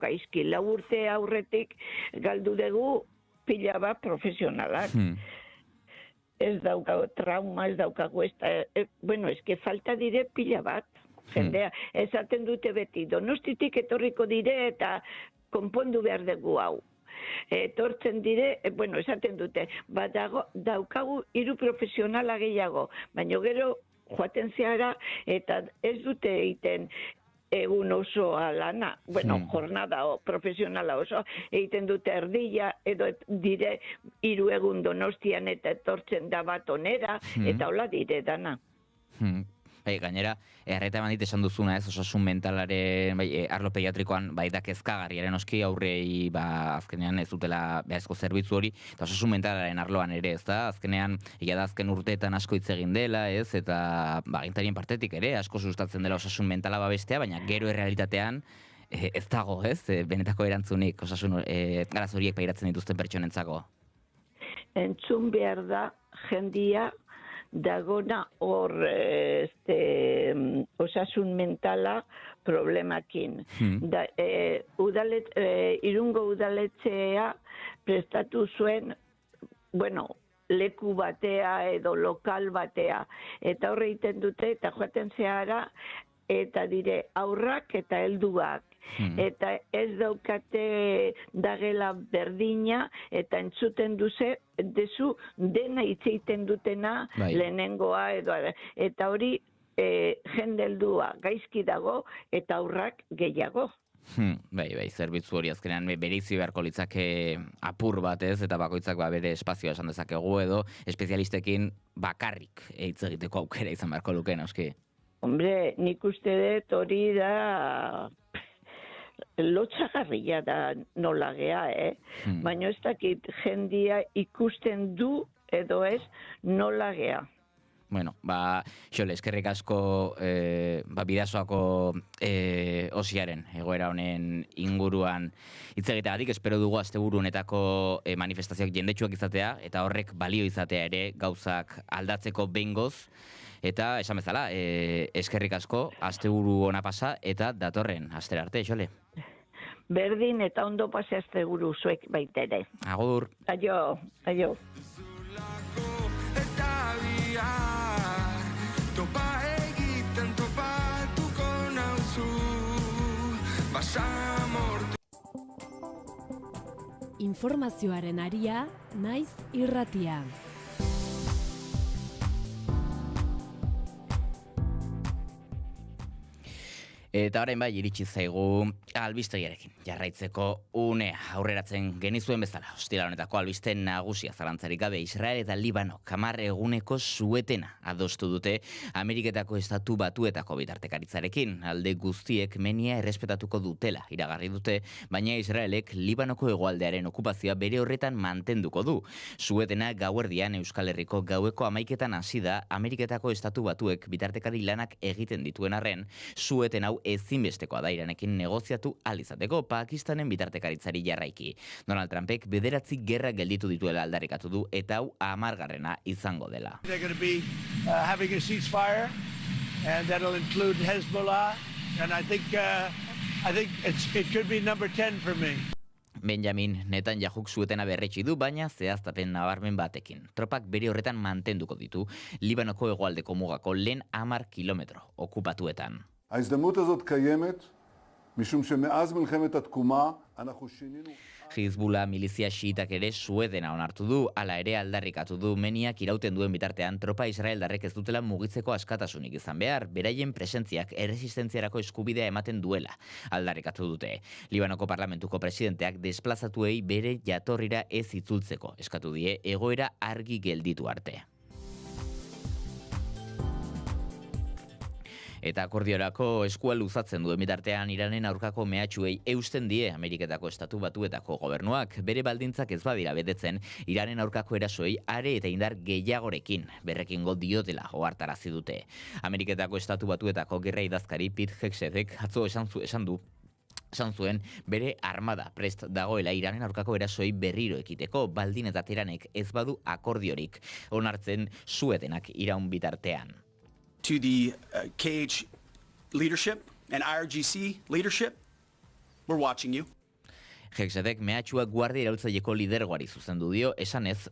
gaizki 4 urte aurretik galdu dugu pila bat profesionalak. Ez daukago trauma, ez daukago eske falta dire pila bat. Jendea, esaten dute beti, Donostitik etorriko dire eta konpondu behar dugu hau. Etortzen dire, esaten dute, daukagu 3 profesionala gehiago, baina gero joaten zehara eta ez dute egiten egun osoa lana, jornada profesionala oso, egiten dute erdila, edo dire 3 egun Donostian eta etortzen da bat onera, eta hola dire dana. Gainera, erreta eman dit esan duzuna ez, osasun mentalaren, arlo pediatrikoan, da kezkagarriaren oski aurrei, azkenean ez dutela behazko zerbitzu hori, eta osasun mentalaren arloan ere, ez da, azkenean, da azken urteetan asko hitz egin dela, ez, eta gintarien partetik ere, asko sustatzen dela osasun mentala babestea, baina gero errealitatean, ez dago, ez, benetako erantzunik, osasun garaz horiek pairatzen dituzten pertsonentzako. Entzun behar da, jendia, dagona hor osasun mentala problemakin. Irungo udaletxea prestatu zuen, leku batea edo lokal batea. Eta horre egiten dute, eta joaten zehara, eta dire aurrak eta helduak. Eta ez daukate dagela berdina, eta entzuten dezu dena itzeiten dutena lehenengoa, eta hori jende heldua gaizki dago, eta aurrak gehiago. Zerbitzu hori azkenean bereizi beharko litzake apur bat ez, eta bakoitzak bere espazioa esan dezakegu edo, espezialistekin bakarrik hitz egiteko aukera izan beharko luke, noski. Hombre, nik uste dut hori da lotxagarria da nola gea, baina ez dakit jendia ikusten du edo ez nola gea. Xole, eskerrik asko Bidasoako osiaren egoera honen inguruan hitz egiteagatik, espero dugu asteburu honetako manifestazioak jendetsuak izatea, eta horrek balio izatea ere gauzak aldatzeko behingoz, eta esan bezala, eskerrik asko, asteburu ona pasa, eta datorren astera arte, Xole. Berdin eta ondo pase asteburu zuek baita ere. Agur. Aio. Topa egiten topatuko nauzu, basamortu. Informazioaren aria, naiz irratia. Eta orain iritsi zaigu albistegiarekin jarraitzeko unea aurreratzen genizuen bezala. Ostira honetako albiste nagusia zalantzarik gabe Israel eta Libano 10 eguneko suetena adostu dute Ameriketako Estatu Batuetako bitartekaritzarekin. Alde guztiek menia errespetatuko dutela iragarri dute, baina Israelek Libanoko hegoaldearen okupazioa bere horretan mantenduko du. Suetena gauerdian Euskal Herriko gaueko 11etan hasi da Ameriketako Estatu Batuek bitartekari lanak egiten dituen arren, sueten hau ezinbestekoa da Iranekin negoziatu alizateko Pakistanen bitartekaritzari jarraiki. Donald Trumpek 9 gerra gelditu dituela aldarrikatu du eta hau 10. izango dela. They're going to be having a ceasefire, and that'll include Hezbollah, and I think it could be number 10 for me. Benjamin Netanyahuk suetena berretsi du, baina zehaztapen nabarmen batekin. Tropak bere horretan mantenduko ditu Libanoko hegoaldeko mugako lehen 10 kilometro okupatuetan. ההזדמנות הזאת קיימת, משום שמאז מלחמת התקומה אנחנו שינינו... Hizbullah milizia xiitak ere suedena onartu du, hala ere aldarrikatu du meniak irauten duen bitartean tropa israeldarrek ez dutela mugitzeko askatasunik izan behar, beraien presentziak erresistentziarako eskubidea ematen duela aldarrikatu dute. Libanoko parlamentuko presidenteak desplazatuei bere jatorrira ez itzultzeko eskatu die egoera argi gelditu arte. Eta akordiorako eskua luzatzen duen bitartean Iranen aurkako mehatxuei eusten die Ameriketako Estatu Batuetako gobernuak. Bere baldintzak ez badira betetzen, Iranen aurkako erasoei are eta indar gehiagorekin berrekingo diotela ohartarazi dute. Ameriketako Estatu Batuetako gerra idazkari Pete Hegsethek atzo esan zuen bere armada prest dagoela Iranen aurkako erasoei berriro ekiteko, baldin eta Teheranek ez badu akordiorik onartzen suetenak iraun bitartean. To the KH leadership and IRGC leadership, We're watching you. Hexetek mehatxua guardia iraultzaileko lidergoari zuzendu dio, esanez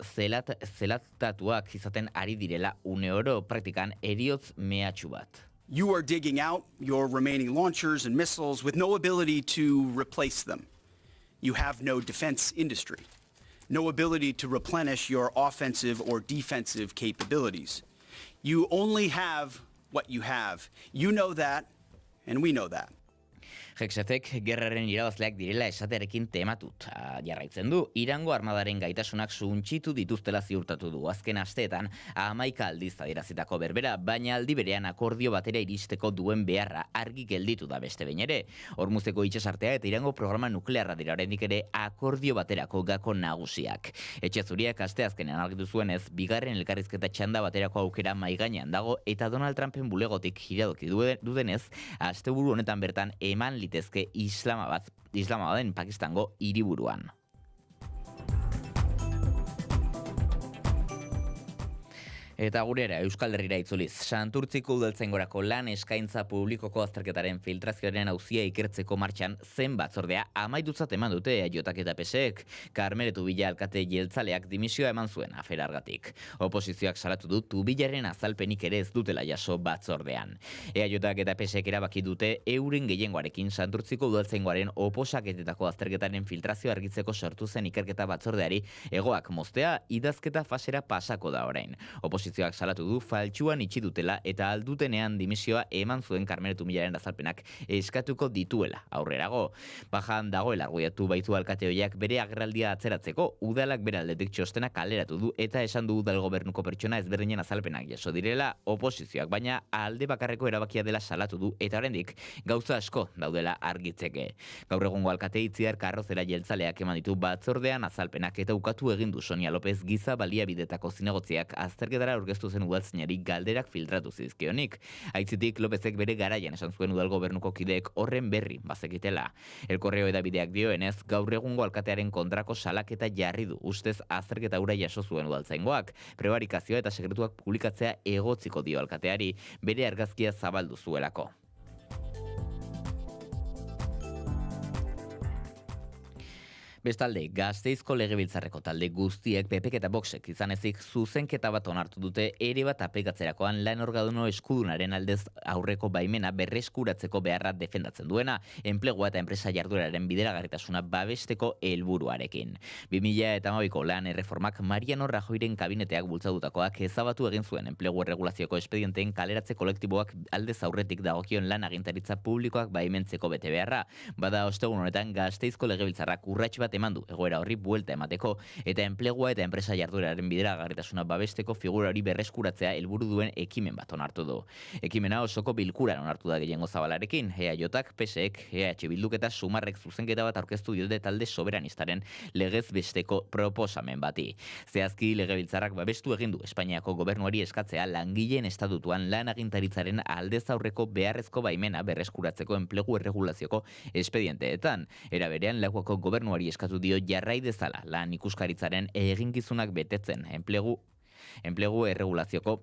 zelatatuak izaten ari direla une oro praktikan heriotz mehatxu bat. You are digging out your remaining launchers and missiles with no ability to replace them. You have no defense industry, no ability to replenish your offensive or defensive capabilities. You only have what you have. You know that, and we know that. Hexetek gerraren irabazleak direla esatearekin tematut jarraitzen du. Irango armadaren gaitasunak suntxitu dituztela ziurtatu du. Azken asteetan 11 aldiz adierazitako berbera, baina aldi berean akordio batera iristeko duen beharra argi gelditu da beste behin ere. Hormuzeko itsasartea eta Irango programa nuklearra dira oraindik ere akordio baterako gako nagusiak. Etxe Zuriak asteazkenean argitu zuenez, bigarren elkarrizketa txanda baterako aukera maigainean dago eta Donald Trumpen bulegotik iradoki dudenez, asteburu honetan bertan eman litezke Islamabaden Pakistango hiriburuan. Eta gurera, Euskal Herrira itzuliz, Santurtziko udaltzaingorako lan eskaintza publikoko azterketaren filtrazioaren auzia ikertzeko martxan zen batzordea amaitutzat eman dute EAJak eta PSek. Karmele Tubilla alkate jeltzaleak dimisioa eman zuen aferargatik. Oposizioak salatu du Tubillaren azalpenik ere ez dutela jaso batzordean. EAJak eta PSek erabaki dute euren gehiengoarekin Santurtziko udaltzaingoaren oposaketetako azterketaren filtrazio argitzeko sortu zen ikerketa batzordeari egoak moztea idazketa fasera pasako da orain. Oposizioak salatu du faltsuan itxi dutela eta aldutenean dimisioa eman zuen Karmele Tubillaren azalpenak eskatuko dituela aurrerago. Bajan dagoela argudiatu baitu alkate hoiak bere agerraldia atzeratzeko, udalak bere aldetik txostena kaleratu du eta esan du udal gobernuko pertsona ezberdinen azalpenak jaso direla oposizioak, baina alde bakarreko erabakia dela salatu du eta oraindik gauza asko daudela argitzeke. Gaur egungo alkate Itziar Karrozera jeltzaleak eman ditu batzordean azalpenak eta ukatu egin du Sonia López giza baliabidetako zinegotziak azterketara aurkeztu zen udaltzainari galderak filtratu zizkionik. Aitzitik Lópezek bere garaian esan zuen udal gobernuko kideek horren berri bazekitela. El Correo edabideak dioenez, gaur egungo alkatearen kontrako salaketa jarri du, ustez azterketa hura jaso zuen udaltzaingoak. Prebarikazioa eta sekretuak publikatzea egotziko dio alkateari, bere argazkia zabaldu zuelako. Bestalde, Gasteizko legebiltzarreko talde guztiek PPk eta Voxek izan ezik zuzenketa bat onartu dute ere bat aplikatzerakoan lan orgaduno eskudunaren aldez aurreko baimena berreskuratzeko beharra defendatzen duena, enplegua eta enpresa jardueraren bideragarritasuna babesteko helburuarekin. 2012ko lan erreformak Mariano Rajoyren kabineteak bultzadutakoak ezabatu egin zuen enplegu erregulazioko espedienteen kaleratze kolektiboak aldez aurretik dagokion lan agintaritza publikoak baimentzeko bete beharra. Bada ostegun honetan Gasteizko legebiltzarrak urrats bat eman du egoera horri buelta emateko eta enplegua eta enpresa jardueraren bideragarritasuna babesteko figura hori berreskuratzea helburu duen ekimen bat onartu du. Ekimena osoko bilkuran onartu da gehiengo zabalarekin, EAJak, PSek, EH Bilduk eta Sumarrek zuzenketa bat aurkeztu diote talde soberanistaren legez besteko proposamen bati. Zehazki legebiltzarrak babestu egin du Espainiako gobernuari eskatzea langileen estatutuan lan agintaritzaren aldez aurreko beharrezko baimena berreskuratzeko enplegu erregulazioko espedienteetan. Era berean Lakuako gobernuari eskatu dio jarrai dezala lan ikuskaritzaren eginkizunak betetzen enplegu erregulazioko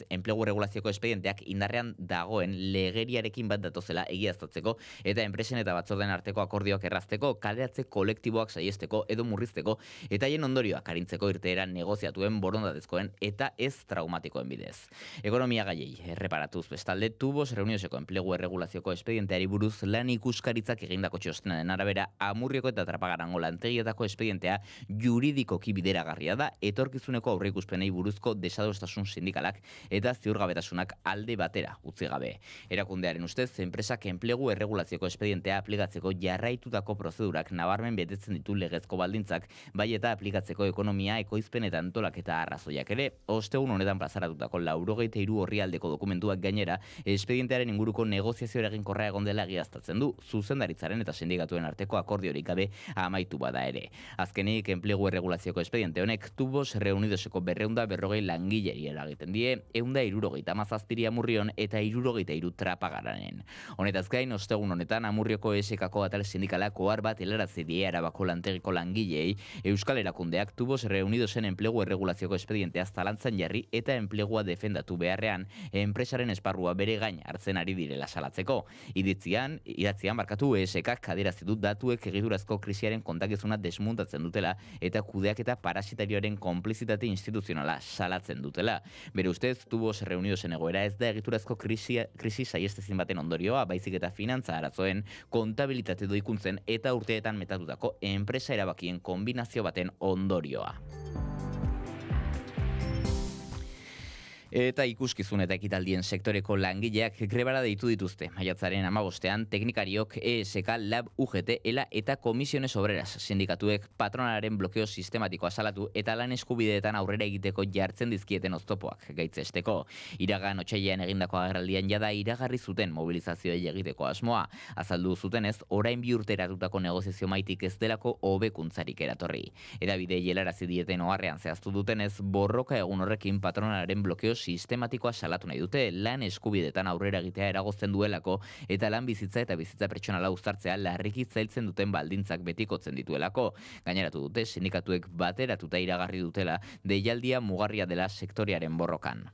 enplegu regulazioko espedienteak indarrean dagoen legeriarekin bat datozela egiaztatzeko eta enpresen eta batzorden arteko akordioak errazteko, kaleratze kolektiboak saihesteko edo murrizteko eta haien ondorioak arintzeko irteera negoziatuen borondatezkoen eta ez traumatikoen bidez. Ekonomia gaiei erreparatuz bestalde, Tubos Reunioseko enplegu erregulazioko espedienteari buruz lan ikuskaritzak egindako txostenaren arabera Amurrioko eta Trapagarango lantegietako espedientea juridikoki bideragarria da etorkizuneko aurreikuspenei buruzko desadostasun sindikalak eta ziurgabetasunak alde batera utzi gabe. Erakundearen ustez, enpresak enplegu erregulazioko espedientea aplikatzeko jarraitutako prozedurak nabarmen betetzen ditu legezko baldintzak, bai eta aplikatzeko ekonomia, ekoizpen eta antolaketa arrazoiak ere. Ostegun honetan plazaratutako 93 orrialdeko dokumentuak gainera, espedientearen inguruko negoziazio eraginkorra egon dela egiaztatzen du, zuzendaritzaren eta sindikatuen arteko akordiorik gabe amaitu bada ere. Azkenik, enplegu erregulazioko espediente honek Tubos Reunidoseko osoko 240 langileri eragiten die, 177 Amurrion eta 63 Trapagaranen. Honetaz gain, ostegun honetan Amurrioko ESKako atal sindikalak ohar bat helarazi die Arabako lantegiko langilei, Euskal Erakundeak Tubos Reunidosen enplegu erregulazioko espedientea zalantzan jarri eta enplegua defendatu beharrean, enpresaren esparrua bere gain hartzen ari direla salatzeko. Idatzian ESKak adierazi du datuek egiturazko krisiaren kontakizuna desmuntatzen dutela eta kudeaketa parasitarioaren konplizitate instituzionala salatzen dutela. Bere ustez, Tubos Reunidosen egoera ez da egiturazko krisi saiestezin baten ondorioa, baizik eta finantza arazoen, kontabilitate doikuntzen eta urteetan metatutako enpresa erabakien kombinazio baten ondorioa. Eta ikuskizun eta ekitaldien sektoreko langileak grebara deitu dituzte. Maiatzaren 15ean teknikariok ESK, Lab, UGT, ELA eta Komisiones Obreras sindikatuek patronalaren blokeo sistematikoa salatu eta lan eskubideetan aurrera egiteko jartzen dizkieten oztopoak gaitzesteko. Iragan otsailean egindako agerraldian jada iragarri zuten mobilizazioei egiteko asmoa. Azaldu zutenez, orain 2 urte eratutako negoziazio maitik ez delako hobekuntzarik eratorri. Hedabidei helarazi dieten oharrean zehaztu dutenez, borroka egun horrekin patronalaren blokeo sistematikoa salatu nahi dute, lan eskubidetan aurrera egitea eragozten duelako eta lan bizitza eta bizitza pertsonala uztartzea larriki zailtzen duten baldintzak betikotzen dituelako. Gaineratu dute sindikatuek bateratuta iragarri dutela deialdia mugarria dela sektorearen borrokan.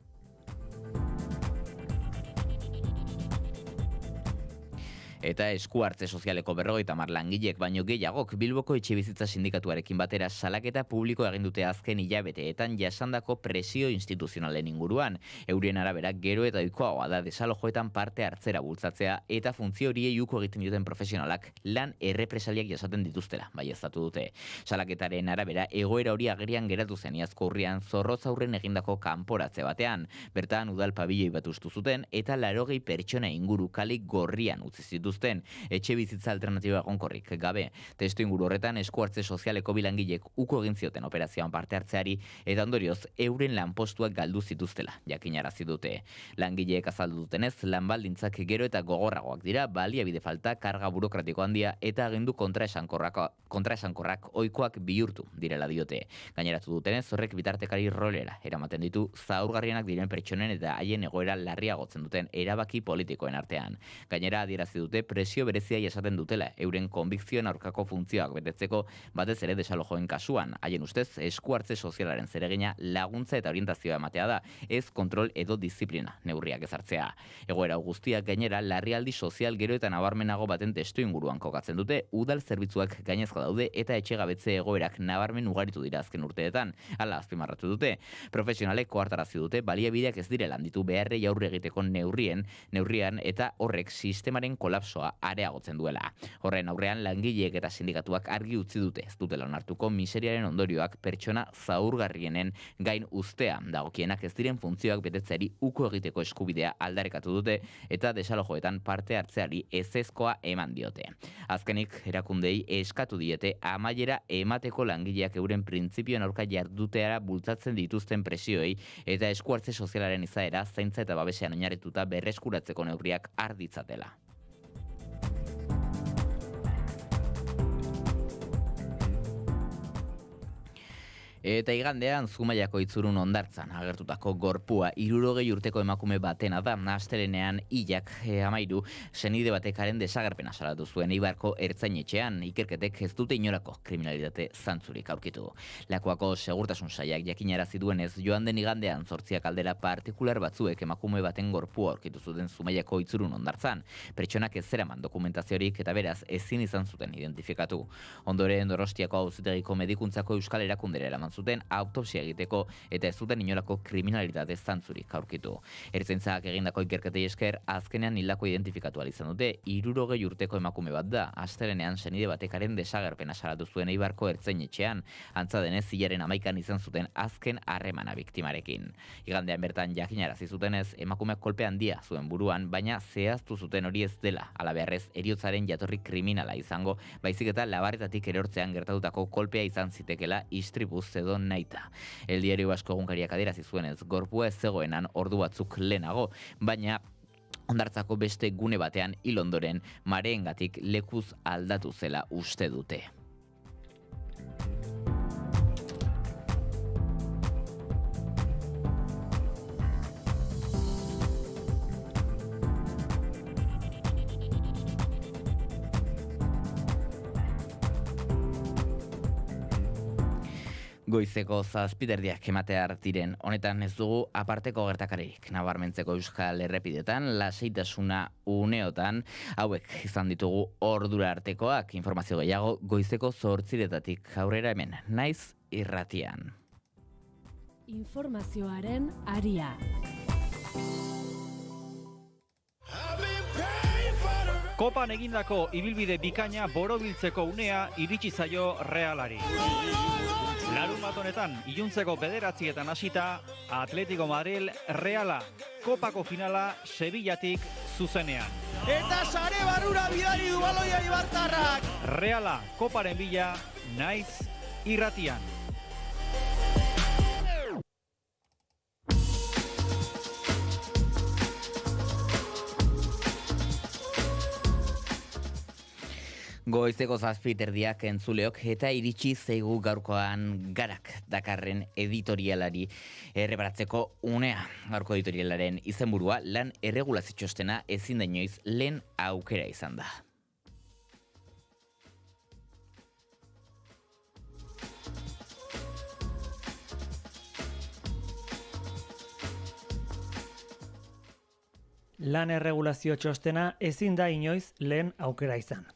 Eta eskuhartze sozialeko 50 langilek baino gehiagok Bilboko etxebizitza sindikatuarekin batera salaketa publiko egin dute azken hilabeteetan jasandako presio instituzionalen inguruan. Eurien arabera gero eta ohikoagoa da desalojoetan parte hartzera bultzatzea eta funtzio horiei uko egiten duten profesionalak lan errepresaliak jasaten dituztela, baieztatu dute. Salaketaren arabera egoera hori agerian geratu zen iazko urrian Zorrotz aurren egindako kanporatze batean. Bertan udal pabiloi bat hustu zuten eta 80 pertsona inguru kalik gorrian utzi zituzten etxe bizitza alternatiba egonkorrik gabe. Testu inguru horretan eskuhartze sozialeko bilangilek uko egin zioten operazioan parte hartzeari eta ondorioz euren lanpostuak galdu zituztela jakinarazi dute. Langileek azaldu dutenez, lanbaldintzak gero eta gogorragoak dira, baliabide falta, karga burokratiko handia eta agindu kontraesankorrak ohikoak bihurtu direla diote. Gaineratu dutenez, horrek bitartekari rolera eramaten ditu zaurgarrienak diren pertsonen eta haien egoera larriagotzen duten erabaki politikoen artean. Gainera adierazi dute presio berezia jasaten dutela euren konbikzioen aurkako funtzioak betetzeko, batez ere desalojoen kasuan. Haien ustez, eskuhartze sozialaren zeregina laguntza eta orientazioa ematea da, ez kontrol edo disiplina neurriak ezartzea. Egoera guztiak gainera larrialdi sozial gero eta nabarmenago baten testu inguruan kokatzen dute, udal zerbitzuak gainezko daude eta etxegabetze egoerak nabarmen ugaritu dira azken urteetan. Hala azpimarratu dute. Profesionalek ohartarazi dute baliabideak ez direla handitu beharrei aurre egiteko neurrian eta horrek sistemaren kolapsoa areagotzen duela. Horren aurrean langileek eta sindikatuak argi utzi dute ez dutela onartuko miseriaren ondorioak pertsona zaurgarrienen gain uztea, dagokienak ez diren funtzioak betetzeari uko egiteko eskubidea aldarrikatu dute eta desalojoetan parte hartzeari ezezkoa eman diote. Azkenik erakundei eskatu diete amaiera emateko langileak euren printzipioen aurka jarduteara bultzatzen dituzten presioei eta eskuhartze sozialaren izaera zaintza eta babesean oinarrituta berreskuratzeko neurriak har ditzatela. Eta igandean Zumaiako Itzurun hondartzan agertutako gorpua 60 urteko emakume batena da. Astelehenean hilak 13 senide batekaren desagerpena salatu zuen Eibarko ertzainetxean. Ikerketek ez dute inolako kriminalitate zantzurik aurkitu. Lakuako segurtasun sailak jakinarazi duenez, joan den igandean 8 aldera partikular batzuek emakume baten gorpua aurkitu zuten Zumaiako Itzurun hondartzan. Pertsonak ez zeraman dokumentaziorik eta beraz ezin izan zuten identifikatu. Ondoren Donostiako Auzitegiko Medikuntzako Euskal Erakundera eraman zuten autopsia egiteko eta ez zuten inolako kriminalitate zantzurik aurkitu. Ertzaintzak egindako ikerketei esker azkenean hildako identifikatu ahal izan dute. 60 urteko emakume bat da. Astelehenean senide batekaren desagerpena salatu zuen Eibarko ertzainetxean. Antza denez, hilaren 11an izan zuten azken harremana biktimarekin. Igandean bertan jakinarazi zutenez, emakumeak kolpe handia zuen buruan, baina zehaztu zuten hori ez dela. Halabeharrez, heriotzaren jatorri kriminala izango, baizik eta labarretatik erortzean gertatutako kolpea izan zitekela istripuz edo naita. El Diario Vasco egunkariak adierazi zuenez, gorpua ez zegoenan ordu batzuk lehenago, baina hondartzako beste gune batean hil ondoren mareengatik lekuz aldatu zela uste dute. Goizeko 7:00 ematear diren, honetan ez dugu aparteko gertakaririk nabarmentzeko Euskal Errepidetan, lasaitasuna uneotan, hauek izan ditugu ordura artekoak, informazio gehiago goizeko 8:00 aurrera hemen, naiz irratian. Informazioaren aria. Kopan egindako ibilbide bikaina borobiltzeko unea iritsi zaio Realari. Larunbat honetan, iluntzeko 9:00 hasita, Atletico Madrid Reala, Kopako finala Sevillatik zuzenean. Eta sare barrura bidali du baloia ibartarrak. Reala, Koparen bila, naiz irratian. Goizeko 7:00 entzuleok eta iritsi zaigu gaurkoan Garak Dakarren editorialari errebaratzeko unea. Gaurko editorialaren izenburua lan erregulazio txostena ezin da inoiz lehen aukera izan da. Lan erregulazio txostena ezin da inoiz lehen aukera izan.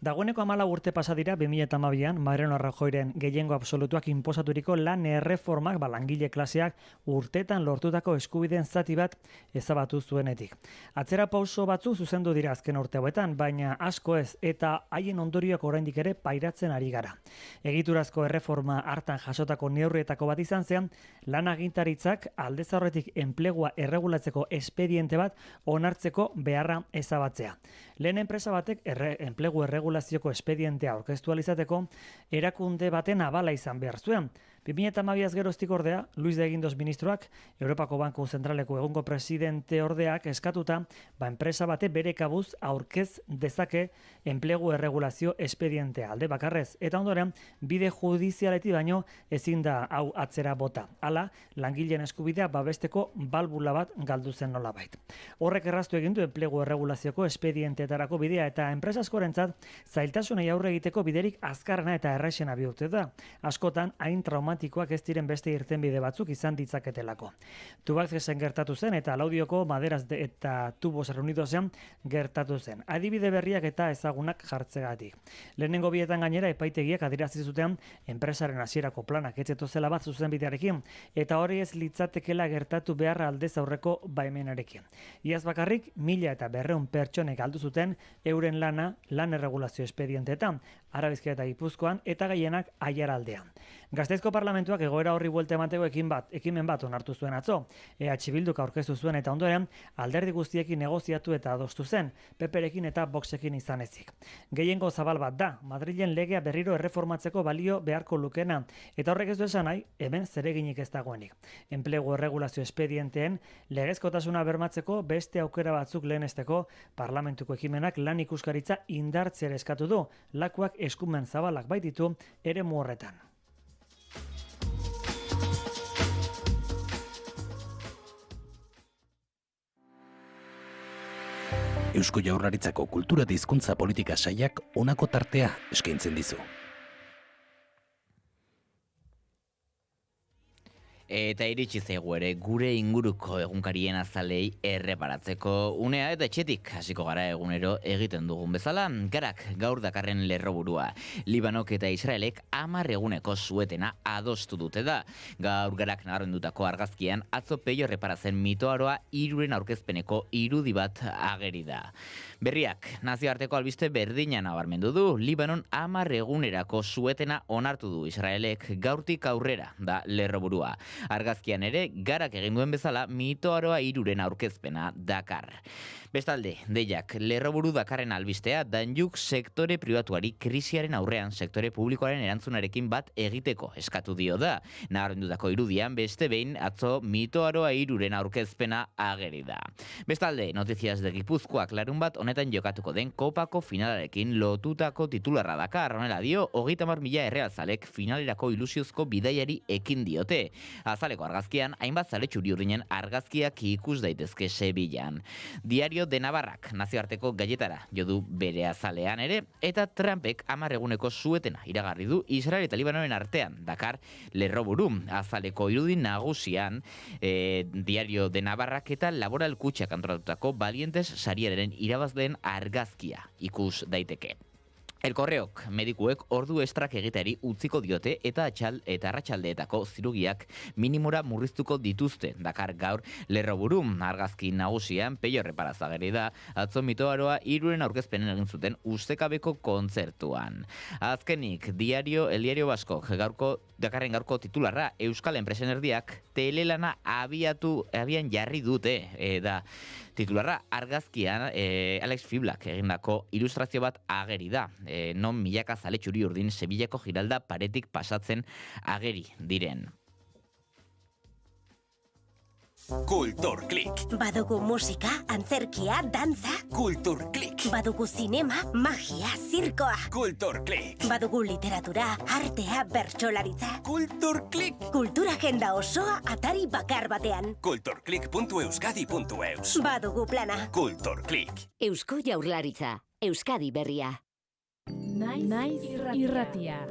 Dagoeneko 14 urte pasa dira 2012an Mariano Rajoyren gehiengo absolutuak inposaturiko lan erreformak langile klaseak urtetan lortutako eskubideen zati bat ezabatu zuenetik. Atzera pauso batzuk zuzendu dira azken urte hauetan, baina asko ez eta haien ondorioak oraindik ere pairatzen ari gara. Egiturazko erreforma hartan jasotako neurrietako bat izan zen, lan agintaritzak aldez aurretik enplegua erregulatzeko espediente bat onartzeko beharra ezabatzea. Lehen enpresa batek enplegu erregulazioko espedientea aurkeztu alizateko erakunde baten abala izan behar zuen. 2012 geroztik ordea, Luis de Guindos ministroak, Europako Banku Zentraleko egungo presidente ordeak eskatuta, enpresa bate bere kabuz aurkez dezake enplegu erregulazio espedientea alde bakarrez. Eta ondoren, bide judizialetik baino ezin da hau atzera bota. Hala, langileen eskubidea babesteko balbula bat galdu zen nolabait. Horrek erraztu egin du enplegu erregulazioko espedienteetarako bidea eta enpresa askorentzat zailtasunei aurre egiteko biderik azkarrena eta erraixena bihurtu da. Askotan, hain traumatikoak ez diren beste irtenbide batzuk izan ditzaketelako. Tubaxen gertatu zen eta Laudioko Maderas eta Tubos Reunidosen gertatu zen. Adibide berriak eta ezagunak jartzegatik. Lehenengo bietan gainera epaitegiak adierazi zuten enpresaren hasierako planak etzeto zela bat zuzenbidearekin eta hori ez litzatekela gertatu beharra aldez aurreko baimenarekin. Iaz bakarrik 1.200 pertsonek galdu zuten euren lan erregulazio espedienteetan, Arabizkia eta Gipuzkoan eta gehienak Aiaraldean. Gasteizko Parlamentuak egoera horri buelta emateko ekimen bat onartu zuen atzo. EH Bilduk aurkeztu zuen eta ondoren alderdi guztiekin negoziatu eta adostu zen, PPrekin eta Voxekin izan ezik. Gehiengo zabal bat da, Madrilen legea berriro erreformatzeko balio beharko lukena, eta horrek ez du esan nahi, hemen zereginik ez dagoenik. Enplegu erregulazio espedienteen legezkotasuna bermatzeko beste aukera batzuk lehenesteko Parlamentuko ekimenak lan ikuskaritza indartzea eskatu du, lakuak eskumen zabalak baititu eremu horretan. Eusko Jaurlaritzako kultura eta hizkuntza politika sailak honako tartea eskaintzen dizu. Eta iritsi zaigu ere gure inguruko egunkarien azalei erreparatzeko unea eta etxetik hasiko gara egunero egiten dugun bezala. Garak gaur Dakarren lerroburua. Libanok eta Israelek 10 eguneko suetena adostu dute da. Gaur Garak nabarmendutako argazkian atzo peio erreparatzen mitoaroa 3 aurkezpeneko irudi bat ageri da. Berriak, nazioarteko albiste berdina nabarmendu du. Libanon 10 egunerako suetena onartu du Israelek gaurtik aurrera da lerroburua. Argazkian ere, Garak egin duen bezala mitoaroa 3 aurkezpena dakar. Bestalde, deiak, lerroburu Dakarren albistea, danjuk sektore pribatuari krisiaren aurrean sektore publikoaren erantzunarekin bat egiteko eskatu dio da. Nabarmendutako irudian, beste behin atzo mitoaroa 3 aurkezpena ageri da. Bestalde, Noticias de Gipuzkoak larun bat honetan jokatuko den kopako finalarekin lotutako titularra dakar. Honela dio, 30.000 errealzalek finalerako ilusiozko bidaiari ekin diote. Azaleko argazkian, hainbat zale txuri-urdinen argazkiak ikus daitezke Sevillan. Diario de Navarrak nazioarteko gaietara jodu bere azalean ere, eta Trumpek 10 eguneko suetena iragarri du Israel eta Libanoren artean. Dakar lerroburu azaleko irudi nagusian Diario de Navarrak eta Laboral Kutxak antolatutako Valientes sariaren irabazleen argazkia ikus daiteke. El Correok medikuek ordu estrak egiteari utziko diote eta arratsaldeetako zirugiak minimora murriztuko dituzte. Dakar gaur lerroburu argazki nagusian Peio Reparazageri da atzo mitoaroa 3 aurkezpenen egin zuten ustekabeko kontzertuan. Azkenik, El Diario Vasco Dakarren gaurko titularra Euskal Enpresen erdiak telelana abian jarri dute da titularra argazkian Alex Fiblak egindako ilustrazio bat ageri da. Non milaka zale txuri-urdin Sevillako Giralda paretik pasatzen ageri diren. Kulturklik. Badugu musika, antzerkia, dantza. Kulturklik. Badugu zinema, magia, zirkoa. Kulturklik. Badugu literatura, artea, bertsolaritza. Kulturklik. Kultura agenda osoa atari bakar batean. Kulturklik.euskadi.eus. Badugu plana. Kulturklik. Eusko Jaurlaritza, Euskadi berria. Naiz irratia.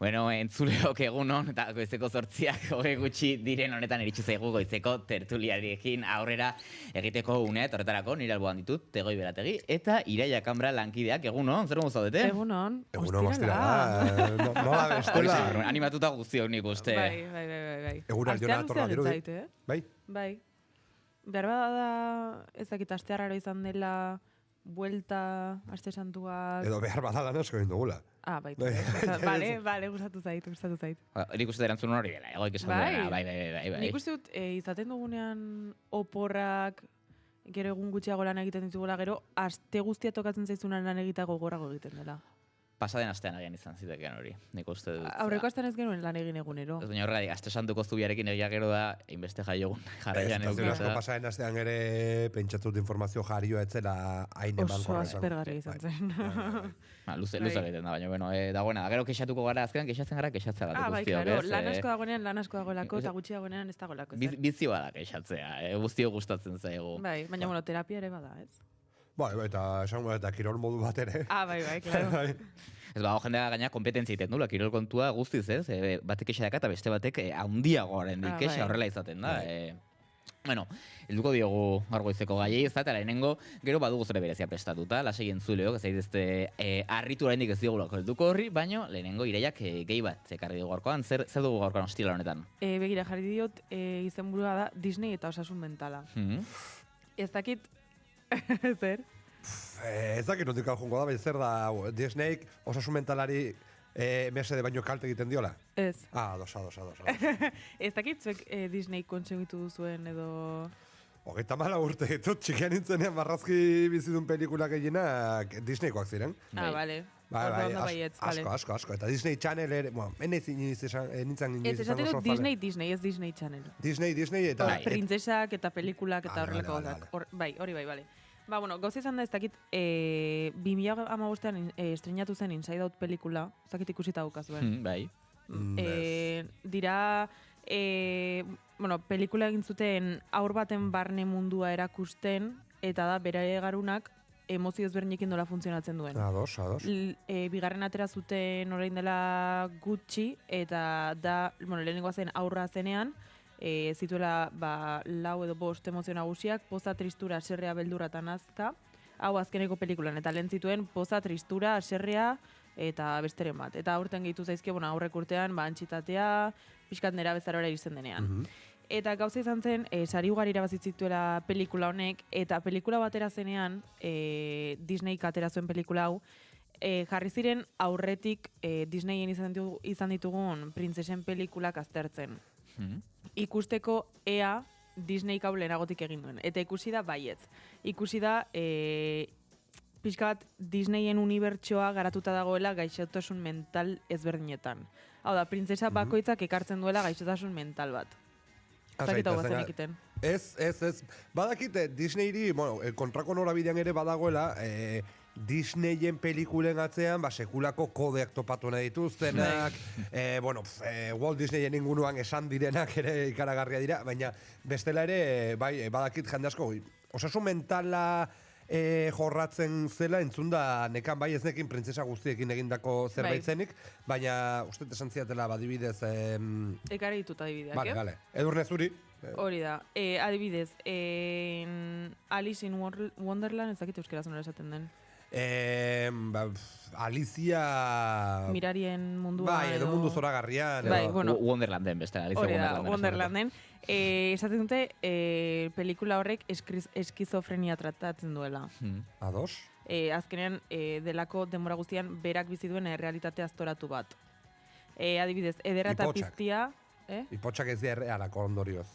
Bueno, entzuleok egunon, eta goizeko 8 hogei gutxi diren honetan iritsi zaigu goizeko tertuliarekin aurrera egiteko unea, eta horretarako nire alboan ditut, Tegoi Berategi, eta Iraia Kambra lankideak, egunon, zer moz zaudete? Egunon, ostirala. Nola bestela. Animatuta guztiok nik uste. Bai. Egura jona atorra dirudi. Bai. Bai. Behar bada ezakit astearraro izan dela buelta, aste santuak... Edo behar bada lan asko egin dugula. Baita. Bale, gustatu zait. Nik uste derantzun hori dela, egoik esan duena, bai. Nik uste dut, izaten dugunean oporrak, gero egun gutxiago lan egiten ditugula, gero aste guztia tokatzen zaizunan lan egiteko gorago egiten dela. Pasaden astean agian izan ziteken hori, nik uste dut. Aurreko astean ez genuen lan egin egunero. Ez baina horregatik, aste santuko zubiarekin egia gero da, inbeste jaiogun jarraian ez dut. Pasaden astean ere pentsatut informazio jarioa etzela hain eman korra. Oso aspergarri izan zen. Luze egiten da, baina, dagoena, gero kexatuko gara azkenan, kexatzen gara, kexatzea gara. Bai, klaro, lan asko dagoenean, lan asko dagoelako, eta gutxi dagoenean ez dagoelako. Bizioa da kexatzea, guztio gustatzen zaigu. Bai, baina, terapia ere bada, ez? Bai, eta kirol modu bat ere. Bai, klaro. Ez jendea gaina kompetentzia egiten dula, kirol kontua guztiz, ez? Batek kexadaka eta beste batek handiagoaren dik kexa horrela izaten da. Bueno, helduko diogu argoizeko gaiei, ez da, eta lehenengo, gero badugu zure berezia prestatuta, lasei entzuleok, ez zaitezte harritu oraindik ez diogulako helduko horri, baino lehenengo Iraiak gehi bat ekarri dugu gaurkoan, zer dugu gaurkoan ostila honetan? Begira, jarri diot, izenburua da Disney eta osasun mentala. Ez dakit, zer? Ez dakit notik aljongo da, baina zer da Disneyk osasun mentalari mesede baino kalte egiten diola? Ez. Ados. Ez dakit zuek Disney kontsumitu duzuen edo... 34 urte ditut, txikian nintzenean marrazki bizidun pelikula gehienak Disneykoak ziren. Bale. Asko. Eta Disney Channel ere, nintzen izango ez esaten dut Disney, ez Disney Channel. Disney eta... Printzesak eta pelikulak eta horrelako gauzak. Bai, hori bai. Gauza izan da ez dakit 2015an estrenatu zen Inside Out pelikula, ez dakit ikusita daukazuen. Bai. Dira, pelikula egin zuten aur baten barne mundua erakusten, eta da bere garunak emozio ezberdinekin dola funtzionatzen duen. Ados. Bigarren atera zuten orain dela gutxi, eta da, lehenengoa zen aurra zenean, zituela 4 edo 5 emozio nagusiak, poza, tristura, aserrea, beldurra eta nazka, hau azkeneko pelikulan, eta lehen zituen poza, tristura, aserrea eta besteren bat. Eta aurten gehitu zaizke, aurrek urtean, antxitatea, pixkat nera bezarora iristen denean. Eta gauza izan zen, sari ugari irabazitzituela pelikula honek, eta pelikula batera zenean, Disneyk atera zuen pelikula hau, jarri ziren aurretik Disneyen izan ditugun printzesen pelikulak aztertzen. Ikusteko ea Disneyk hau lehenagotik egin duen. Eta ikusi da baietz. Ikusi da pixka bat Disneyen unibertsoa garatuta dagoela gaixotasun mental ezberdinetan. Hau da, printzesa bakoitzak ekartzen duela gaixotasun mental bat. Zakita guazen ikiten. Ez. Badakite, Disneyri, kontrako norabidean ere badagoela, Disneyen pelikulen atzean, sekulako kodeak topatu nahi dituztenak, Walt Disneyen inguruan esan direnak ere ikaragarria dira, baina bestela ere, badakit jende asko, osasun mentala jorratzen zela, entzun da nekan ez nekin printzesa guztiekin egindako zerbait zenik, baina uste esan ziatela badibidez... Ekarri ditut adibideak, Vale. Edurne zuri? Hori da. Adibidez, Alice in Wonderland, ez dakit euskera zonera esaten den. Alicia... Mirarien mundua edo mundu zoragarrian. Wonderlanden, beste. Hori da, Wonderlanden. Esaten dute, pelikula horrek eskizofrenia tratatzen duela. Ados? Azkenean, delako denbora guztian berak bizi duen realitate aztoratu bat. Adibidez, edera eta piztia... Ipotxak ez dira errealako ondorioz.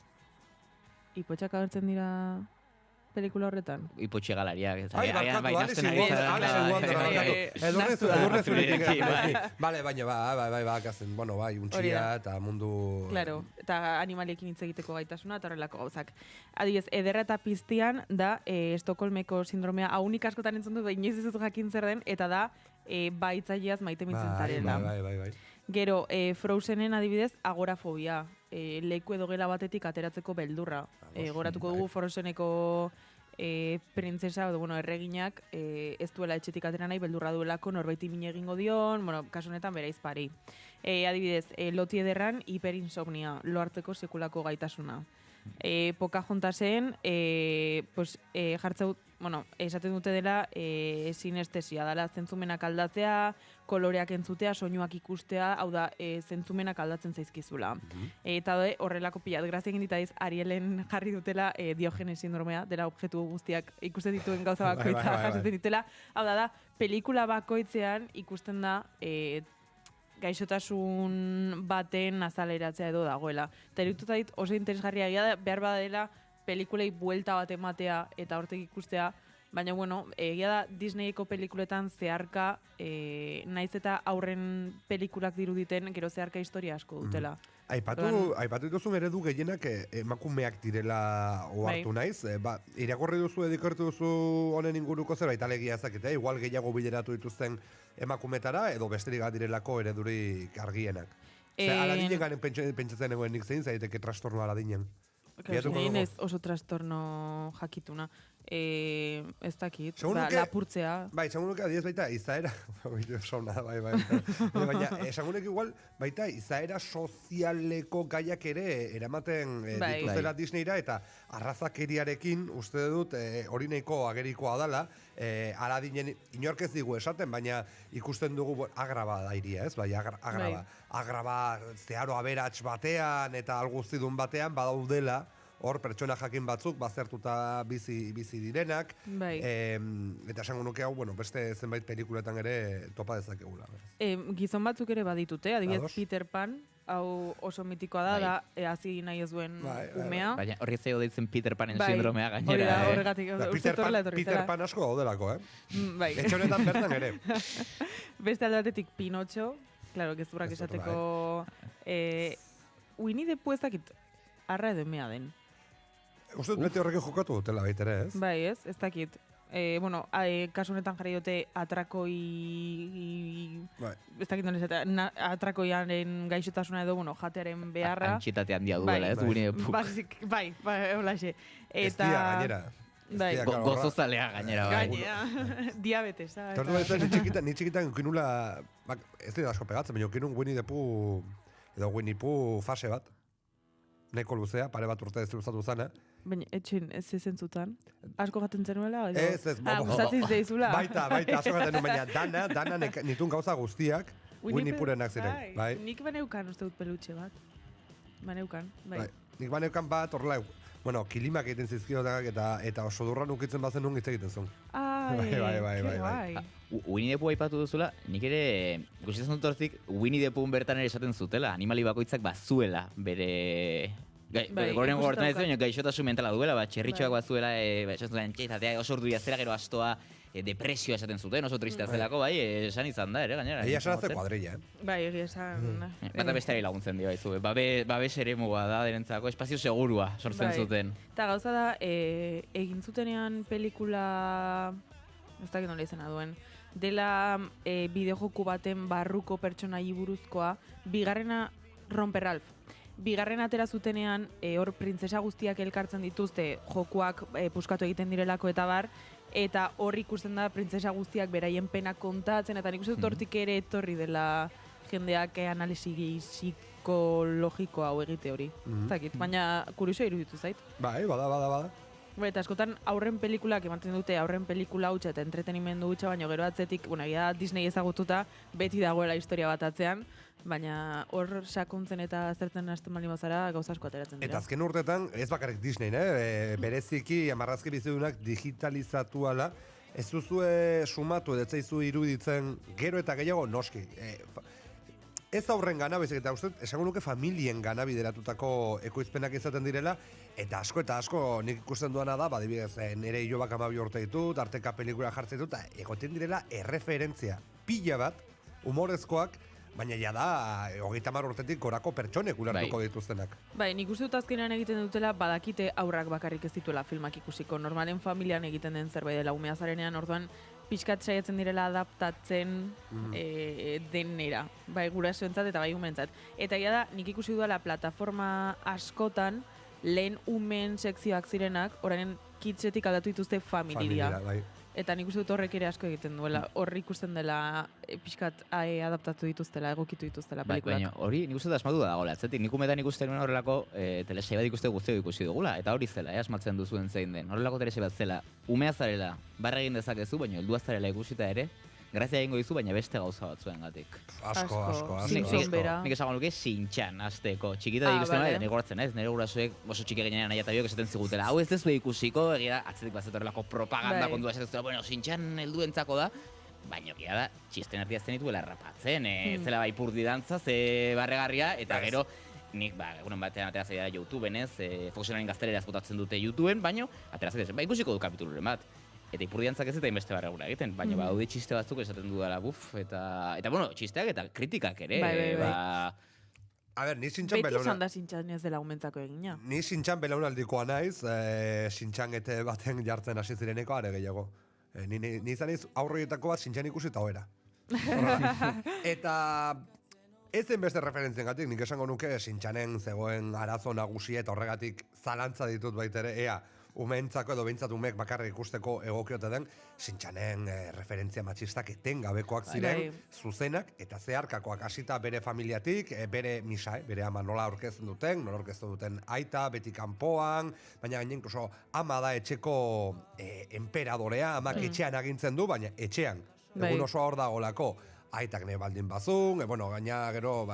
Ipotxak agertzen dira... pelikula horretan. Ipotxe galariak. Edurne zuritik. Bale, baina, kazen, untxia eta mundu... Claro, eta animaliekin hitz egiteko gaitasuna eta horrelako gauzak. Adibidez, ederra eta piztian da Estokolmeko sindromea, haunik askotan entzun dut, inoiz ez dut jakin zer den, eta da baitzaileaz maite mintzen zarela. Bai. Gero, Frozenen adibidez, agorafobia. Leku edo gela batetik ateratzeko beldurra. Goratuko dugu Frozeneko printzesa, erreginak ez duela etxetik atera nahi, beldurra duelako norbaiti min egingo dion, kasu honetan bera izpari. Adibidez, Loti ederran hiperinsomnia, lo hartzeko sekulako gaitasuna. Pocahontasen, jartzeu, esaten dute dela sinestesia, dela zentzumenak aldatzea, koloreak entzutea, soinuak ikustea, hau da, zentzumenak aldatzen zaizkizula. Eta horrelako pilat, grazia egin ditaiz, Arielen jarri dutela Diogenes sindromea, dela objektu guztiak ikusten dituen gauza bakoitza jasotzen ditela. Hau da, pelikula bakoitzean ikusten da gaixotasun baten azaleratzea edo dagoela. Eta irututa dit oso interesgarria da, behar badela pelikulei buelta bat ematea eta hortek ikustea, baina egia da Disneyeko pelikuletan zeharka, naiz eta aurren pelikulak diruditen, gero zeharka historia asko dutela. Aipatu dituzun eredu gehienak emakumeak direla ohartu naiz. Irakurri duzu, edikortu duzu honen inguruko zerbait alegia ezakete, igual gehiago bileratu dituzten emakumetara, edo besterik direlako eredurik argienak. Aladinen garen pentsatzen egoen nik zein, zaiteke trastorno aladinen. Egin ez oso trastorno jakituna. Ez dakit, lapurtzea. Bai, esangunuke adiez baita izaera, baina esangunuke igual baita izaera sozialeko gaiak ere eramaten dituzela Disneyra, eta arrazakeriarekin uste dut hori nahiko agerikoa dala, Aladinen inork ez digu esaten, baina ikusten dugu agraba da iria, ez? Bai, agraba zeharo aberats batean eta alguzidun batean badaudela, hor pertsona jakin batzuk bazertuta bizi direnak, eta esango nuke hau, beste zenbait pelikuletan ere topa dezakegula. Gizon batzuk ere baditute, adibidez Peter Pan, hau oso mitikoa da, hasi nahi ez duen umea. Baina horri zeo deitzen Peter Panen sindromea gainera. Horregatik, Peter Pan asko daudelako, etxe honetan bertan ere. Beste aldatetik Pinocho, klaro, gezurrak esateko, Winnie the Pooh ez dakit, arra edo emea den. Uste dut beti horrekin jokatu dutela baitere, ez? Bai, ez dakit. Kasu honetan jarri dute atrakoi... Ez dakit nolez, atrakoiaren gaixotasuna edo, jatearen beharra. Antxitate handia duela, ez? Bai, holaxe. Ez dia gainera. Gozozalea gainera. Gainera, diabetesa. Tortu ni txikitan ukinula, ez dira asko pegatzen, baina ukinun Winnie the Pooh edo Winnie Pooh fase bat. Neko luzea, pare bat urte ez luzatu zana. Baina, etxin, ez zentzutan? Asko gaten zenuela? Ez. Gustatzen zeizula? Baita, asko gaten nuen, baina dana nitun gauza guztiak Winnie Poohenak ziren. Nik baneukan uste dut pelutxe bat. Baneukan, bai. Nik baneukan bat, horrela, kilimak egiten zizkiotak eta oso durran ukitzen bazen nun hitz egiten zuen. Bai. Winnie the Pooh aipatu duzula, nik ere gustatzen dut hortik Winnie the Pooh bertan ere esaten zutela, animali bakoitzak bazuela bere... Goren gogortan ez duen, gaixotasun mentala duela, txerritxoak bazuela, oso urduria zera gero astoa, depresioa esaten zuten, oso tristea zelako, esan izan da ere, gainera. Egia esan azte kuadrilla, Bai, egia esan... Bata besteari laguntzen dio, baizu, babes ere muga da, derentzako, espazio segurua sortzen zuten. Eta gauza da, egin zutenean pelikula, ez dakit nola izena duen, dela bideojoku baten barruko pertsonai buruzkoa, bigarrena Romper Ralph. Bigarren atera zutenean, hor printzesa guztiak elkartzen dituzte, jokuak puskatu egiten direlako eta bar, eta hor ikusten da printzesa guztiak beraien pena kontatzen, eta nik uste dut hortik ere etorri dela jendeak analisi psikologikoa hau egite hori. Baina kurioso iruditu zait. Bai, bada. Eta askotan aurren pelikulak ematen dute aurren pelikula hutsa eta entretenimendu hutsa, baina gero atzetik, Disney ezagututa beti dagoela historia bat atzean, baina hor sakontzen eta aztertzen hasten baldin bazara gauza asko ateratzen dira. Eta azken urtetan, ez bakarrik Disney, bereziki amarrazki bizidunak digitalizatu ala, ez duzue sumatu edo etzaizu iruditzen gero eta gehiago noski. Ez aurren gana, bezik eta uste, esango nuke familien gana bideratutako ekoizpenak izaten direla, eta asko nik ikusten duana da, badibidez, nire ilobak 12 urte ditut, arteka pelikula jartzen ditut, eta egoten direla erreferentzia pila bat, humorezkoak, baina ja da, 30 urtetik gorako pertsonek ulertuko dituztenak. Bai, nik uste dut azkenean egiten dutela, badakite aurrak bakarrik ez dituela filmak ikusiko. Normalen familian egiten den zerbait dela umea zarenean, orduan, pixkat saiatzen direla adaptatzen denera. Bai, gurasoentzat eta bai umentzat. Eta ja da, nik ikusi duela plataforma askotan, lehen umen sekzioak zirenak, orain kitsetik aldatu dituzte familia. Eta nik uste dut horrek ere asko egiten duela, horri ikusten dela pixkat adaptatu dituztela, egokitu dituztela pelikulak. Baina hori nik uste dut asmatu da dagoela, atzetik nik umetan ikusten nuen horrelako telesai bat ikuste guztio ikusi dugula, eta hori zela, asmatzen duzuen zein den, horrelako telesai bat zela, umea zarela, barra egin dezakezu, baina heldua zarela ikusita ere, grazia egingo dizu, baina beste gauza batzuengatik. Asko. Nik esango nuke Shin-chan azteko. Txikita da ikusten nik goratzen, ez? Nire gurasoek oso txiki ginean nahi eta biok esaten zigutela. Hau ez dezu ikusiko, egia atzetik bazetorrelako propaganda kondua esaten bueno, Shin-chan helduentzako da, baina egia da, txisten erdia zen dituela errapatzen, zela bai purdi dantza, ze barregarria, eta gero, nik, egunen batean ateratzea da YouTubeen, ez? Foxenaren gazteleraz botatzen dute YouTubeen, baina ateratzea ikusiko du kapituluren bat. Eta ipurdiantzak ez eta inbeste barregura egiten, baina daude txiste batzuk esaten dudala, eta bueno, txisteak eta kritikak ere. A ber, ni Shin-chan beti izan da Shin-chan ez dela umentzako egina. Ni Shin-chan belaunaldikoa naiz, Shin-chan ete baten jartzen hasi zireneko are gehiago. Ni izan iz aurroietako bat Shin-chan ikusi eta hoera. Eta ez zen beste referentziengatik, nik esango nuke Shin-chanen zegoen arazo nagusia eta horregatik zalantza ditut baitere, ea, umeentzako edo behintzat umeek bakarrik ikusteko egokiote den, Shin-chanen referentzia matxistak etengabekoak ziren, zuzenak eta zeharkakoak hasita bere familiatik, bere misa, bere ama nola aurkezten duten, nola aurkezten duten aita, beti kanpoan, baina gainen oso ama da etxeko enperadorea, amak etxean agintzen du, baina etxean, egun oso hor dagolako. Aitak ne baldin bazun, gaina gero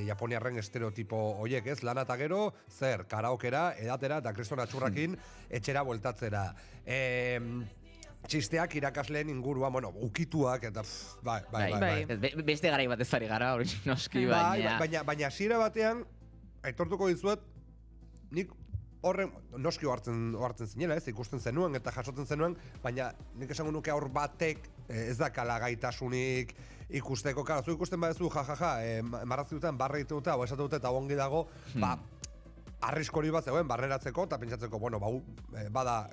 japoniarren estereotipo hoiek ez, lana eta gero, zer, karaokera, edatera eta kristona txurrakin etxera bueltatzera. Txisteak irakasleen ingurua, ukituak eta bai. Beste garai bat ez ari gara, hori noski, baina... Baina hasiera batean, aitortuko dizuet, nik horren noski ohartzen zinela, ez, ikusten zenuen eta jasotzen zenuen, baina nik esango nuke aur batek ez dakala gaitasunik ikusteko, zu ikusten badezu, marrazki dutean, barra egiten dute, hau esatu dute eta ongi dago, arriskori bat zegoen, barneratzeko, eta pentsatzeko, bada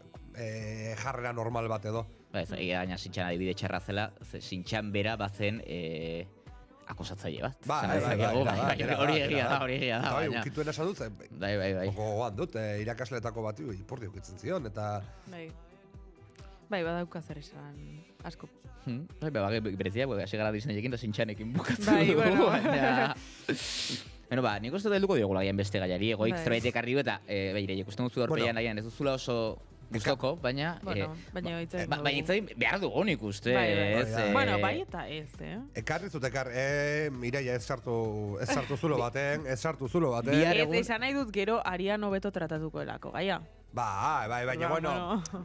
jarrera normal bat edo. Ez, gaina Shin-chan adibide txarra zela, Shin-chan bera bazen akosatzaile bat. Hori egia da. Bai, ukituen esan dut, bai. Gogoan dut, irakasleetako bat ipurdi ukitzen zion, eta... Bai, badauka zer esan asko. Berezia, hasi gara Disneyekin da Shin-chanekin bukatu dugu. Nik uste helduko diogula gian beste gaiari, egoik zerbait ekarri du eta ikusten duzu horpeian nahian, ez duzula oso gustoko, baina... Baina itzadin behar dugu nik uste. Bai eta ez, Ekarri zut, Mireia ez sartu zulo baten. Ez esan nahi dut gero Arian hobeto tratatuko elako, gaia. Baina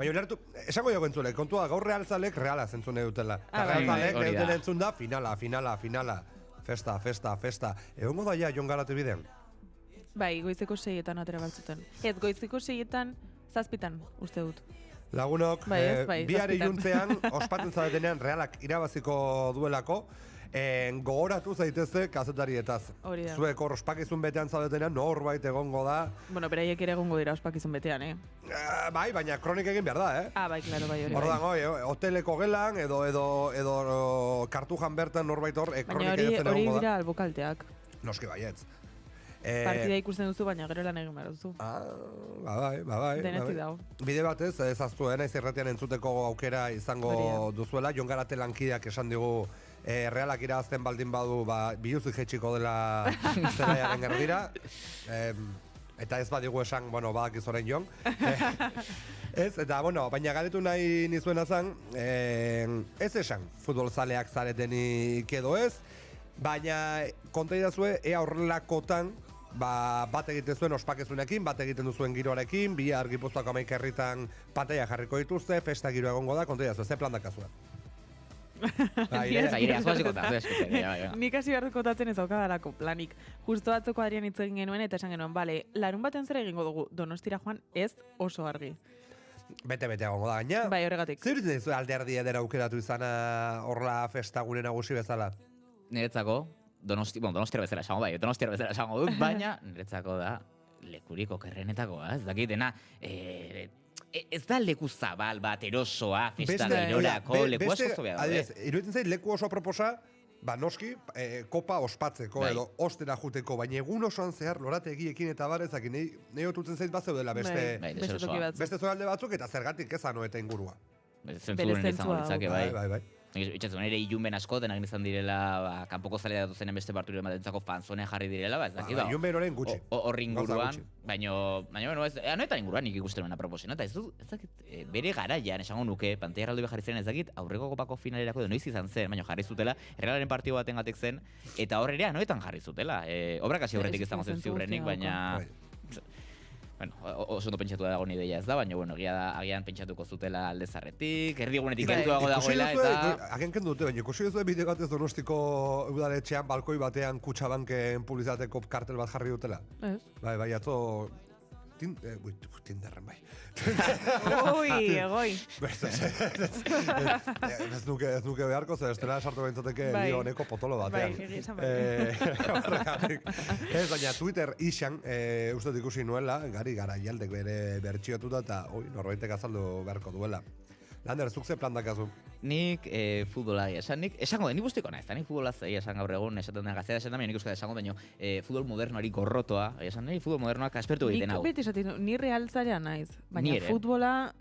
ulertu, esango jogo entzule, kontua gaur realzalek reala zentzune dutela. Realzalek duten entzun da, finala. Festa. Egongo da ja, Jon Galate bidean? Bai, goizeko 6etan atera baltzuten. Ez, goizeko 6etan, 7etan, uste dut. Lagunok, bihar iluntzean, ospatzen zabetenean, realak irabaziko duelako, gogoratu zaitezte kazetarietaz. Zuek hor ospakizun betean zaudetenean, norbait egongo da. Beraiek ere egongo dira ospakizun betean, Bai, baina kronik egin behar da, Bai, klaro, bai, hori. Ordan, hoteleko gelan, edo kartujan bertan norbait hor, kronik egin egongo da. Hori dira albokalteak. Noski baietz. Partida ikusten duzu, baina gero lan egin behar duzu. Bai. Denetik dago. Bide batez, ezaztu, naiz irratian entzuteko aukera izango duzuela. Jon Garate lankideak esan digu realak irabazten baldin badu, biluzik jetxiko dela zelaiaren erdira. Eta ez badigu esan, badakiz orain Jon. Ez, eta, baina galetu nahi nizuena zan, ez esan futbolzaleak zaretenik edo ez, baina konta idazue, ea horrelakotan, bat egiten zuen ospakezunekin, bat egiten duzuen giroarekin, bihar Gipuzkoako 11 herritan pantaila jarriko dituzte, festa giroa egongo da, konta idazue, ze plan dakazue? Nik hasi behar kotatzen ez daukadalako planik. Justo atzoko Adrian hitz egin genuen eta esan genuen, larun baten zer egingo dugu, Donostira joan ez oso argi. Bete egongo da gaina. Bai, horregatik. Zer ditzen dizu alderdi edera aukeratu izana horla festa gune nagusi bezala? Niretzako, Donostiara bezala esango dut, baina niretzako da lekurik okerrenetakoa, ez dakitena, ez da leku zabal bat, erosoa, festa girorako, leku asko zobea. Iruditzen zait, leku oso proposa, noski, kopa ospatzeko edo ostera juteko, baina egun osoan zehar lorategiekin eta barezak, nahi otutzen zait bat zeudela beste zoralde batzuk eta zergatik ezan eta ingurua. zentzuren izango ditzake, bai. Bai. Itxatzen, nire ilunben asko, denak izan direla, kanpoko zalea datu zenen beste partidu ematentzako fanzonean jarri direla, ez dakit, ilunben horren gutxi. Horri inguruan, baina, bueno, anoetan inguruan nik ikusten duena proposena, eta ez dakit, bere garaian, esango nuke, Pantaia Erraldoia jarri ziren ez dakit, aurreko kopako finalerako noiz izan zen, baina jarri zutela, Realaren partidu baten gatek zen, eta horre ere anoetan jarri zutela. Obrak hasi horretik izango zen ziurrenik, baina... Bueno, oso ondo pentsatu dago ni ideia ez da, baina bueno, agian pentsatuko zutela alde zarretik, erdigunetik kentuago dagoela eta... Agian kendu dute, baina ikusi duzu bideo batez Donostiko udaletxean balkoi batean Kutxabanken publizitateko kartel bat jarri dutela? Ez. Bai, atzo... Tinderren bai. Ui, egoi. Ez nuke beharko, zer estela sartu bentzateke bio honeko potolo batean. Bai, egizan bai. Ez, baina Twitter isan, uste ikusi nuela, gari garaialdek bere bertxiotuta eta norbaitek azaldu beharko duela. Lander, zuk ze plan dakazu? Nik futbola esan, esango nik guztiko nahez, nik futbola esan gaur egun, esaten den gaztea esan da, nik uste esango baino, futbol modernoari gorrotoa, esan nahi, futbol modernoak aspertu egiten hau. Nik beti esaten, ni realzarea naiz, baina futbola...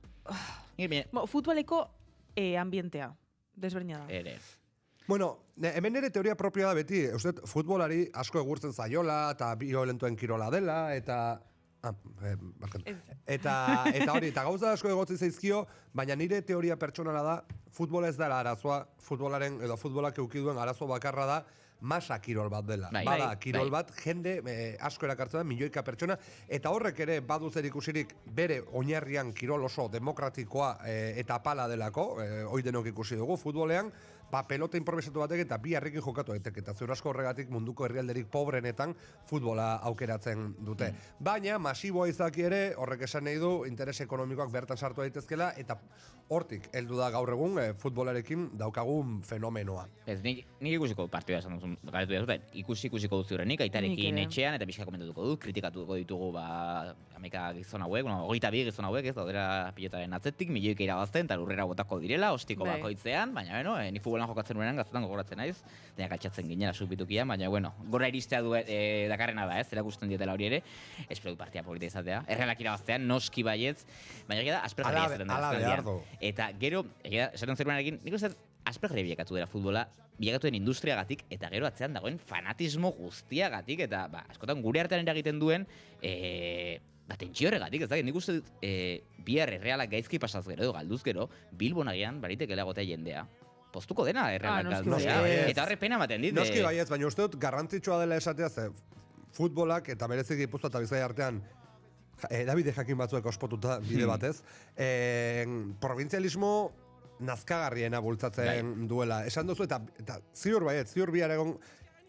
Futboleko ambientea, desberdina da. Ere. Bueno, hemen ere teoria propioa da beti, uste, futbolari asko egurtzen zaiola, eta biolentuen kirola dela, eta... Eta hori, eta gauza asko egotzi zaizkio, baina nire teoria pertsonala da, futbola ez dela arazoa, futbolaren edo futbolak euki duen arazo bakarra da, masa kirol bat dela. Bada, kirol bat, jende asko erakartzen da, milioika pertsona, eta horrek ere badu zer ikusirik bere oinarrian kirol oso demokratikoa eta pala delako, hoi denok ikusi dugu futbolean, pelota improvisatu batek eta bi harrekin jokatu daiteke, eta ziur asko horregatik munduko herrialderik pobrenetan futbola aukeratzen dute. Baina, masiboa izaki ere, horrek esan nahi du, interes ekonomikoak bertan sartu daitezkela, eta hortik heldu da gaur egun futbolarekin daukagun fenomenoa. Ez, nik ikusiko partida esan duzun, ikusiko duzu horrenik, aitarekin etxean, eta pixka komentatuko dut, kritikatuko ditugu, ameka gizon hauek, 22 gizon hauek, ez daudera pilotaren atzetik, milioik irabazten, eta lurrera botako direla, ostiko bakoitzean, baina, ni futbolan jokatzen nuenean, gaztetan gogoratzen naiz, denak altxatzen ginela subitukian, baina, gora iristea dakarrena da, erakusten dietela hori ere, espero du partia polita izatea, errealak irabaztean, noski baietz, baina gira da, aspergarria izaten da. Eta gero, esaten zeruenarekin, nik uste aspergarria bilakatu dela futbola, bilakatu den industriagatik, eta gero atzean dagoen fanatismo guztiagatik, eta askotan gure artean eragiten duen, tentsio horregatik, ez da, nik uste bihar errealak gaizki pasaz gero, edo galduz gero, Bilbon agian baritekela gotea jendea. Poztuko dena errealak galduzea, eta horre pena ematen dit. Noski baietz, baina uste dut garrantzitsua dela esatea, ze futbolak eta berezik Gipuzkoa eta Bizkaia artean Davide jakin batzuek ospotuta bide batez, provinzialismo nazkagarriena bultzatzen duela. Esan duzu, eta ziur baiet, ziur bihar egon,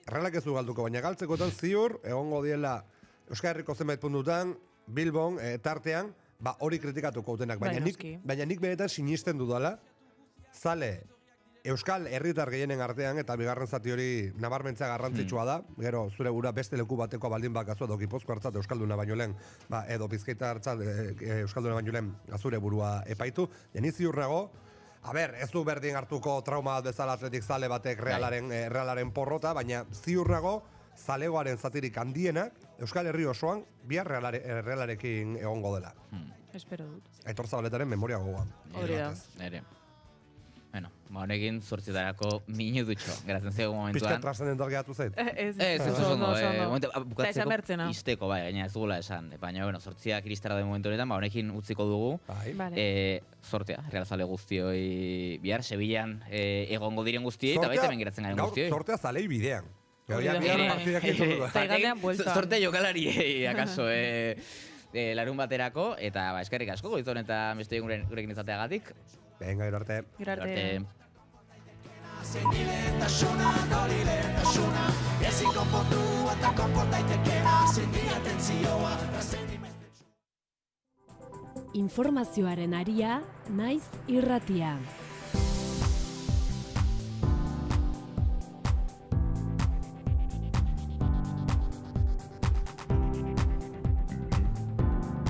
errealak ez du galduko, baina galtzekotan ziur egongo diela Euskal Herriko zenbait puntutan, Bilbon, tartean, hori kritikatuko utenak. Baina nik benetan sinisten dudala, zale Euskal herritar gehienen artean, eta bigarren zati hori nabarmentzea garrantzitsua da, gero zure gura beste leku bateko baldin bakazu, edo Gipuzko hartzat Euskalduna baino lehen, edo Bizkaita hartzat Euskalduna baino lehen azure burua epaitu, jeni ziur nago, ez du berdin hartuko trauma bezala atletik zale batek realaren porrota, baina ziur nago, zalegoaren zatirik handienak, Euskal Herri osoan, bihar realarekin egongo dela. Espero dut. Aitor Zabaletaren memoria gogoan. Hori da. Bueno, honekin 8:00 minututxo, geratzen zego momentuan. Pizka trascendental gehatu zait? Ez ondo. Bukatzeko izteko, gaina ez dugula esan. Baina, 8:00 iristara den momentu honetan, honekin utziko dugu. Sortea, realzale guztioi bihar, Sevillan egongo diren guztioi, eta baita geratzen garen guztioi. Sortea zalei bidean. Sortea jokalariei, akaso, larun baterako, eta eskerrik asko, goizon eta beste gurekin izateagatik. Venga, gero arte. Gero arte. Informazioaren aria, naiz irratia.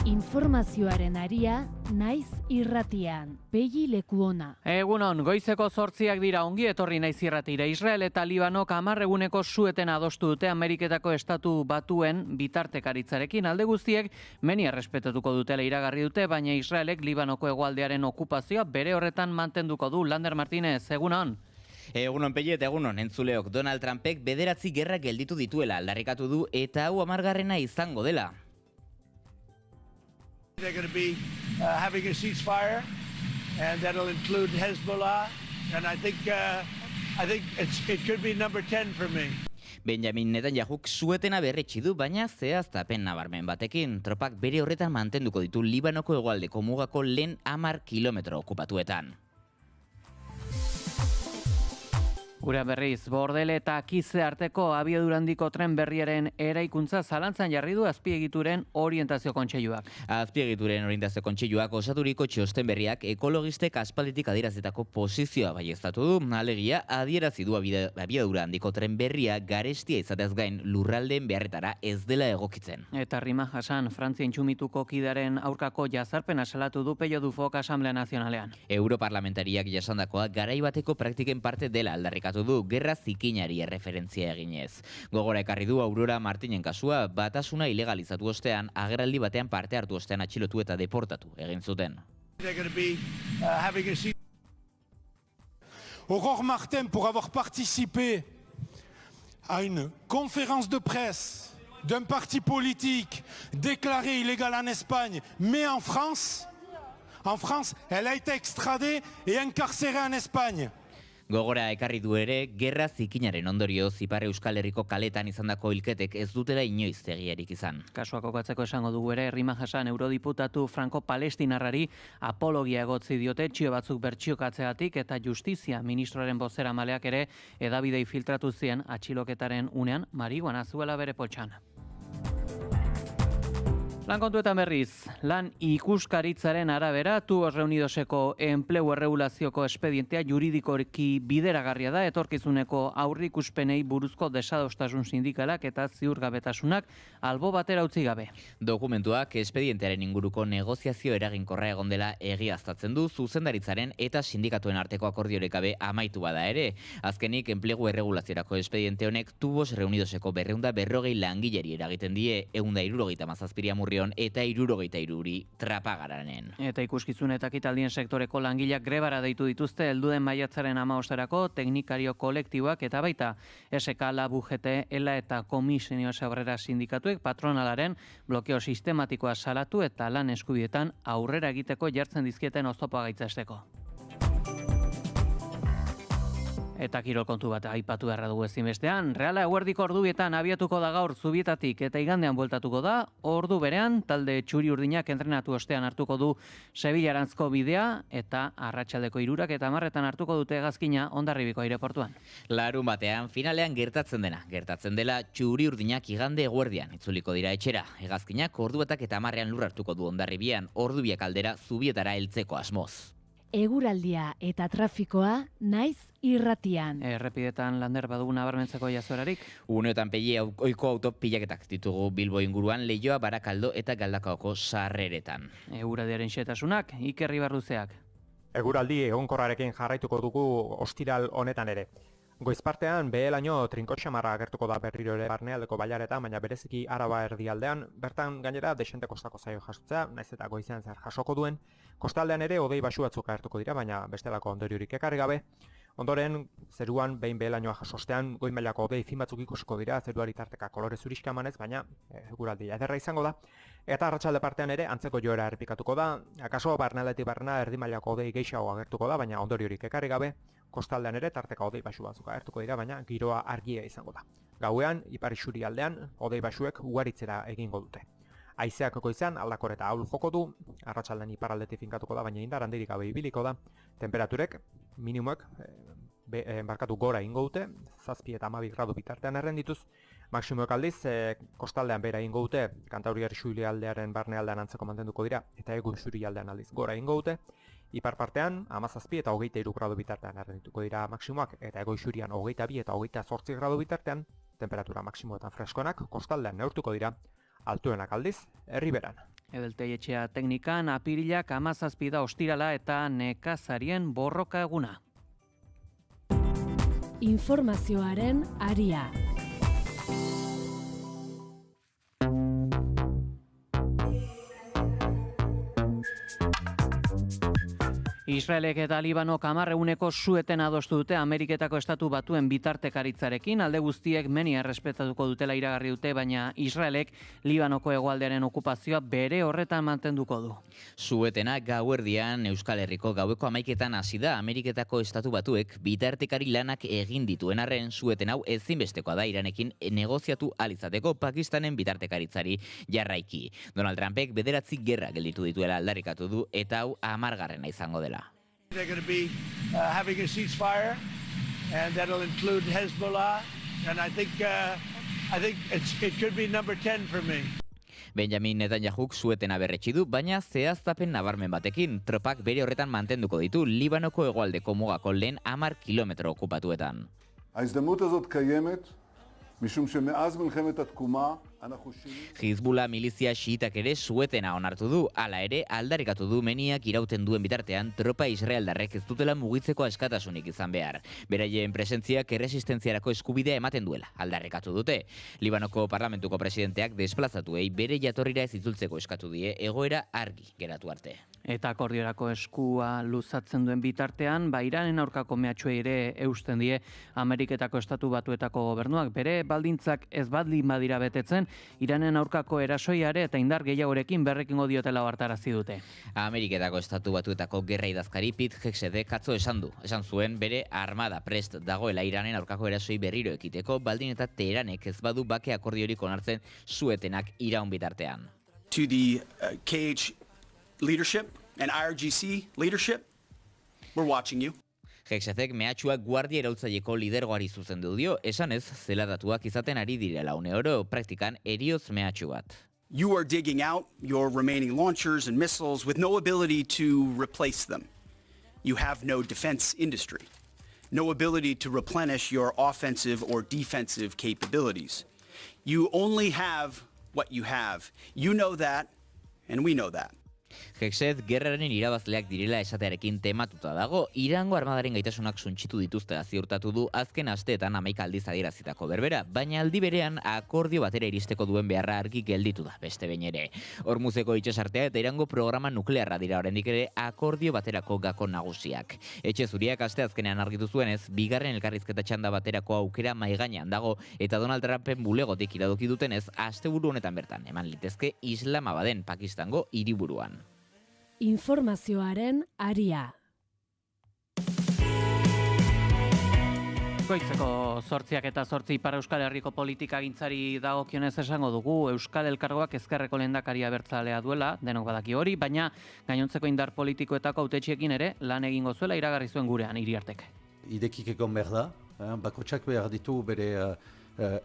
Informazioaren aria, naiz irratian. Pegi Lekuona. Egunon, goizeko 8 dira, ongi etorri naiz irratira. Israel eta Libanok 10 eguneko sueten adostu dute Ameriketako Estatu Batuen bitartekaritzarekin. Alde guztiek menia errespetatuko dutela iragarri dute, baina Israelek Libanoko hegoaldearen okupazioa bere horretan mantenduko du. Lander Martínez, egunon. Egunon Pelle eta egunon, entzuleok. Donald Trumpek 9 gerra gelditu dituela aldarrikatu du eta hau 10. izango dela. They're going to be having a ceasefire, and that'll include Hezbollah, and I think it could be number 10 for me. Benjamin Netanyahuk suetena berretsi du, baina zehaztapen nabarmen batekin. Tropak bere horretan mantenduko ditu Libanoko hegoaldeko mugako lehen 10 kilometro okupatuetan. Gura berriz, Bordele eta Kize arteko abiadurandiko tren berriaren eraikuntza zalantzan jarri du Azpiegituren Orientazio Kontseiluak. Azpiegituren Orientazio Kontseiluak osaturiko txosten berriak ekologistek aspalditik adierazitako posizioa baieztatu du. Alegia, adierazi du abiadura handiko tren berria garestia izateaz gain lurraldeen beharretara ez dela egokitzen. Eta Rima Hassan, Frantzia intxumituko kidaren aurkako jazarpena salatu du Pello Dufok Asamblea Nazionalean. Europarlamentariak jasandakoa garai bateko praktiken parte dela aldarrikatu du gerra zikinari erreferentzia eginez. Gogora ekarri du Aurora Martinen kasua, batasuna ilegalizatu ostean, agerraldi batean parte hartu ostean atxilotu eta deportatu egin zuten. Aurore Martin, pour avoir participé à une conférence de presse d'un parti politique déclaré illégal en Espagne, mais en France, elle a été extradée et incarcérée en Espagne. Gogora ekarri du ere, gerra zikinaren ondorioz Ipar Euskal Herriko kaletan izandako hilketek ez dutela inoiz egiarik izan. Kasua kokatzeko esango dugu ere, Rima Hassan eurodiputatu franko-palestinarrari apologia egotzi diote txio batzuk bertsiokatzeatik eta justizia ministroaren bozeramaleak ere hedabidei filtratu zien atxiloketaren unean marihuana zuela bere poltsan. Lan kontuetan berriz, lan ikuskaritzaren arabera, Tubos Reunidoseko enplegu erregulazioko espedientea juridikoki bideragarria da, etorkizuneko aurrikuspenei buruzko desadostasun sindikalak eta ziurgabetasunak albo batera utzi gabe. Dokumentuak espedientearen inguruko negoziazio eraginkorra egon dela egiaztatzen du zuzendaritzaren eta sindikatuen arteko akordiorek gabe amaitu bada ere. Azkenik, enplegu erregulaziorako espediente honek Tubos Reunidoseko 240 langileri eragiten die 177 amurri eta 63 trapagaranen. Eta ikuskizun eta ekitaldien sektoreko langileak grebara deitu dituzte helduen maiatzaren 15erako teknikario kolektiboak eta baita SK, LAB, UGT, ELA eta Komisio Obrera sindikatuek patronalaren blokeo sistematikoa salatu eta lan eskubietan aurrera egiteko jartzen dizkieten oztopoa gaitzesteko. Eta kirol kontu bat aipatu beharra dugu ezinbestean. Reala eguerdiko ordubietan abiatuko da gaur Zubietatik eta igandean bueltatuko da. Ordu berean, talde txuri urdinak entrenatu ostean hartuko du Sevillaranzko bidea eta arratsaldeko 3 eta 10 hartuko dute hegazkina Hondarribiko aireportuan. Larun batean, finalean gertatzen dela txuri urdinak igande eguerdian itzuliko dira etxera. Hegazkinak ordu batak eta 10 lur hartuko du Hondarribian, ordu biak aldera Zubietara heltzeko asmoz. Eguraldia eta trafikoa naiz irratian. Errepidetan Lander badugu nabarmentzeko jazorarik. Uneotan Pelle ohiko auto pilaketak ditugu Bilbo inguruan, Leioa, Barakaldo eta Galdakaoko sarreretan. Eguraldiaren xehetasunak, Iker Ibarruzeak. Eguraldi egonkorrarekin jarraituko dugu ostiral honetan ere. Goizpartean behelaino trinkotxamarra agertuko da berriro ere barnealdeko bailaretan, baina bereziki Araba erdialdean, bertan gainera desente kostako zaio jasotzea, naiz eta goizean zer jasoko duen. Kostaldean ere hodei baxu batzuk agertuko dira, baina bestelako ondoriorik ekarri gabe. Ondoren, zeruan behin behelainoa jasostean, goi mailako hodei fin batzuk ikusiko dira, zeruari tarteka kolore zuriska emanez, baina eguraldia ederra izango da. Eta arratsalde partean ere antzeko joera errepikatuko da. Akaso barnealdetik barna erdi mailako hodei gehiago agertuko da, baina ondoriorik ekarri gabe. Kostaldean ere tarteka hodei baxu batzuk agertuko dira, baina giroa argia izango da. Gauean, ipar isurialdean hodei baxuek ugaritzera egingo dute. Haizeak goizean aldakor eta ahul joko du, arratsaldean iparraldetik finkatuko da, baina indar handirik gabe ibiliko da. Temperaturek minimoek gora ingo dute, 7 eta 12 gradu bitartean errendituz. Maximoek aldiz, kostaldean bera ingo dute, Kantauriar isurialdearen barnealdean antzeko mantenduko dira, eta ego isurialdean aldiz gora ingo dute. Ipar partean, 17 eta 23 gradu bitartean errendituko dira maximoak, eta ego isurian 22 eta 28 gradu bitartean, temperatura maximoetan freskoenak, kostaldean neurtuko dira, altuenak aldiz, herriberan. Edelteietxea teknikan, apirilak 17 da ostirala eta nekazarien borroka eguna. Informazioaren aria. Israelek eta Libanok 10 sueten adostu dute Ameriketako Estatu Batuen bitartekaritzarekin, alde guztiek menia errespetatuko dutela iragarri dute, baina Israelek Libanoko hegoaldearen okupazioa bere horretan mantenduko du. Suetena gauerdian Euskal Herriko gaueko 11etan hasi da Ameriketako Estatu Batuek bitartekari lanak egin dituen arren, sueten hau ezinbestekoa da Iranekin negoziatu alizateko Pakistanen bitartekaritzari jarraiki. Donald Trumpek 9 gerra gelditu dituela aldarrikatu du eta hau 10. izango dela. They're going to be having a ceasefire, and that'll include Hezbollah, and I think it could be number 10 for me. Benjamin Netanyahuk suetena berretsi du, baina zehaztapen nabarmen batekin, tropak bere horretan mantenduko ditu Libanoko hegoaldeko mugako lehen 10 kilometro okupatuetan. ההזדמנות הזאת קיימת, משום שמאז מלחמת התקומה Hizbula milizia xiitak ere suetena onartu du, hala ere aldarrikatu du meniak irauten duen bitartean tropa israeldarrek ez dutela mugitzeko askatasunik izan behar. Beraien presentziak erresistentziarako eskubidea ematen duela, aldarrikatu dute. Libanoko parlamentuko presidenteak desplazatuei bere jatorrira ez itzultzeko eskatu die egoera argi geratu arte. Eta akordiorako eskua luzatzen duen bitartean, Iranen aurkako mehatxuei ere eusten die Ameriketako Estatu Batuetako gobernuak bere baldintzak ez baldin badira betetzen, Iranen aurkako erasoiare eta indar gehiagorekin berrekingo diotela hartarazi dute. Ameriketako Estatu Batuetako gerra idazkari Pete Hegseth atzo esan zuen bere armada prest dagoela Iranen aurkako erasoi berriro ekiteko, baldin eta Teheranek ez badu bake akordiorik onartzen suetenak iraun bitartean. To the KH leadership and IRGC leadership, we're watching you. Hegsethek mehatxuak guardia iraultzaieko lidergoari zuzendu dio, esanez zeladatuak izaten ari direla une oro, praktikan erioz mehatxu bat. You are digging out your remaining launchers and missiles with no ability to replace them. You have no defense industry, no ability to replenish your offensive or defensive capabilities. You only have what you have. You know that, and we know that. Hegseth gerraren irabazleak direla esatearekin tematuta dago, Irango armadaren gaitasunak suntsitu dituzte ziurtatu du azken asteetan 11 aldiz adierazitako berbera, baina aldi berean akordio batera iristeko duen beharra argi gelditu da beste behin ere. Hormuzeko itsasartea eta Irango programa nuklearra dira oraindik ere akordio baterako gako nagusiak. Etxe Zuriak asteazkenean argitu zuenez, bigarren elkarrizketa txanda baterako aukera mahai gainean dago eta Donald Trumpen bulegotik iradoki dutenez, asteburu honetan bertan eman litezke Islamabaden Pakistango hiriburuan. Informazioaren aria. Goizeko 8:08 Ipar Euskal Herriko politikagintzari dagokionez esango dugu Euskal Elkargoak ezkerreko lehendakaria abertzalea duela, denok badaki hori, baina gainontzeko indar politikoetako hautetxeekin ere lan egingo zuela iragarri zuen gurean Iriartek. Idekik egon behar da, bakotxak behar ditu bere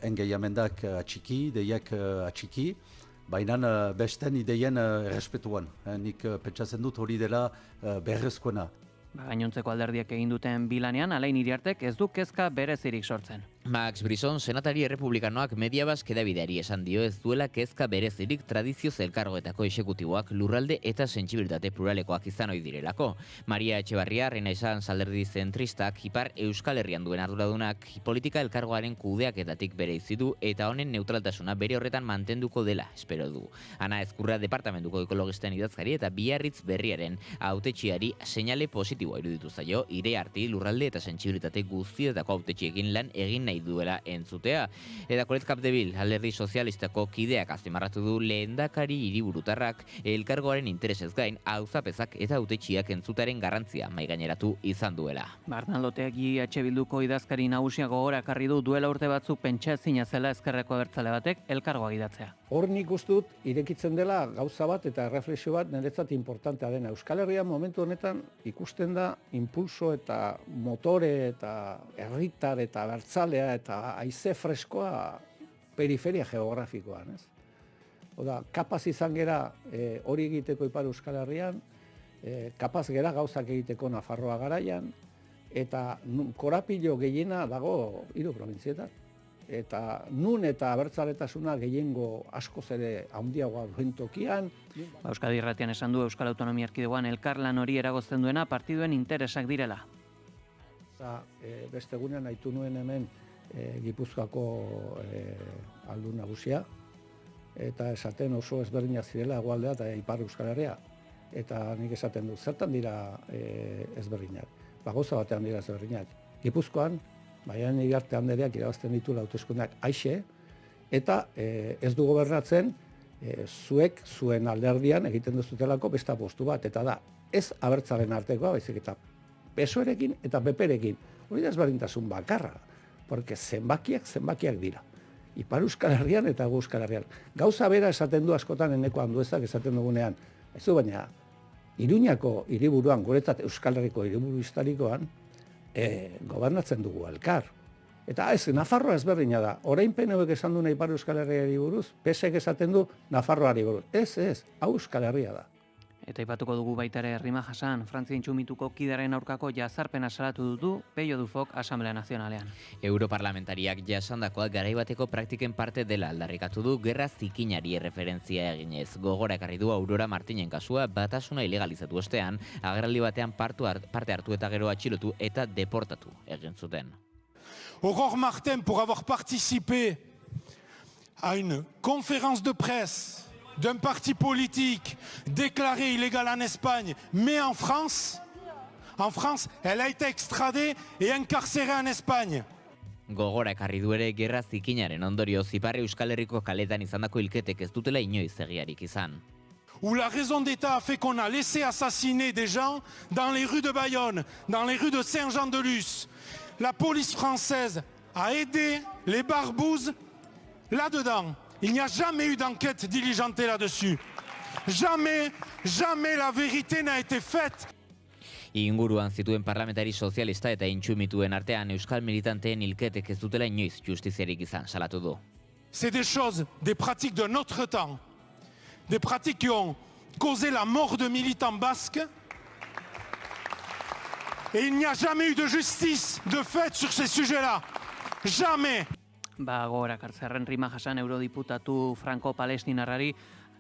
engaiamendak atxiki, deiak atxiki, baina besten ideien errespetuan. Nik pentsatzen dut hori dela beharrezkoena. Gainontzeko alderdiak egin duten bilanean, Alain Iriartek ez du kezka berezirik sortzen. Max Brisson, senatari errepublikanoak Mediabas hedabideari esan dio ez duela kezka berezirik tradizioz elkargoetako exekutiboak lurralde eta sentsibilitate pluralekoak izan ohi direlako. Maria Etxebarria, Renaissance alderdi zentristak, Ipar Euskal Herrian duen arduradunak politika elkargoaren kudeaketatik bereizi du eta honen neutraltasuna bere horretan mantenduko dela, espero du. Ana Ezkurra departamentuko ekologisten idazkari eta Biarritz berriaren hautetxiari seinale positiboa iruditu zaio, Iriarte lurralde eta sentsibilitate guztietako hautetxiekin lan egin nahi duela entzutea. Eta Colette Capdeville, alderdi sozialistako kideak azpimarratu du lehendakari hiriburutarrak elkargoaren interesez gain auzapezak eta hautetxiak entzutaren garrantzia maigaineratu izan duela. Arnaldotegi EH Bilduko idazkari nagusia gogorakarri du duela urte batzuk pentsezina zela ezkerreko abertzale batek elkargoa gidatzea. Hor nik uste dut irekitzen dela gauza bat eta erreflexio bat niretzat importantea dena. Euskal Herrian momentu honetan ikusten da impulso eta motore eta herritar eta abertzalea eta haize freskoa periferia geografikoan, ez? Oda, kapaz izan gera hori egiteko Ipar Euskal Herrian, kapaz gera gauzak egiteko Nafarroa garaian, eta korapilo gehiena dago 3 probintzietan. eta nun eta abertzaletasuna gehiengo askoz ere handiagoa duen tokian. Euskadi Irratian esan du Euskal Autonomia Erkidegoan elkarlan hori eragozten duena partiduen interesak direla. Beste egunean aitu nuen hemen Gipuzkoako aldun nagusia, eta esaten oso ezberdinak zirela hegoaldea eta ipar Euskal Herria. Eta nik esaten du, zertan dira ezberdinak? Gauza batean dira ezberdinak. Gipuzkoan, Maialen Iriarte Andereak irabazten ditu hauteskundeak aixe, eta ez du gobernatzen zuek zuen alderdian egiten duzutelako beste apostu bat, eta da, ez abertzalen artekoa, baizik eta PSOErekin eta PPrekin. Hori da ezberdintasun bakarra, porque zenbakiak dira. Ipar Euskal Herrian eta Hego Euskal Herrian. Gauza bera esaten du askotan Eneko Anduezak esaten dugunean. Ez du baina, Iruñako hiriburuan, guretzat Euskal Herriko hiriburu historikoan, gobernatzen dugu elkar. Eta ez, Nafarroa ezberdina da. Orain PNVk esan du Ipar Euskal Herriari buruz, PSek esaten du Nafarroari buruz. Ez, hau Euskal Herria da. Eta ipatuko dugu baita ere Rima Jasan, Frantzia Intxumituko kidaren aurkako jazarpena salatu du Pello Dufok Asamblea Nazionalean. Europarlamentariak jasandakoa garaibateko praktiken parte dela aldarrikatu du gerra zikinari erreferentzia eginez. Gogora ekarri du Aurora Martinen kasua batasuna ilegalizatu ostean, agerraldi batean parte hartu eta gero atxilotu eta deportatu egin zuten. Aurore Martin, pour avoir participé à une conférence de presse d'un parti politique déclaré illégal en Espagne, mais en France, elle a été extradée et incarcérée en Espagne. Gogora ekarri du ere gerra zikinaren ondorioz Ipar Euskal Herriko kaletan izandako hilketek ez dutela inoiz egiarik izan. Où la raison d'État a fait qu'on a laissé assassiner des gens dans les rues de Bayonne, dans les rues de Saint-Jean-de-Luz. La police française a aidé les barbouzes là-dedans. Il n'y a jamais eu d'enquête diligentée là-dessus. Jamais la vérité n'a été faite. Inguruan zituen parlamentari sozialista eta intsumituen artean euskal militanteen hilketek ez dutela inoiz justiziarik izan salatu du. C'est des choses, des pratiques de notre temps. Des pratiques qui ont causé la mort de militants basques. Et il n'y a jamais eu de justice de fait sur ces sujets-là. Jamais. Gogora kartzerren Rima Jasan eurodiputatu franko-palestinarrari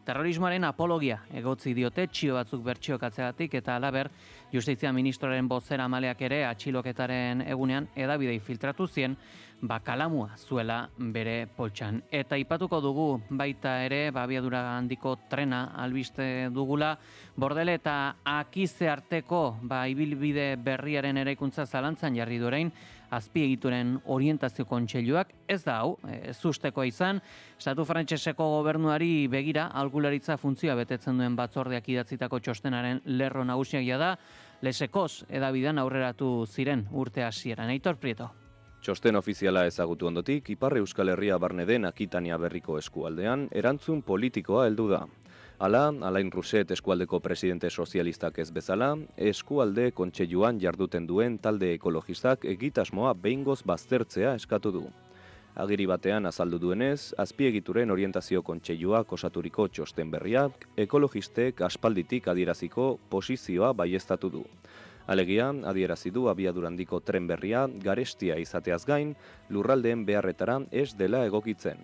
terrorismoaren apologia egotzi diote txio batzuk bertsiokatzeagatik eta halaber Justizia Ministroaren bozeramaleak ere atxiloketaren egunean hedabidei filtratu zien kalamua zuela bere poltsan. Eta ipatuko dugu baita ere abiadura handiko trena albiste dugula Bordele eta Akize arteko ibilbide berriaren eraikuntza zalantzan jarri du orain azpiegituren orientazio kontseiluak. Ez da hau, zusteko izan, Estatu Frantseseko gobernuari begira aholkularitza funtzioa betetzen duen batzordeak idatzitako txostenaren lerro nagusiak da, lesekoz edabidean aurreratu ziren urte hasieran. Aitor Prieto. Txosten ofiziala ezagutu ondotik, Ipar Euskal Herria barne den Akitania berriko eskualdean, erantzun politikoa heldu da. Hala, Alain Rousset eskualdeko presidente sozialistak ez bezala, eskualde kontseiluan jarduten duen talde ekologistak egitasmoa behingoz baztertzea eskatu du. Agiri batean azaldu duenez, azpiegituren orientazio kontseiluak osaturiko txosten berriak, ekologistek aspalditik adieraziko posizioa baieztatu du. Alegia, adierazi du abiadurandiko tren berria garestia izateaz gain, lurraldeen beharretara ez dela egokitzen.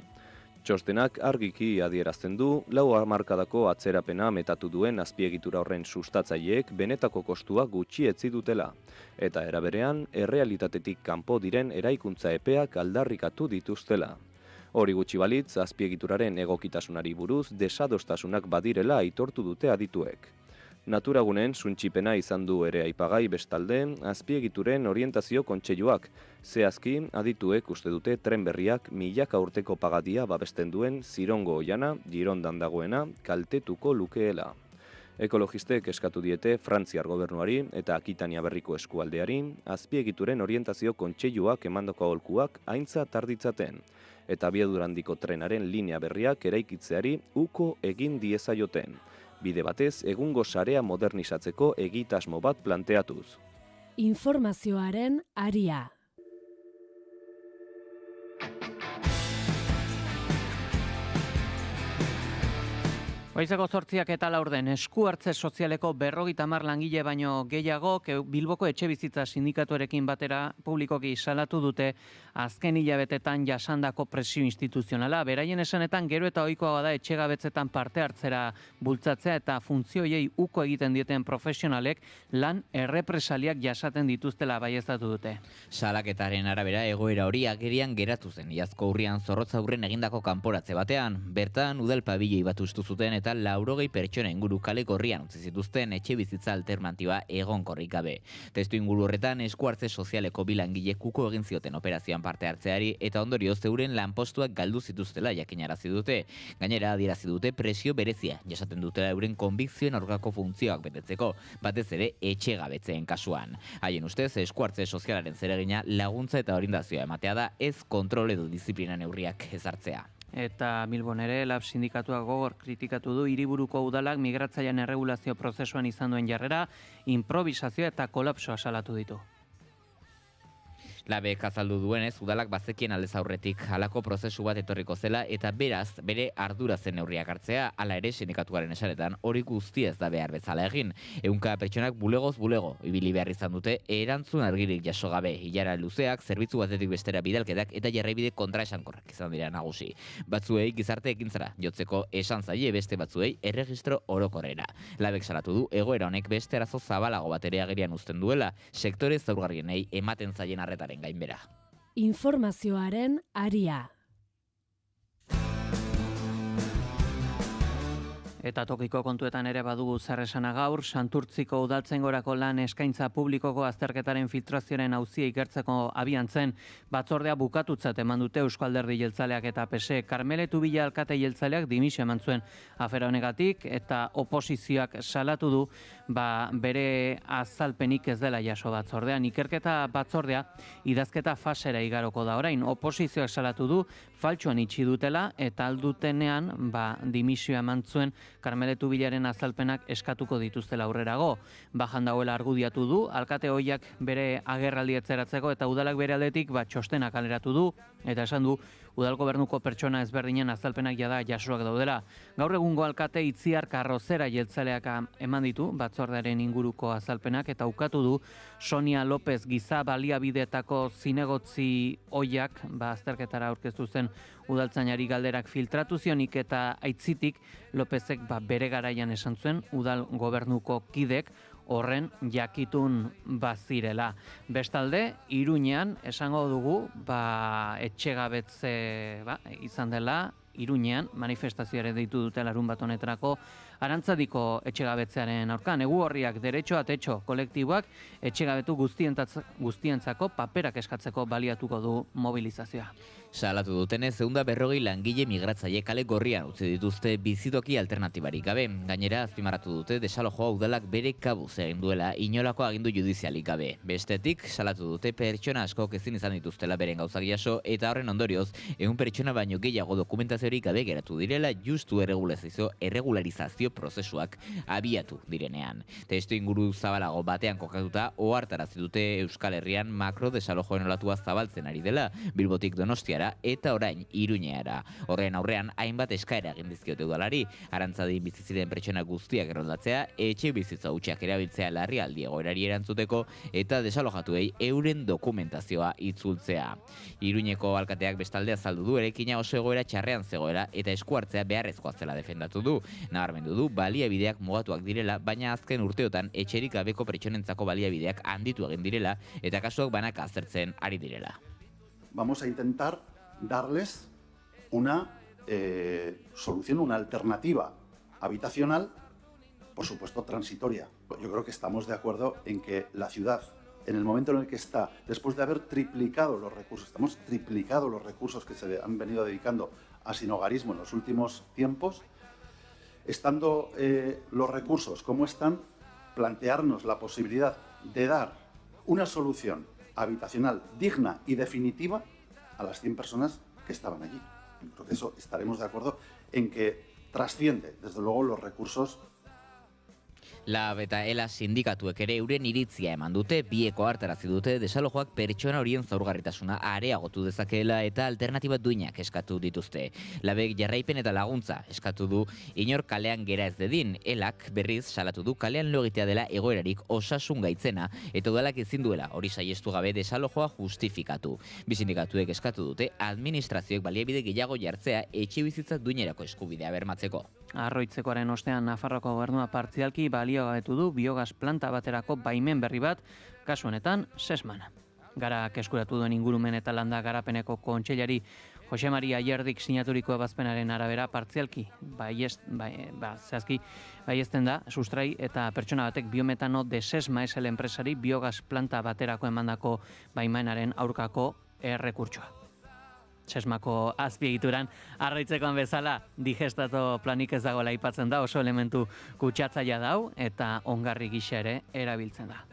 Txostenak argiki adierazten du, 4 hamarkadako atzerapena metatu duen azpiegitura horren sustatzaileek benetako kostua gutxietzi dutela. Eta era berean, errealitatetik kanpo diren eraikuntza epeak aldarrikatu dituztela. Hori gutxi balitz, azpiegituraren egokitasunari buruz desadostasunak badirela aitortu dute adituek. Naturagunen suntxipena izan du ere aipagai bestalde, azpiegituren orientazio kontseiluak. Zehazki, adituek uste dute tren berriak milaka urteko pagadia babesten duen Zirongo Oiana, Girondan dagoena, kaltetuko lukeela. Ekologistek eskatu diete Frantziar gobernuari eta Akitania berriko eskualdeari, azpiegituren orientazio kontseiluak emandako aholkuak aintzat arditzaten, eta abiadurandiko trenaren linea berriak eraikitzeari uko egin diezaioten. Bide batez, egungo sarea modernizatzeko egitasmo bat planteatuz. Informazioaren aria. Goizeko 8 eta laurden esku hartze sozialeko 50 langile baino gehiago Bilboko etxebizitza sindikatuarekin batera publikoki salatu dute azken hilabetetan jasandako presio instituzionala. Beraien esanetan gero eta ohikoa da etxegabetzetan parte hartzera bultzatzea eta funtzioiei uko egiten dieten profesionalek lan errepresaliak jasaten dituztela baieztatu dute. Salaketaren arabera egoera hori agerian geratu zen. Iazko urrian Zorrotza aurren egindako kanporatze batean, bertan udalpabiloi bat hustu zuten eta 80 pertsona inguru kale gorrian utzi zituzten etxebizitza alternatiba egonkorrik gabe. Testu inguru horretan esku hartze sozialeko bi langilek uko egin zioten operazioan parte hartzeari eta ondorioz euren lanpostuak galdu zituztela jakinarazi dute. Gainera adierazi dute presio berezia jasaten dutela euren konbikzioen aurkako funtzioak betetzeko, batez ere etxegabetzeen kasuan. Haien ustez esku hartze sozialaren zeregina laguntza eta orientazioa ematea da, ez kontrol edo disiplina neurriak ezartzea. Eta Bilbon ere LAB sindikatuak gogor kritikatu du hiriburuko udalak migratzailean erregulazio prozesuan izan duen jarrera, improvisazioa eta kolapsoa salatu ditu. Labek azaldu duenez, udalak bazekien aldez aurretik halako prozesu bat etorriko zela eta beraz, bere ardura zen neurriak hartzea, hala ere sindikatuaren esanetan hori guztia ez da behar bezala egin. Ehunka pertsonak bulegoz bulego ibili behar izan dute erantzun argirik jaso gabe. Ilara luzeak, zerbitzu batetik bestera bidalketak eta jarraibide kontraesankorrak izan dira nagusi. Batzuei gizarte ekintzara jotzeko esan zaie, beste batzuei erregistro orokorrera. Labek salatu du egoera honek beste arazo zabalago bat ere agerian uzten duela, sektore zaurgarrienei ematen zaien arretaren gainbera. Informazioaren aria. Eta tokiko kontuetan ere badugu zer esana gaur, Santurtziko udaltzengorako lan eskaintza publikoko azterketaren filtrazioaren auzia ikertzeko abian zen, batzordea bukatutzat eman dute Eusko Alderdi Jeltzaleak eta PSE. Karmeletu Bila alkate jeltzaleak dimisio eman zuen afera honegatik eta oposizioak salatu du bere azalpenik ez dela jaso batzordean. Ikerketa batzordea idazketa fasera igaroko da orain. Oposizioak salatu du faltsuan itxi dutela eta aldutenean dimisioa eman zuen Karmeletu Bilaren azalpenak eskatuko dituztela aurrerago. Bajan dagoela argudiatu du, alkate hoiak bere agerraldi etzeratzeko eta udalak bere aldetik txostena kaleratu du eta esan du udal gobernuko pertsona ezberdinen azalpenak jada jasoak daudela. Gaur egungo alkate Itziar Karrozera jeltzaleak eman ditu batzordearen inguruko azalpenak eta ukatu du Sonia López giza baliabidetako zinegotzi hoiak azterketara aurkeztu zen udaltzainari galderak filtratu zionik eta aitzitik Lópezek bere garaian esan zuen udal gobernuko kidek horren jakitun bazirela. Bestalde, Iruñean esango dugu etxegabetze izan dela, Iruñean manifestazioare deitu dute larun bat honetarako Arantzadiko etxegabetzearen aurka. Negu horriak derecho a techo kolektiboak etxegabetu guztientzako paperak eskatzeko baliatuko du mobilizazioa. Salatu dutenez, 240 langile migratzaile kale gorrian utzi dituzte bizitoki alternatibarik gabe. Gainera, azpimarratu dute desalojoa udalak bere kabuz egin duela inolako agindu judizialik gabe. Bestetik, salatu dute pertsona askok ezin izan dituztela beren gauzak jaso eta horren ondorioz, 100 pertsona baino gehiago dokumentaziorik gabe geratu direla justu erregularizazio prozesuak abiatu direnean. Testu inguru zabalago batean kokatuta ohartarazi dute Euskal Herrian makro desalojoen olatua zabaltzen ari dela, Bilbotik Donostiara eta orain Iruñeara. Horren aurrean hainbat eskaera egin dizkiote udalari, Arantzadin bizi ziren pertsona guztiak erroldatzea, etxe bizitza hutsak erabiltzea larrialdi egoerari erantzuteko eta desalojatuei euren dokumentazioa itzultzea. Iruñeko alkateak bestalde azaldu du erekina oso egoera txarrean zegoela eta esku hartzea beharrezkoa zela defendatu du. Nabarmendu du baliabideak mugatuak direla, baina azken urteotan etxerik gabeko pertsonentzako baliabideak handitu egin direla eta kasuak banaka aztertzen ari direla. Vamos a intentar darles una solución, una alternativa habitacional, por supuesto transitoria. Yo creo que estamos de acuerdo en que la ciudad, en el momento en el que está, después de haber triplicado los recursos, hemos triplicado los recursos que se han venido dedicando a sinhogarismo en los últimos tiempos, estando los recursos como están, plantearnos la posibilidad de dar una solución habitacional digna y definitiva a las 100 personas que estaban allí. Yo creo que eso estaremos de acuerdo en que trasciende, desde luego, los recursos. Lab eta ELA sindikatuek ere euren iritzia eman dute, bieko hartarazi dute desalojoak pertsona horien zaurgarritasuna areagotu dezakeela eta alternatiba duinak eskatu dituzte. Labek jarraipen eta laguntza eskatu du inor kalean gera ez dedin, ELAk berriz salatu du kalean lo egitea dela egoerarik osasun gaitzena eta udalak ezin duela hori saiestu gabe desalojoa justifikatu. Bi sindikatuek eskatu dute administrazioek baliabide gehiago jartzea etxebizitza duinerako eskubidea bermatzeko. Arroitzekoaren ostean Nafarroako gobernua partzialki baliogabetu du biogas planta baterako baimen berri bat, kasu honetan Sesman. Garak eskuratu duen ingurumen eta landa garapeneko kontseilari Jose Maria Aierdik sinaturiko ebazpenaren arabera partzialki baiezten da sustrai eta pertsona batek biometano de Sesma SL enpresari biogas planta baterako emandako baimenaren aurkako errekurtsoa. Sesmako azpiegituran arraitzekoan bezala digestato planik ez dagoela aipatzen da, oso elementu kutsatzailea dau eta ongarri gisa ere erabiltzen da.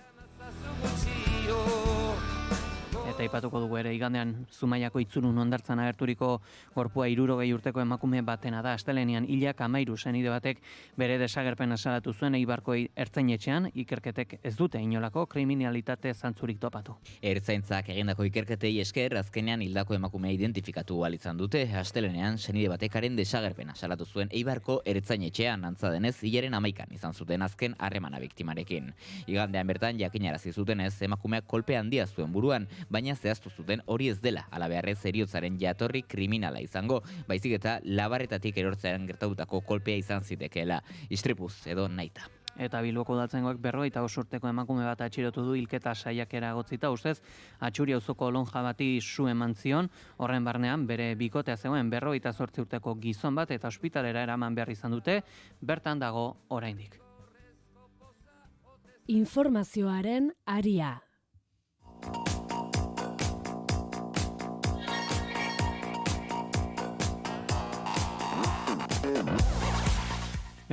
Eta aipatuko dugu ere igandean Zumaiako Itzurun hondartzan agerturiko gorpua 60 urteko emakume batena da. Astelehenean hilak 13 senide batek bere desagerpena salatu zuen Eibarko ertzainetxean, ikerketek ez dute inolako kriminalitate zantzurik topatu. Ertzaintzak egindako ikerketei esker azkenean hildako emakumea identifikatu ahal izan dute. Astelehenean senide batekaren desagerpena salatu zuen Eibarko ertzainetxean, antza denez hilaren 11an izan zuten azken harremana biktimarekin. Igandean bertan jakinarazi zutenez emakumeak kolpe handia zuen buruan, baina zehaztu zuten hori ez dela, alabeharrez heriotzaren jatorri kriminala izango, baizik eta labarretatik erortzean gertatutako kolpea izan zitekeela, istripuz edo nahita. Eta Bilboko udaltzaingoak 55 urteko emakume bat atxilotu du hilketa saiakera egotzita, ustez Atxuri auzoko lonja bati su eman zion, horren barnean bere bikotea zegoen 58 urteko gizon bat eta ospitalera eraman behar izan dute, bertan dago oraindik. Informazioaren aria.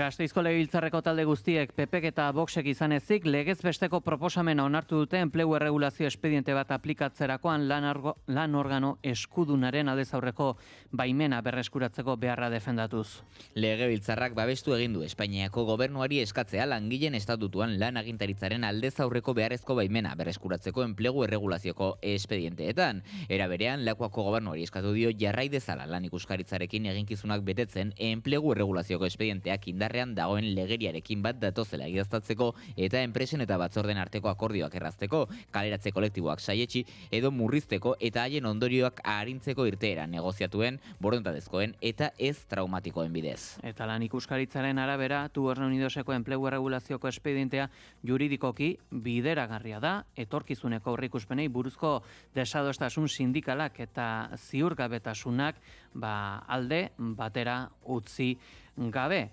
Gasteizko legebiltzarreko talde guztiek PPek eta Voxek izan ezik legez besteko proposamena onartu dute enplegu erregulazio espediente bat aplikatzerakoan lan organo eskudunaren aldez aurreko baimena berreskuratzeko beharra defendatuz. Legebiltzarrak babestu egin du Espainiako gobernuari eskatzea langileen estatutuan lan agintaritzaren aldez aurreko beharrezko baimena berreskuratzeko enplegu erregulazioko espedienteetan. Era berean, Lakuako gobernuari eskatu dio jarrai dezala lan ikuskaritzarekin eginkizunak betetzen enplegu erregulazioko espedienteak indarrean dagoen legeriarekin bat datozela egiaztatzeko eta enpresen eta batzorden arteko akordioak errazteko, kaleratze kolektiboak saietsi edo murrizteko eta haien ondorioak arintzeko irteera negoziatuen, borondatezkoen eta ez traumatikoen bidez. Eta lan ikuskaritzaren arabera, Tuberno Unidoseko enplegu erregulazioko espedientea juridikoki bideragarria da, etorkizuneko aurreikuspenei buruzko desadostasun sindikalak eta ziurgabetasunak alde batera utzi gabe.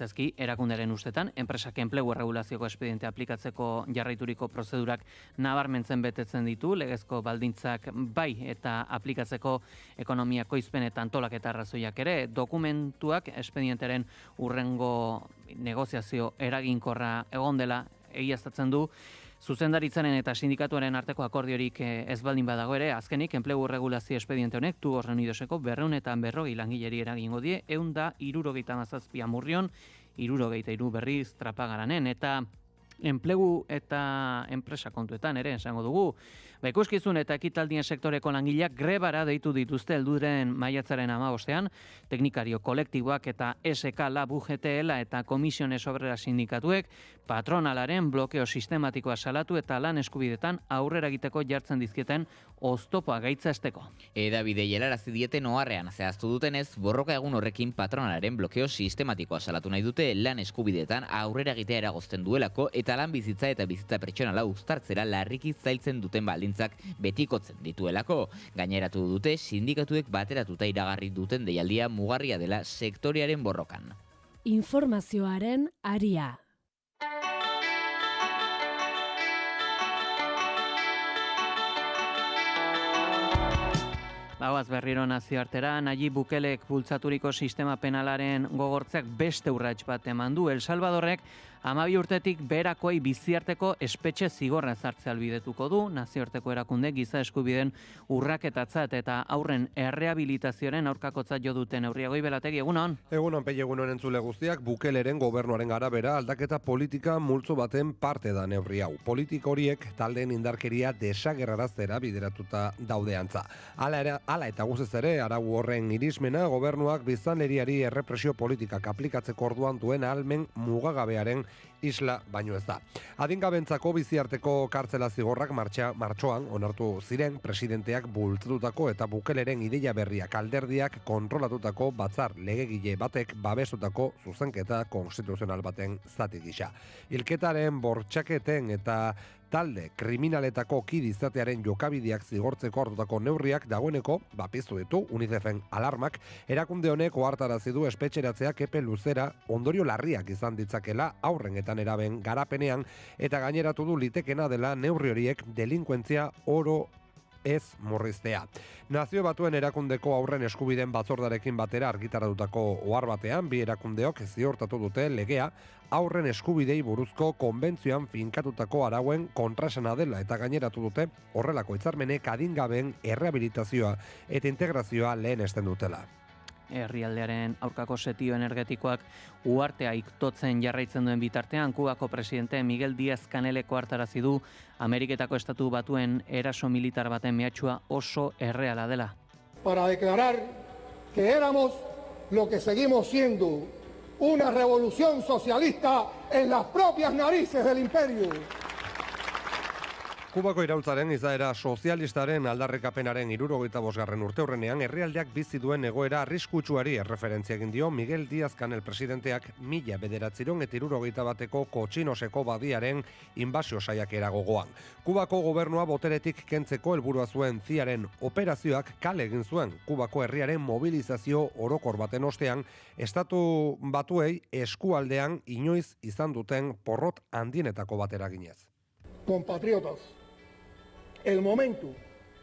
Zehazki, erakunderen ustetan, enpresak enplegu erregulazioko espediente aplikatzeko jarraituriko prozedurak nabarmentzen betetzen ditu, legezko baldintzak bai eta aplikatzeko ekonomia koizpen eta antolaketa arrazoiak ere, dokumentuak espedienteren urrengo negoziazio eraginkorra egon dela egiaztatzen du, zuzendaritzaren eta sindikatuaren arteko akordiorik ez baldin badago ere, azkenik enplegu erregulazio espediente honek Tuberno Unidoseko 240 langileri eragingo die, 177 Amurrion, 63 berriz Trapagaranen, eta enplegu eta enpresa kontuetan ere esango dugu. Ikuskizun eta ekitaldien sektoreko langileak grebara deitu dituzte helduren maiatzaren 15ean, teknikario kolektiboak eta SK Lab UGT eta Komisiones Obreras sindikatuek patronalaren blokeo sistematikoa salatu eta lan eskubidetan aurrera egiteko jartzen dizkieten oztopoa gaitzesteko. Hedabide helarazi dieten oharrean zehaztu dutenez, borroka egun horrekin patronalaren blokeo sistematikoa salatu nahi dute lan eskubideetan aurrera egitea eragozten duelako eta lan bizitza eta bizitza pertsonala uztartzera larriki zailtzen duten baldintzak betikotzen dituelako. Gaineratu dute sindikatuek bateratuta iragarri duten deialdia mugarria dela sektorearen borrokan. Informazioaren aria. Bagoaz berriro nazioartera, Nayib Bukelek bultzaturiko sistema penalaren gogortzeak beste urrats bat eman du. El Salvadorrek 12 urtetik beherakoi biziarteko espetxe zigorra ezartzea ahalbidetuko du, nazioarteko erakunde giza eskubideen urraketatzat eta aurren errehabilitazioaren aurkakotzat jo duten neurria. Goibelategi, egunon? Egunon, Pei, egunon entzule guztiak, Bukeleren gobernuaren arabera aldaketa politika multzo baten parte da neurri hau. Politika horiek taldeen indarkeria desagerraraztera bideratuta daudeantza. Hala eta guzez ere, arau horren irismena gobernuak biztanleriari errepresio politikak aplikatzeko orduan duen ahalmen mugagabearen isla baino ez da. Adingabentzako biziarteko kartzela zigorrak martxoan onartu ziren presidenteak bultzatutako eta Bukeleren ideia berriak alderdiak kontrolatutako batzar legegile batek babestutako zuzenketa konstituzional baten zati gisa. Hilketaren bortxaketen eta talde kriminaletako kide izatearen jokabideak zigortzeko hartutako neurriak dagoeneko piztu ditu UNICEFen alarmak, erakunde honek ohartarazi du espetxeratzeak epe luzera ondorio larriak izan ditzakela haurren eta neraben garapenean eta gaineratu du litekena dela neurri horiek delinkuentzia oro ez murriztea. Nazio Batuen erakundeko aurren eskubideen batzordarekin batera argitaratutako ohar batean, bi erakundeok ziurtatu dute legea aurren eskubidei buruzko konbentzioan finkatutako arauen kontrasana dela eta gaineratu dute horrelako hitzarmenek adingabeen errehabilitazioa eta integrazioa lehenesten dutela. Herrialdearen aurkako setio energetikoak uhartea iktotzen jarraitzen duen bitartean, Kubako presidente Miguel Díaz-Caneleko hartarazi du Ameriketako Estatu Batuen eraso militar baten mehatxua oso erreala dela. Para declarar que éramos lo que seguimos siendo, una revolución socialista en las propias narices del imperio. Kubako iraultzaren izaera sozialistaren aldarrikapenaren 75. urteurrenean herrialdeak bizi duen egoera arriskutsuari erreferentzia egin dio Miguel Díaz-Canel presidenteak 1971 Kotxinoseko badiaren inbasio saiakera gogoan. Kubako gobernua boteretik kentzeko helburua zuen ziaren operazioak kale egin zuen Kubako herriaren mobilizazio orokor baten ostean Estatu Batuei eskualdean inoiz izan duten porrot handienetako batera ginez. Compatriotas, el momento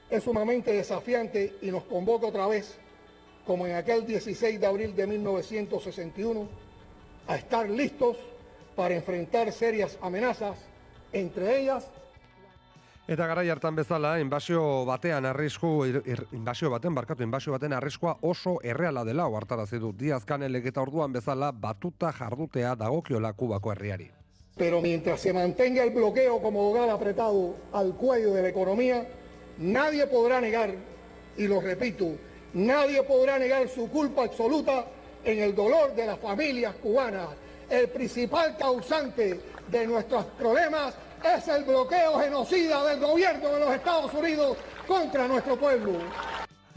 es sumamente desafiante y nos convoca otra vez, como en aquel 16 de abril de 1961, a estar listos para enfrentar serias amenazas, entre ellas... Eta garai hartan bezala, inbasio baten arriskua oso erreala dela ohartarazi du Díaz-Canelek eta orduan bezala batuta jardutea dagokiola Kubako herriari. Pero mientras se mantenga el bloqueo como dogal apretado al cuello de la economía, nadie podrá negar, y lo repito, nadie podrá negar su culpa absoluta en el dolor de las familias cubanas. El principal causante de nuestros problemas es el bloqueo genocida del gobierno de los Estados Unidos contra nuestro pueblo.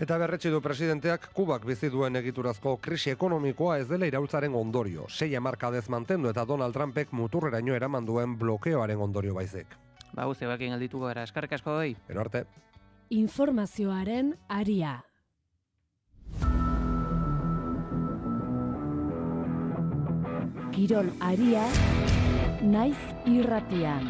Eta berretsi du presidenteak Kubak bizi duen egiturazko krisi ekonomikoa ez dela iraultzaren ondorio. 6 hamarkadez mantendu eta Donald Trumpek muturreraino eraman duen blokeoaren ondorio baizik. Guzti bakin geldituko gara, eskarrik asko goi. Gero arte. Informazioaren aria. Kirol aria, naiz irratian.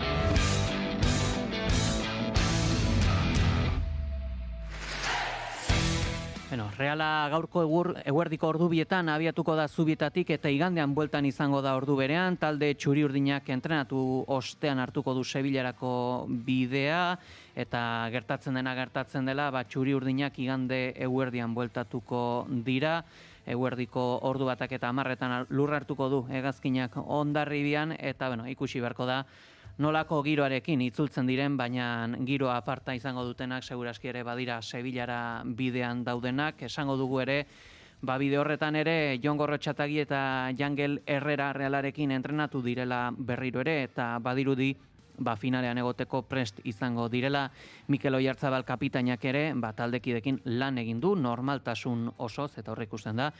Reala gaurko eguerdiko ordubietan abiatuko da Zubietatik eta igandean bueltan izango da ordu berean. Talde txuri-urdinak entrenatu ostean hartuko du Sevillarako bidea eta gertatzen dela, txuri-urdinak igande eguerdian bueltatuko dira. Eguerdiko ordu batak eta 10 lurra hartuko du hegazkinak Hondarribian eta ikusi beharko da nolako giroarekin itzultzen diren, baina giro aparta izango dutenak segurazki ere badira Sevillara bidean daudenak. Esango dugu ere, bide horretan ere Jon Gorrotxatagi eta Jangel Herrera Realarekin entrenatu direla berriro ere eta badirudi finalean egoteko prest izango direla. Mikel Oyarzabal kapitainak ere taldekidekin lan egin du normaltasun osoz eta horrek ikusten da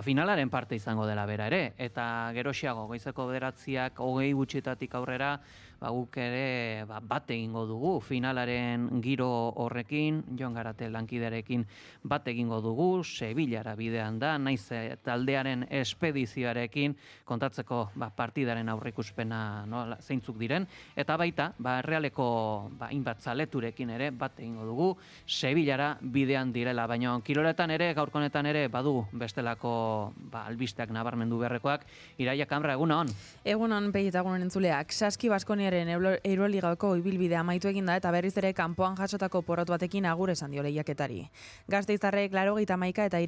finalaren parte izango dela bera ere. Eta gerosiago goizeko 9:00 20 gutxitatik aurrera guk ere bat egingo dugu finalaren giro horrekin, Jon Garate lankidearekin bat egingo dugu, Sevillara bidean da, naiz taldearen espedizioarekin kontatzeko partidaren aurreikuspena zeintzuk diren, eta baita, Realeko hainbat zaleturekin ere bat egingo dugu, Sevillara bidean direla, baina kiroletan ere, gaurkonetan ere, badu bestelako albisteak nabarmendu beharrekoak. Iraia Kamra, egunon? Egunon, Peitagunen entzuleak. Saski Baskoniaren Euroligako ibilbidea amaitu eginda eta berriz ere kanpoan jasotako porrot batekin agur esan dio lehiaketari. Gasteiztarrek 81 eta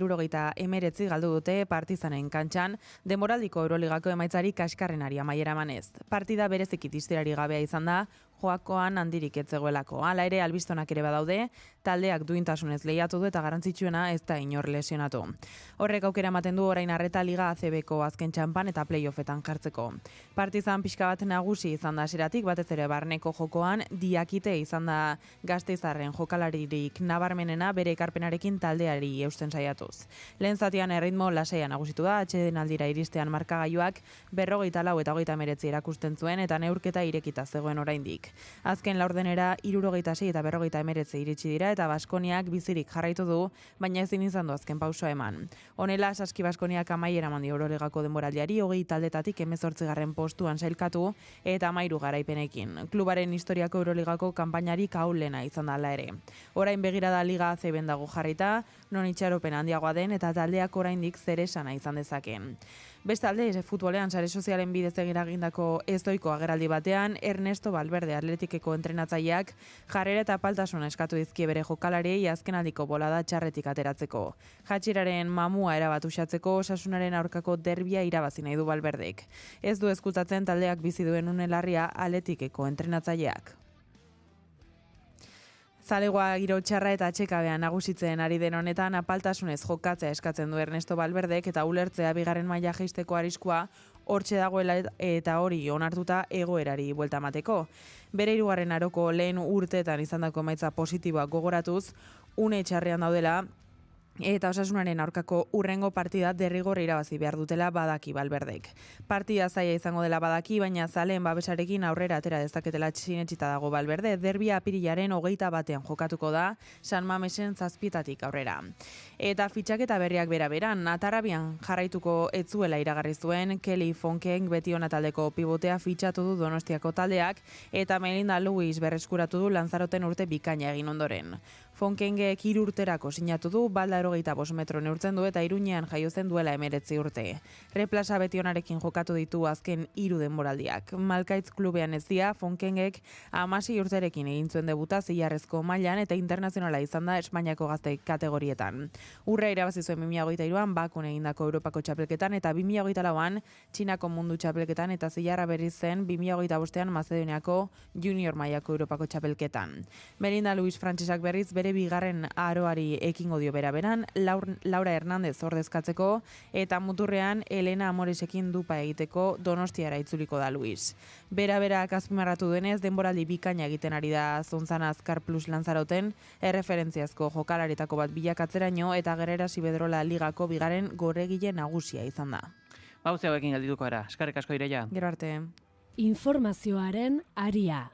79 galdu dute Partizanen kantxan, denboraldiko Euroligako emaitzari kaskarrenari amaiera emanez. Partida bereziki distirarik gabea izan da, joakoan handirik ez zegoelako. Hala ere, albistonak ere badaude, taldeak duintasunez lehiatu du eta garrantzitsuena ez da inor lesionatu. Horrek aukera ematen du orain arreta Liga ACB-ko azken txanpan eta playoffetan jartzeko. Partizan pixka bat nagusi izan da hasieratik, batez ere barneko jokoan, Diakite izan da Gasteiztarren jokalaririk nabarmenena bere ekarpenarekin taldeari eusten saiatuz. Lehen zatian erritmo lasaia nagusitu da, atsedenaldira iristean markagailuak 44 eta 39 erakusten zuen eta neurketa irekita zegoen oraindik. Azken laurdenera 76 eta 49 iritsi dira eta Baskoniak bizirik jarraitu du, baina ezin izan du azken pausoa eman. Honela, Saski Baskoniak amaiera eman dio Euroligako denboraldiari, 20 taldetatik 18. postuan sailkatu eta 13 garaipenekin. Klubaren historiako Euroligako kanpainarik ahulena izan da hala ere. Orain begirada Liga ACB-en dago jarrita, non itxaropen handiagoa den eta taldeak oraindik zeresana izan dezakeen. Bestalde, futbolean sare sozialen bidez egindako ezoiko agerraldi batean, Ernesto Valverde Atletikeko entrenatzaileak jarrera eta apaltasuna eskatu dizkie bere jokalariei azkenaldiko bolada txarretik ateratzeko. Jatxiraren mamua erabat uxatzeko Osasunaren aurkako derbia irabazi nahi du Valverdek. Ez du ezkutatzen taldeak bizi duen une larria Atletikeko entrenatzaileak. Zalegoa giro txarra eta atxekabean nagusitzen ari den honetan apaltasunez jokatzea eskatzen du Ernesto Valverdek eta ulertzea bigarren maila jaisteko arriskua hortxe dagoela eta hori onartuta egoerari buelta emateko. Bere 3. aroko lehen urteetan izandako emaitza positiboak gogoratuz, une txarrean daudela eta Osasunaren aurkako urrengo partida derrigor irabazi behar dutela badaki Valverdek. Partida zaila izango dela badaki, baina zaleen babesarekin aurrera atera dezaketela sinetsita dago Valverde. Derbia apirilaren 21 jokatuko da, San Mamesen 7 aurrera. Eta fitxaketa berriak bera-beran, Atarrabian jarraituko ez zuela iragarri zuen, Kelly Fonkeng beti ona taldeko pivotea fitxatu du Donostiako taldeak, eta Melinda Lewis berreskuratu du Lanzaroten urte bikaina egin ondoren. Fonkengek 3 urterako sinatu du, balda 25 metro neurtzen du eta Iruñean jaiozen duela 19 urte. Replasa betionarekin jokatu ditu azken 3 denboraldiak. Malkaitz klubean ez dia, Fonkengek 16 urterekin egin zuen debuta zilarrezko mailan eta internazionala izan da Espainiako gazte kategorietan. Urrea irabazi zuen 2023an Bakun egindako Europako txapelketan eta 2024an Txinako mundu txapelketan eta zilarra berriz zen 2025an Mazedoniako junior mailako Europako txapelketan. Melinda Luis Frantsesak berriz bere bigarren aroari ekingo dio bera-beran, Laura Hernández ordezkatzeko eta muturrean Elena Amoresekin dupa egiteko Donostiara itzuliko da Luis. Bera-berak azpimarratu denez, denboraldi bikaina egiten ari da Zonzana Azkar Plus Lanzaroten, erreferentziazko jokalaritako bat bilakatzeraino eta Gerrera Sibedrola Ligako bigarren goregile nagusia izan da. Bauze hauekin geldituko gara. Eskerrik asko Ireia. Gero arte. Informazioaren aria.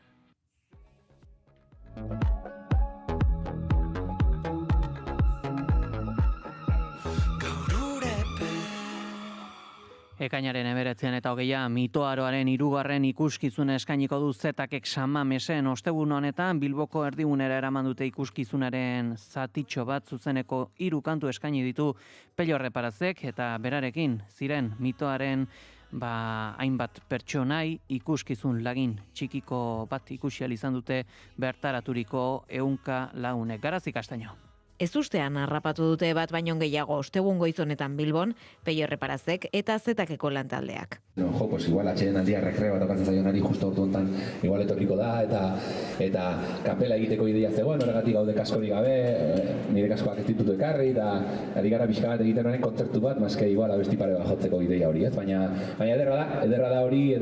Ekainaren 19 eta 20 mitoaroaren 3. ikuskizuna eskainiko du Zetakek San Mamesen ostegun honetan Bilboko erdigunera eraman dute ikuskizunaren zatitxo bat zuzeneko 3 kantu eskaini ditu Pello Reparazek eta berarekin ziren mitoaren hainbat pertsonai ikuskizun lagin txikiko bat ikusial izan dute bertaraturiko 100 lagunek. Garazi Castaño. Ez ustean harrapatu dute bat baino gehiago ostegun goizonetan Bilbon, Pello Reparazek eta Zetakeko lantaldeak. Pues igual atsedenaldia rekrea bat okatzen zaionari justo ordu hontan igual etorriko da eta kapela egiteko ideia zegoen, horregatik gaude kaskorik gabe, nire kaskoak ez ditutu ekarri eta ari gara pixka bat egiten honen kontzertu bat, mazke igual abesti pare bat jotzeko ideia hori, ez? Baina ederra da hori,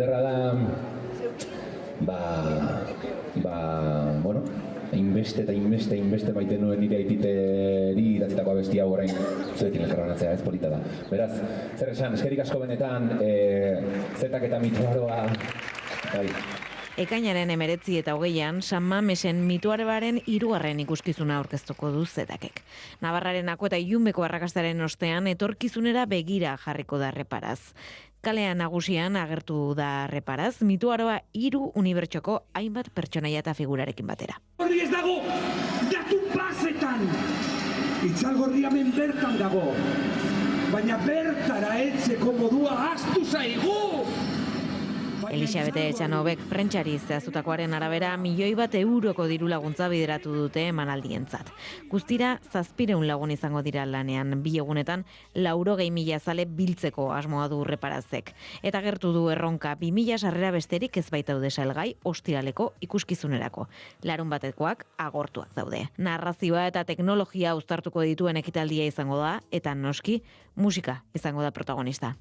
bueno, inbeste maite nuen nire aititeri idatzitako abesti hau orain zuekin elkarranatzea, ez polita da. Beraz, zer esan, eskerik asko benetan, Zetak eta mitoaroa, Ekainaren 19 eta 20an, San Mamesen mituarebaren 3. ikuskizuna aurkeztuko du Zetakek. Navarrarenako eta Ilunbeko arrakastaren ostean etorkizunera begira jarriko da Reparaz. Euskalean nagusian agertu da reparaz, mituaroa 3 unibertsoko hainbat pertsonaia eta figurarekin batera. Horri ez dago, datu basetan! Itzalgorria hemen bertan dago, baina bertara heltzeko modua ahaztu zaigu! Elisabete Etxanobek prentsari zehaztutakoaren arabera €1.000.000 diru laguntza bideratu dute emanaldientzat. Guztira 700 lagun izango dira lanean, 2 egunetan 80.000 zale biltzeko asmoa du reparazek. Eta gertu du erronka 2.000 sarrera besterik ez baitaude salgai ostiraleko ikuskizunerako. Larun batekoak agortuak daude. Narrazioa eta teknologia uztartuko dituen ekitaldia izango da, eta noski musika izango da protagonista.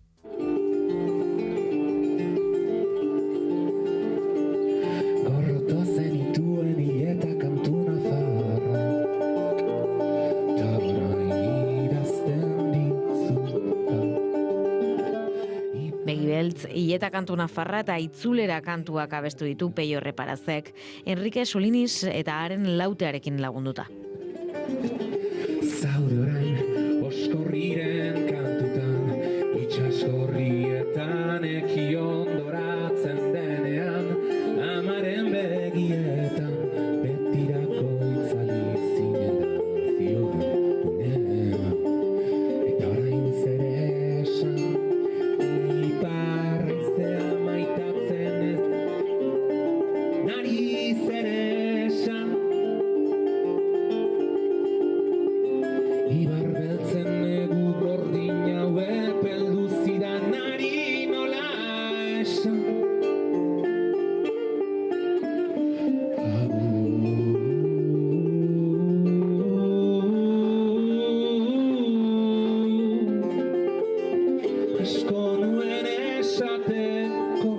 Begibeltz, Ileta kantu nafarra eta Itzulera kantuak abestu ditu Peio Reparazek, Enrique Solinis eta haren lautearekin lagunduta. Zaude orain, oskorriren kantutan, itxaskorrietan ekiondoratzen denean, amaren begietan, betirako itzali zinen da ziodunean. Eta orain zere esan, iparraizea maitatzen ez, nari zere esan, ibar beltzen negu gordin haue peldu zidan nari nola esan. Asko nuen esateko,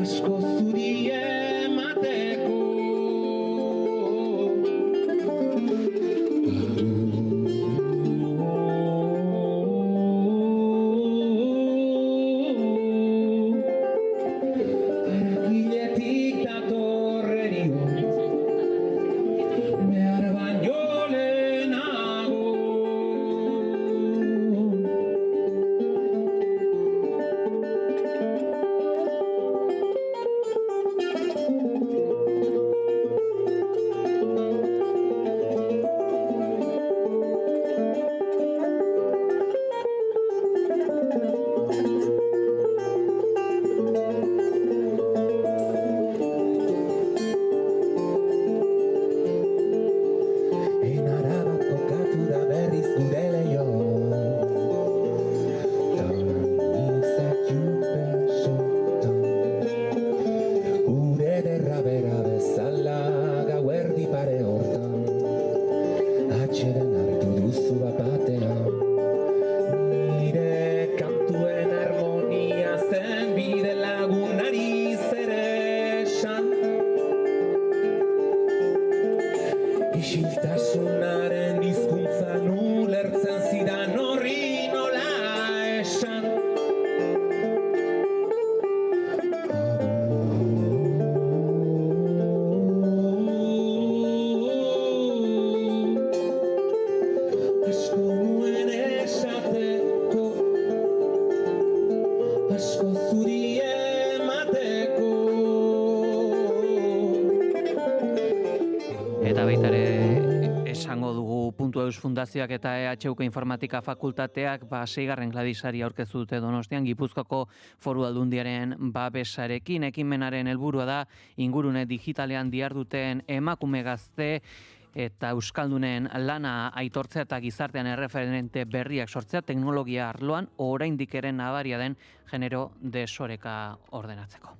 asko zuri emateko. Aragiletik datorrerio, behar baino lehenago. Enara bat kokatu da berriz gure lehion, izatxupe sotan, ure derra bera bezala gauerdi pare hortan, atxeden hartu duzu bat batean, nire kantuen harmonia zen bide lagunari zere esan. Isiltasunaren hizkuntzan ulertzen zidan horri nola esan. Asko nuen esateko, asko zuri emateko. Eta baita ere esango dugu Puntu Eus Fundazioak eta EHUko Informatika Fakultateak 6. Gladisari aurkeztu dute Donostian Gipuzkoako Foru Aldundiaren babesarekin. Ekimenaren helburua da ingurune digitalean diharduten emakume gazte eta euskaldunen lana aitortzea eta gizartean erreferente berriak sortzea teknologia arloan oraindik ere nabaria den genero desoreka ordenatzeko.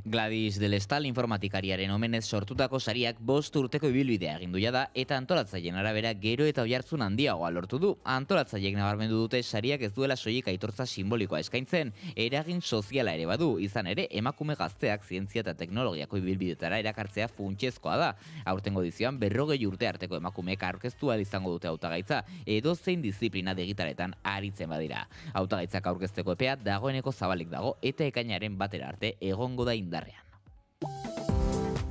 Gladys del Estal informatikariaren omenez sortutako sariak 5 urteko ibilbidea egin du jada eta antolatzaileen arabera gero eta oihartzun handiagoa lortu du. Antolatzaileek nabarmendu dute sariak ez duela soilik aitortza simbolikoa eskaintzen, eragin soziala ere badu. Izan ere, emakume gazteak zientzia eta teknologiako ibilbidetara erakartzea funtsezkoa da. Aurtengo edizioan 40 urte arteko emakumeek aurkeztu ahal izango dute hautagaitza, edozein diziplina digitaletan aritzen badira. Hautagaitzak aurkezteko epea dagoeneko zabalik dago eta ekainaren batera arte egongo da indarrean.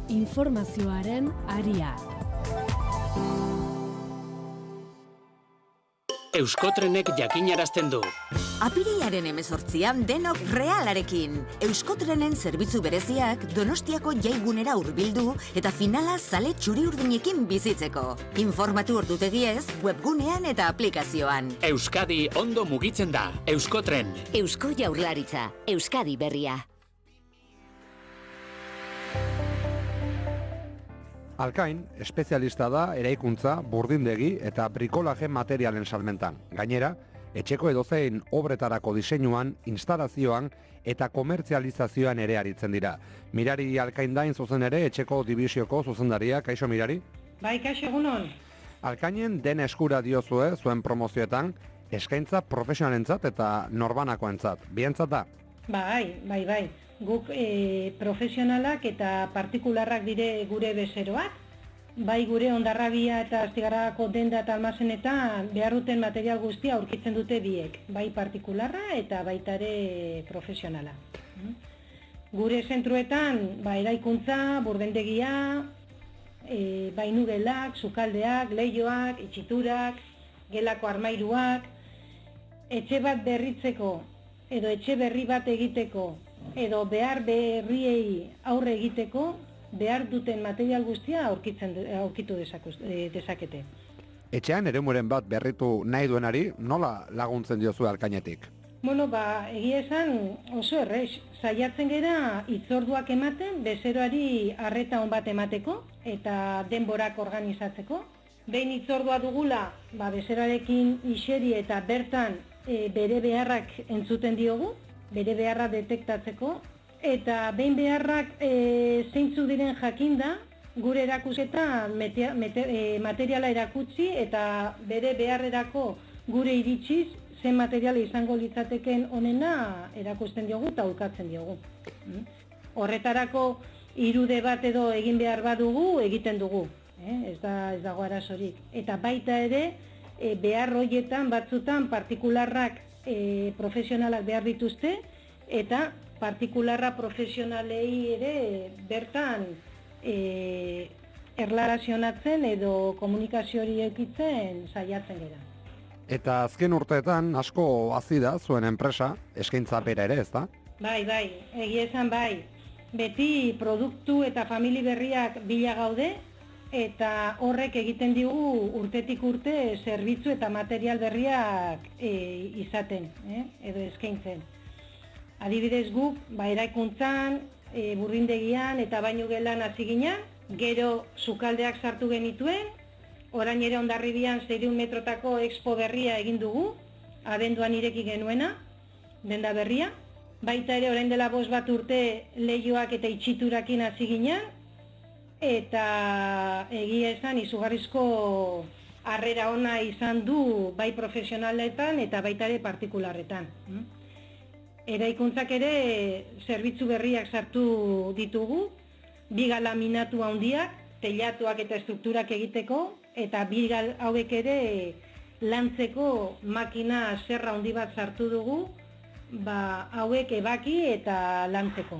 Informazioaren aria. Euskotrenek jakinarazten du. Apirilaren 18an denok Realarekin. Euskotrenen zerbitzu bereziak Donostiako jaigunera hurbildu eta finala zale txuri-urdinekin bizitzeko. Informatu ordutegiez, webgunean eta aplikazioan. Euskadi ondo mugitzen da. Euskotren. Eusko Jaurlaritza. Euskadi berria. Alkain, espezialista da eraikuntza, burdindegi eta brikolaje materialen salmentan. Gainera, etxeko edozein obretarako diseinuan, instalazioan eta komertzializazioan ere aritzen dira. Mirari Alkaindain zuzen ere etxeko dibisioko zuzendaria, kaixo Mirari? Bai, kaixo egunon. Alkainen den eskura diozue zuen promozioetan, eskaintza profesionalentzat eta norbanakoentzat. Bientzat da? Bai. Guk profesionalak eta partikularrak dire gure bezeroak. Bai gure Hondarrabia eta Astigarragako denda eta almazenetan behar duten material guztia aurkitzen dute biek. Bai partikularra eta baita ere profesionala. Gure zentruetan eraikuntza, burdendegia, bainugelak, sukaldeak, leihoak, itxiturak, gelako armairuak, etxe bat berritzeko edo etxe berri bat egiteko edo behar berriei aurre egiteko behar duten material guztia aurkitu dezakete. Etxean eremuren bat berritu nahi duenari, nola laguntzen diozu Alkainetik? Egia esan oso errex. Saiatzen gera hitzorduak ematen, bezeroari arreta on bat emateko eta denborak organizatzeko. Behin hitzordua dugula, bezeroarekin iseri eta bertan bere beharrak entzuten diogu, bere beharra detektatzeko, eta behin beharrak zeintzu diren jakinda, gure erakusketa materiala erakutsi eta bere beharrerako gure iritsiz zen materiala izango litzateken onena erakusten diogu eta ukatzen diogu. Horretarako irude bat edo egin behar badugu, egiten dugu. Ez dago arazorik. Eta baita ere, behar horietan batzutan partikularrak profesionalak behar dituzte, eta partikularra profesionalei ere bertan erlarazionatzen edo komunikazio hori ekitzen saiatzen gera. Eta azken urteetan asko hazi da zuen enpresa, eskaintza bera ere, ezta? Bai, egia esan bai. Beti produktu eta famili berriak bila gaude, eta horrek egiten digu urtetik urte zerbitzu eta material berriak izaten, edo eskaintzen. Adibidez guk, eraikuntzan, burrindegian eta bainugelan hasi ginen, gero sukaldeak sartu genituen, orain ere Hondarribian 600 metrotako expo berria egin dugu, abenduan ireki genuena, denda berria. Baita ere orain dela 5 urte leihoak eta itxiturakin hasi ginen, eta egia esan izugarrizko harrera ona izan du bai profesionaletan eta baita ere partikularretan. Eraikuntzak ere zerbitzu berriak sartu ditugu, biga laminatu handiak, teilatuak eta estrukturak egiteko, eta biga hauek ere lantzeko makina zerra handi bat sartu dugu, hauek ebaki eta lantzeko.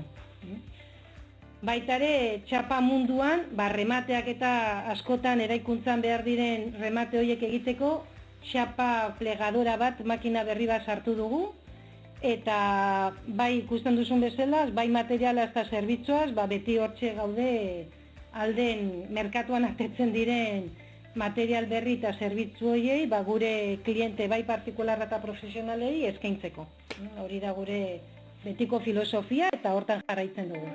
Baita ere, txapa munduan, remateak eta askotan eraikuntzan behar diren remate horiek egiteko, txapa plegadora bat, makina berri bat sartu dugu, eta bai ikusten duzun bezala, bai materiala eta zerbitzuaz, beti hortxe gaude alden merkatuan atetzen diren material berri eta zerbitzu horiei, gure kliente bai partikularra eta profesionalei eskaintzeko. Hori da gure betiko filosofia eta hortan jarraitzen dugu.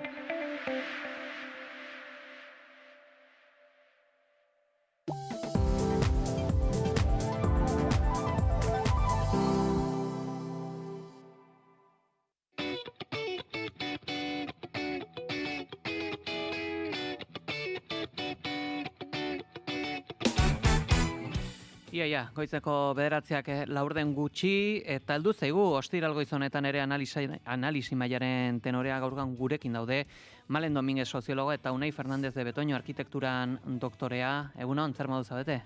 Ia, goizeko 9 laurden gutxi, eta heldu zaigu, ostiral goiz honetan ere analisi mailaren tenorea gaurgan gurekin daude, Malen Dominguez soziologo eta Unai Fernandez de Betoño arkitekturan doktorea. Egunon, zer modu zaudete?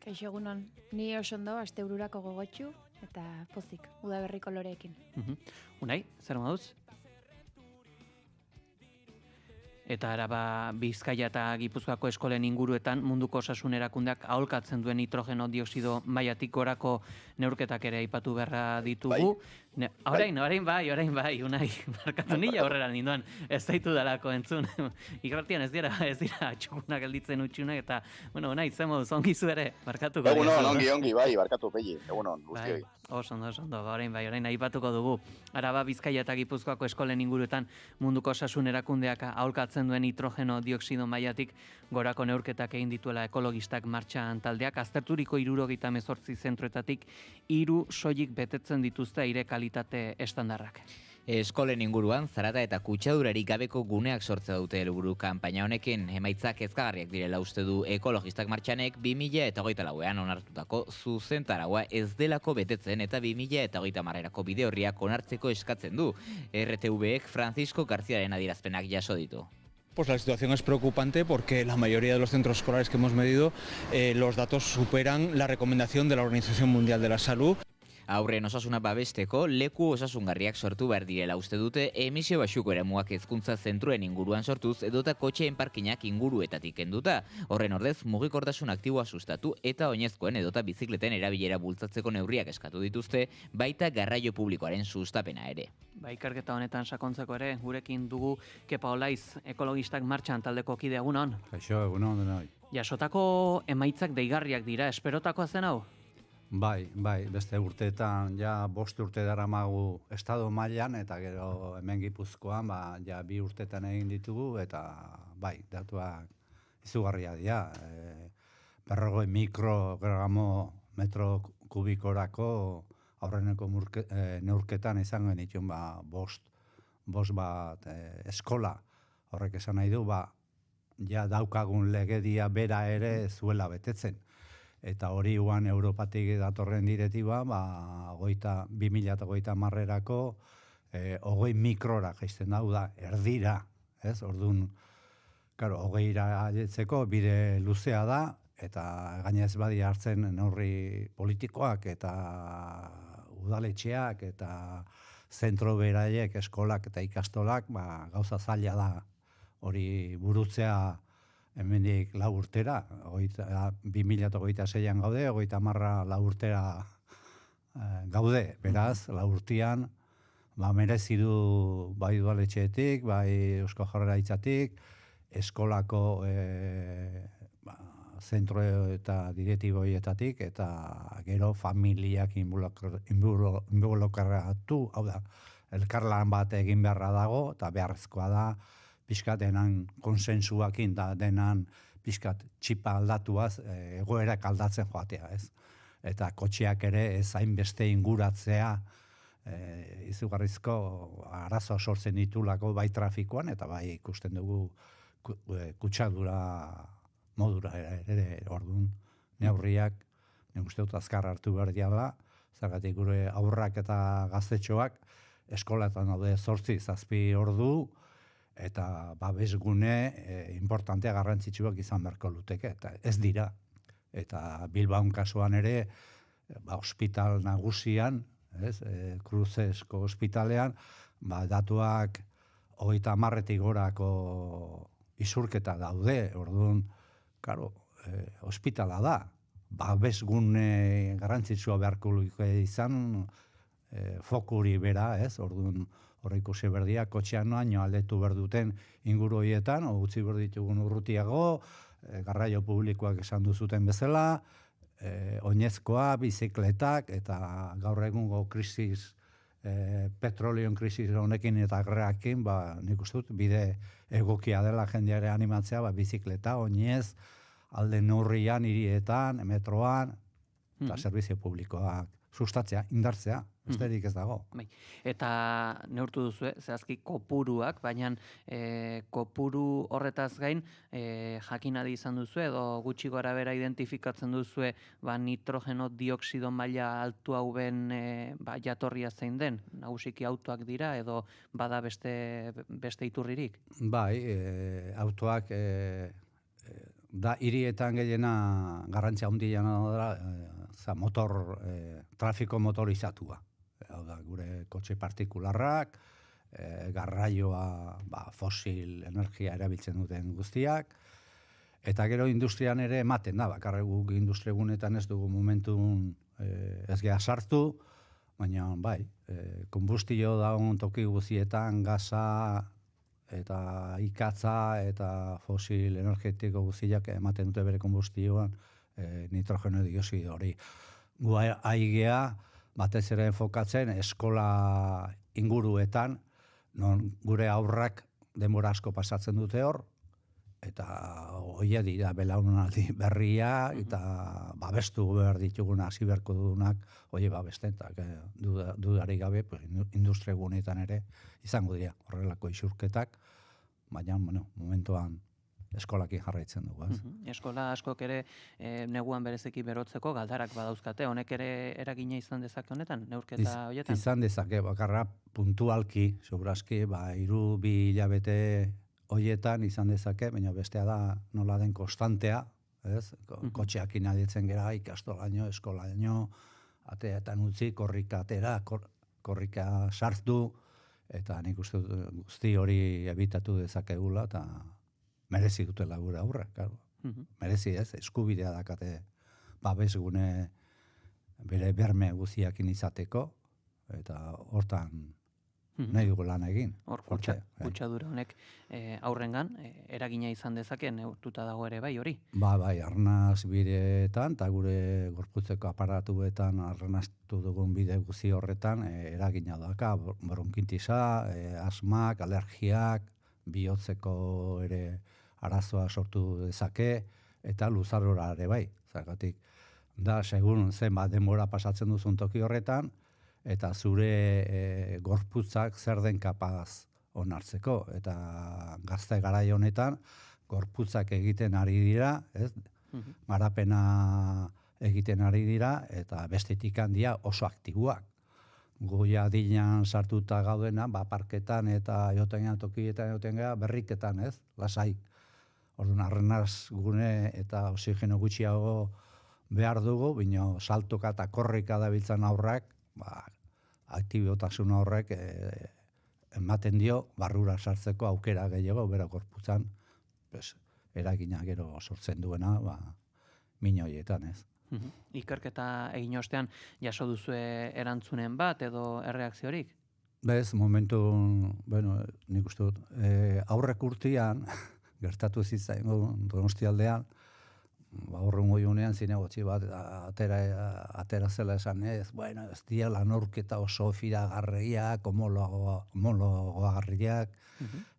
Kaixo egunon, ni oso ondo astebururako gogotxu eta pozik, udaberri koloreekin. Unai, zer moduz? eta Araba, Bizkaia eta Gipuzkoako eskolen inguruetan munduko osasun erakundeak aholkatzen duen nitrogeno dioxido mailatik gorako neurketak ere aipatu beharra ditugu. Orain bai, Unai, markatu nila aurrera ninduan, ez zaitu dalako entzun. Irratian ez dira txukunak gelditzen utxunak, eta, Unai, zemoduz, ongi zu ere, markatuko. Egunon, ongi, bai, barkatu pegi, egunon, guztioi. Oso ondo, orain aipatuko dugu. Araba, Bizkaia eta Gipuzkoako eskolen inguruetan munduko osasun erakundeak aholkatzen duen nitrogeno dioxido mailatik gorako neurketak egin dituela ekologistak martxan taldeak, azterturiko 78 zentroetatik 3 soilik betetzen dituzte aire kalitate estandarrak. Eskolen inguruan zarata eta kutsadurarik gabeko guneak sortze dute helburu kanpaina honekin. Emaitzak kezkagarriak direla uste du ekologistak martxanek 2024an onartutako zuzentaraua ez delako betetzen eta 2030erako bide horriak onartzeko eskatzen du. RTVek Francisco Garziaren adierazpenak jaso ditu. Pues la situación es preocupante porque la mayoría de los centros escolares que hemos medido, los datos superan la recomendación de la Organización Mundial de la Salud. Aurren osasuna babesteko leku osasungarriak sortu behar direla uste dute emisio baxuko eremuak hezkuntza zentruen inguruan sortuz edota kotxeen parkinak inguruetatik kenduta. Horren ordez mugikortasun aktiboa sustatu eta oinezkoen edota bizikleten erabilera bultzatzeko neurriak eskatu dituzte, baita garraio publikoaren sustapena ere. Ikerketa honetan sakontzeko ere gurekin dugu Kepa Olaiz, ekologistak martxan taldeko kide, egunon. Kaixo, egunon denoi. Jasotako emaitzak deigarriak dira, esperotakoa zen hau? Bai, beste urteetan, ja 5 urte daramagu estado mailan eta gero hemen Gipuzkoan, ja 2 urteetan egin ditugu eta bai, datuak izugarria dira. 40 mikrogramo metro kubikorako aurreneko neurketan izan genituen 5 bat eskola. Horrek esan nahi du, ja daukagun legedia bera ere zuela betetzen. Eta hori guan Europatik datorren diretiba, 2030erako 20 mikrora jaisten da, erdira, ez? Orduan, claro, 20ra jetzeko bide luzea da, eta gainez badi hartzen neurri politikoak eta udaletxeak eta zentro beraiek, eskolak eta ikastolak, gauza zaila da hori burutzea hemendik 4 urtera, 2026an gaude, 30 4 urtera gaude, beraz, 4 urtean, merezi du bai udaletxeetik, bai Eusko Jaurlaritzatik, eskolako zentro eta diretiboietatik, eta gero familiak involukratu, hau da, elkarlan bat egin beharra dago, eta beharrezkoa da, pixkat denan konsensuakin da denan pixkat txipa aldatuaz egoerak aldatzen joatea, ez? Eta kotxeak ere ez hainbeste inguratzea izugarrizko arazo sortzen ditulako bai trafikoan eta bai ikusten dugu kutsadura modura ere orduan neurriak nik uste dut azkar hartu behar diala, zergatik gure aurrak eta gaztetxoak eskolatan daude 8-7 ordu, eta babesgune importantea garrantzitsuak izan beharko luteke, eta ez dira. Eta Bilbaon kasuan ere, ospital nagusian, Cruzesko ospitalean, datuak 30-etik gorako isurketa daude, orduan, karo, ospitala da. Babesgune garrantzitsua beharko luke izan, fokuri bera, orduan, horre ikusi berdia, kotxean noaino aldetu berduten inguru horietan, utzi berditugun urrutiago, garraio publikoak esan duzuten bezala, oinezkoa, bizikletak, eta gaur egungo krisis, petroleon krisis honekin eta gerrakin, nik uste dut, bide egokia dela jendeare animatzea, bizikleta, oinez, alde neurrian, hirietan, metroan, eta servizio publikoak sustatzea, indartzea, besterik ez dago. Eta neurtu duzu, zehazki kopuruak, baina kopuru horretaz gain jakinadi izan duzu edo gutxi gora bera identifikatzen duzu nitrogeno dioxido maila altu hauen jatorria zein den, nagusiki autoak dira edo bada beste iturririk? Bai, autoak da hirietan gehiena garrantzia handiena da motor, trafiko motorizatua. Hau da, gure kotxe partikularrak, garraioa fosil energia erabiltzen duten guztiak, eta gero industrian ere ematen da, bakarrik guk industriegunetan ez dugu momentun ez geha sartu, baina bai, konbustio daun toki guztietan, gaza eta ikatza eta fosil energetiko guztiak ematen dute bere konbustioan nitrogeno dioxido hori. Gu aigea batez ere enfokatzen eskola inguruetan, non gure aurrak denbora asko pasatzen dute hor, eta hoia dira belaunaldi berria, eta babestu behar dituguna, hasi beharko dugunak, babesten, eta dudarik gabe, industriegunetan ere izango dira horrelako isurketak, baina, momentuan eskolakin jarraitzen dugu. Eskola askok ere neguan berezeki berotzeko galdarak badauzkate, honek ere eragina izan dezake honetan, neurketa horietan? Izan dezake, bakarra puntualki, segurazki, 3-2 hilabete horietan izan dezake, baina bestea da nola den konstantea, kotxeakin aditzen gera, ikastolaino, eskolaino, ateetan utzi, korrika atera, korrika sartu, eta nik uste guzti hori ebitatu dezakegula, eta merezi dutela gure aurre, claro. Merezi ez, eskubidea dakate babesgune bere berme guztiakin izateko, eta hortan nahi dugu lan egin. Hor, kutsadura honek aurrengan, eragina izan dezake, neurtuta dago ere bai hori? Bai, arnaz bideetan, eta gure gorputzeko aparatuetan arnaztu dugun bide guzti horretan, eragina daka, bronkintisa, asmak, alergiak, bihotzeko ere arazoa sortu dezake, eta luzarora ere bai. Zergatik, da, segun zenbat denbora pasatzen duzun toki horretan, eta zure gorputzak zer den kapaz onartzeko. Eta gazte garai honetan, gorputzak egiten ari dira, garapena egiten ari dira, eta bestetik handia oso aktiboak. Goia dinan sartuta gaudena, parketan eta jotengan tokietan jotengan berriketan, lasai. Orduan, arrenaz gune eta oxigeno gutxiago behar dugu, baina saltoka eta korrika dabiltzan aurrak, aktibiotasun horrek ematen dio barrura sartzeko aukera gehiago, bera gorputzan, eragina gero sortzen duena, min horietan, Ikerketa egin ostean, jaso duzue erantzunen bat edo erreakziorik? Bez, momentu, nik uste dut, aurrek urtean, gertatu zizain Donostialdean, aurrengo unean zinegotzi bat atera zela esan ez dira lanurketa oso firagarriak, homologoagarriak,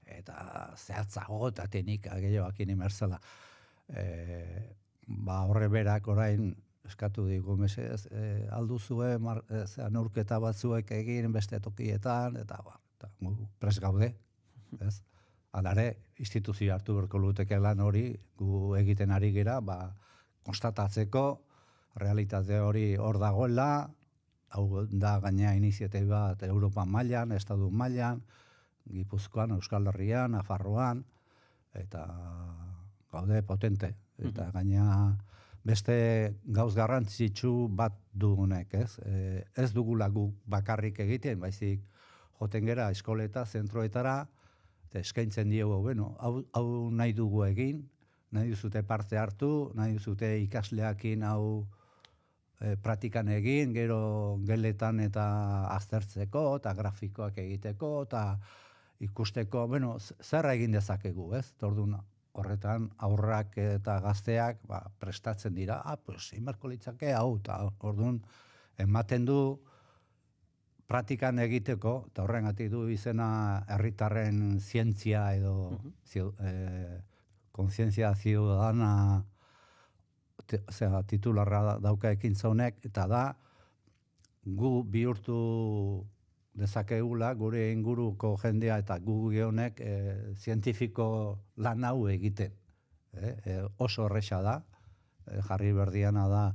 eta zehatzago eta tenika gehiagoakin imerzela. Horre berak orain eskatu digu mesez, alduzue neurketa batzuek egin beste tokietan, eta pres gaude, ez? Alare, instituzio hartu berko luteke lan hori, gu egiten ari gera, konstatatzeko, realitate hori hor dagoela, hau da gaina iniziatiba bat Europa mailan, Estatu mailan, Gipuzkoan, Euskal Herrian, Nafarroan, eta gaude potente. Eta gaina beste gauz garrantzitsu bat dugunek, ez? Ez dugula guk bakarrik egiten, baizik joten gera eskoleta, zentroetara, eskaintzen diogu, hau nahi dugu egin, nahi duzute parte hartu, nahi duzute ikasleakin hau praktikan egin, gero geletan eta aztertzeko, eta grafikoak egiteko, eta ikusteko, zer egin dezakegu, ez? Orduan, horretan aurrak eta gazteak prestatzen dira, inberko litzake hau, eta orduan, ematen du, praktikan egiteko, eta horrengatik du izena herritarren zientzia edo kontzientzia ciudadana titularra dauka ekintza honek, eta da gu bihurtu dezakegula gure inguruko jendea eta gu gehonek zientifiko lan hau egiten. Oso horreza da, jarri berdiana da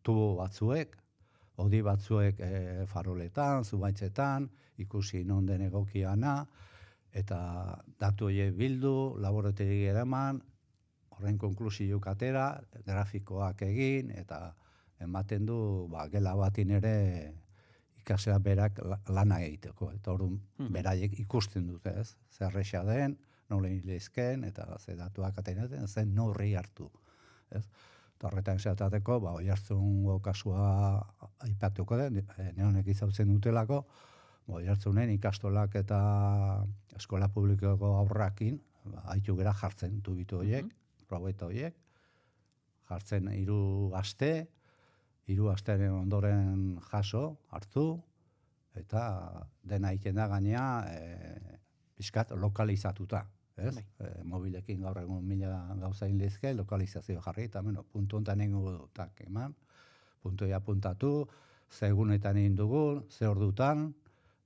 tubo batzuek, hodi batzuek faroletan, zubaitzetan, ikusi non den egokiana, eta datu horiek bildu, laborategi eraman, horren konklusioak atera, grafikoak egin, eta ematen du gela batin ere ikaslea berak lana egiteko. Eta orduan beraiek ikusten dute, ez? Zerresa den, nola hilezken, eta ze datuak atenaten, zen neurri hartu. Ez? Eta horretan esatateko, Oiartzungo kasua aipatuko den, neonek izautzen dutelako, Oiartzunen ikastolak eta eskola publikoko aurrakin, haitu gera jartzen tubitu horiek, probeta horiek, jartzen 3 aste, 3 asteren ondoren jaso, hartu, eta dena egiten da gainea pixkat lokalizatuta. Ez? Mobilekin gaur egun 1000 gauza inlizke, lokalizazio jarri, eta puntu honetan nengo dutak eman, puntoia apuntatu, ze egunetan egin dugun, ze ordutan,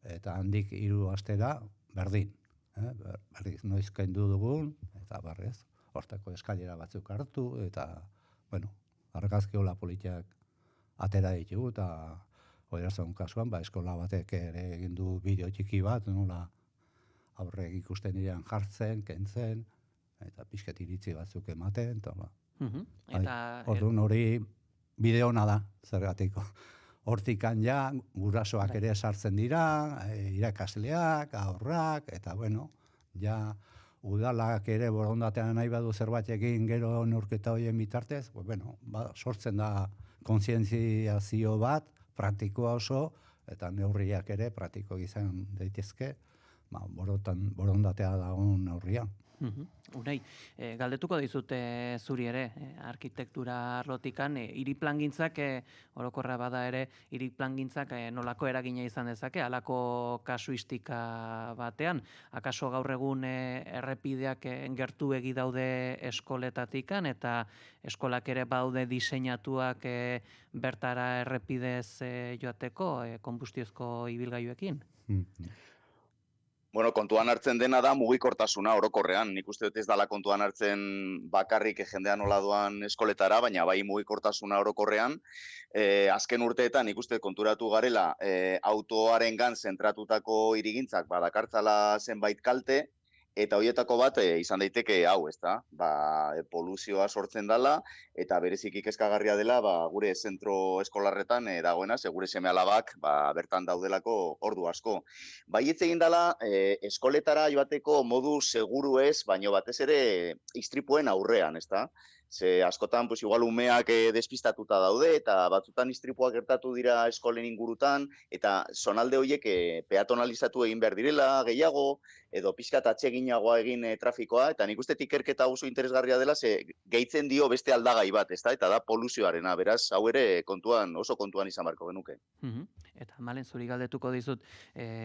eta handik 3 astera berdin. Berriz noiz kendu dugun, eta barrez, hortako eskailera batzuk hartu, eta, argazki hola politiak atera ditugu, eta Oiartzun kasuan, eskola batek ere egin du bideo txiki bat, nola aurrek ikusten diren jartzen, kentzen, eta pixket iritzi batzuk ematen, orduan hori bideo ona da, zergatiko. Hortikan ja, gurasoak ere sartzen dira, irakasleak, aurrak, eta ja udalak ere borondatean nahi badu zerbait egin gero neurketa horien bitartez, sortzen da kontzientziazio bat, praktikoa oso, eta neurriak ere praktiko izan daitezke, borondatea dagoen neurrian. Unai, galdetuko dizute zuri ere, arkitektura arlotikan, hiri plangintzak, orokorra bada ere, hiri plangintzak nolako eragina izan dezake, halako kasuistika batean, akaso gaur egun errepideak gertu egi daude eskoletatikan, eta eskolak ere baude diseinatuak bertara errepidez joateko, konbustiozko ibilgailuekin? Kontuan hartzen dena da mugikortasuna orokorrean. Nik uste dut ez dala kontuan hartzen bakarrik jendean nola doan eskoletara, baina bai mugikortasuna orokorrean. Azken urteetan nik uste konturatu garela autoaren gan zentratutako irigintzak badakartzala zenbait kalte, eta horietako bat izan daiteke hau, ezta? Poluzioa sortzen dela, eta bereziki kezkagarria dela gure zentro eskolarretan dagoena, gure seme-alabak bertan daudelako ordu asko. Baietz egin dela eskoletara joateko modu seguru ez, baino batez ere istripuen aurrean, ezta? Ze askotan, igual umeak despistatuta daude, eta batzutan istripuak gertatu dira eskolen ingurutan, eta zonalde horiek peatonalizatu egin behar direla, gehiago, edo pixkat atseginagoa egin trafikoa, eta nik uste ikerketa oso interesgarria dela, ze gehitzen dio beste aldagai bat, eta da poluzioarena, beraz, hau ere oso kontuan izan barko genuke. Eta malen zuri galdetuko dizut,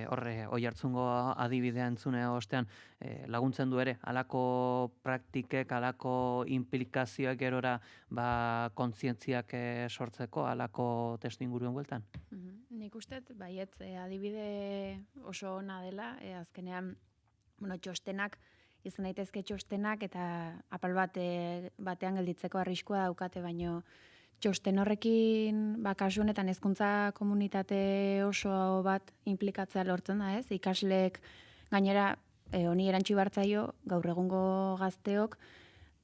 horre, Oiartzungo adibidea entzune ostean, laguntzen du ere, halako praktikek, halako implikazioak gerora kontzientziak sortzeko, halako testu inguruen bueltan? Nik uste, baiet, adibide oso ona dela, azkenean, txostenak, izan daitezke txostenak, eta apal batean gelditzeko arriskua daukate, baino txosten horrekin, kasu honetan hezkuntza komunitate oso bat implikatzea lortzen da, ez? Ikasleek gainera honi erantsi bartzaio gaur egungo gazteok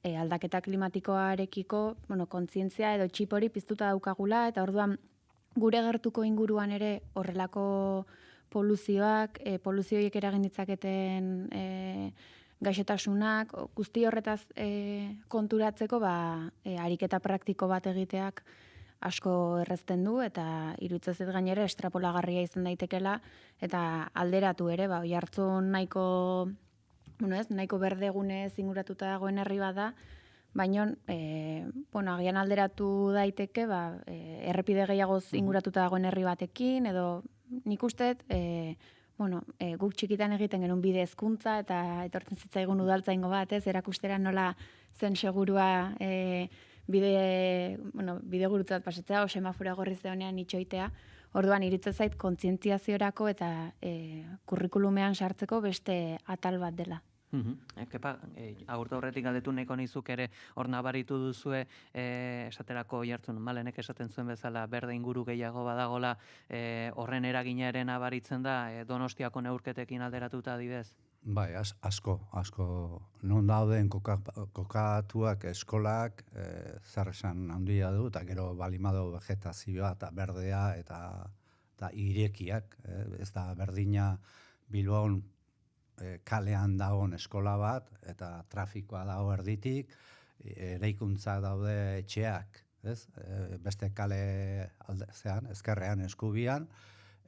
aldaketa klimatikoarekiko, kontzientzia edo txip hori piztuta daukagula, eta orduan gure gertuko inguruan ere horrelako poluzioak, poluzioiek eragin ditzaketen gaixotasunak, guzti horretaz konturatzeko ariketa praktiko bat egiteak asko errezten du, eta iruditzen gainera estrapolagarria izan daitekela, eta alderatu ere, Oiartzun nahiko berdegunez inguratuta dagoen herri bat da, baina agian alderatu daiteke errepide gehiagoz inguratuta dagoen herri batekin, edo nik uste, guk txikitan egiten genuen bide hezkuntza eta etortzen zitzaigun udaltzaingo bat, erakustera nola zen segurua bide gurutzat pasatzea, o semafora gorri zehonean itxoitea. Orduan, iruditzen zait kontzientziaziorako eta kurrikulumean sartzeko beste atal bat dela. Kepa, agurtu horretik galdetu nahiko nizuk ere hor nabaritu duzue esaterako Oiartzun, Malenek esaten zuen bezala berde inguru gehiago badagola horren eragina ere nabaritzen da Donostiako neurketekin alderatuta adibidez? Bai, asko non dauden kokatuak eskolak zer esan handia du, eta gero balimado vegetazioa eta berdea eta eta irekiak, ez da berdina Bilbon kalean dagoen eskola bat, eta trafikoa dago erditik, eraikuntza daude etxeak, ez? Beste kale aldezean, ezkerrean, eskubian,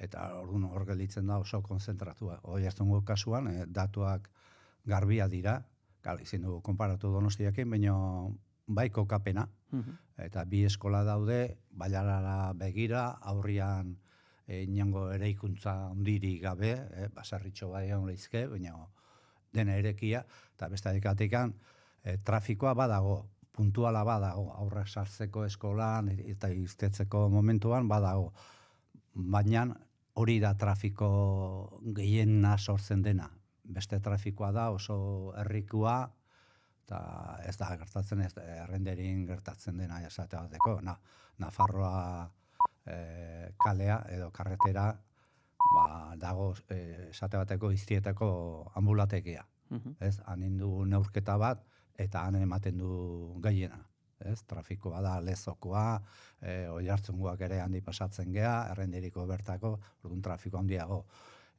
eta hor gelditzen da oso konzentratua. Oiartzungo kasuan, datuak garbia dira, ezin dugu konparatu Donostiakin, baina bai kokapena, eta bi eskola daude, bailarara begira, aurrian inango eraikuntza ondirik gabe, baserritxo bai hon lehizke, baina dena erekia, eta beste dekatikan trafikoa badago, puntuala badago, aurrak sartzeko eskolan eta iztetzeko momentuan badago, baina hori da trafiko gehiena sortzen dena. Beste trafikoa da oso herrikua, eta ez da gertatzen, ez errenderin gertatzen dena esate bateko, Nafarroa kalea edo karretera dago esate bateko iztietako ambulategia. Han indu neurketa bat, eta han ematen du gehiena. Trafikoa da Lezokoa, Oiartzungoak ere handi pasatzen gea, errenderiko bertako, orduan trafiko handiago.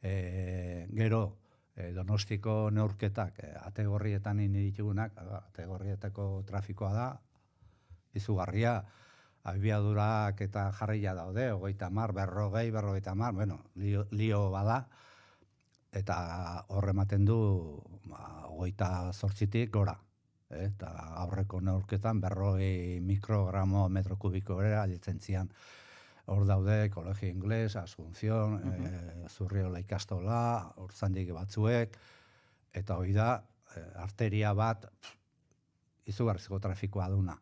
Gero, Donostiko neurketak, ategorrietan ditugunak, ategorrietako trafikoa da, izugarria, abiadurak eta jarria daude, 30, 40, 50, bueno, lio bada, eta horre ematen du 28tik gora. Eta aurreko neurketan 40 mikrogramo metro kubiko ere alditzen zian. Hor daude, Kolegio Ingles, Asunción, Zurriola ikastola, hor zandik batzuek, eta hori da, arteria bat izugarrizko trafikoa duna.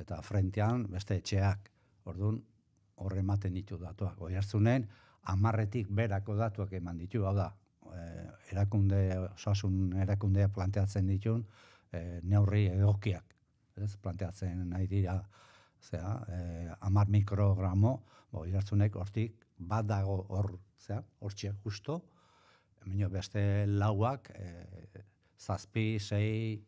Eta frentean beste etxeak, orduan horre ematen ditu datuak. Oiartzunen, 10tik berako datuak eman ditu, hau da, osasun erakundea planteatzen ditun, neurri egokiak, planteatzen nahi dira, 10 mikrogramo, Oiartzunek hortik bat dago hortxe justo, beste lauak, 7, 6,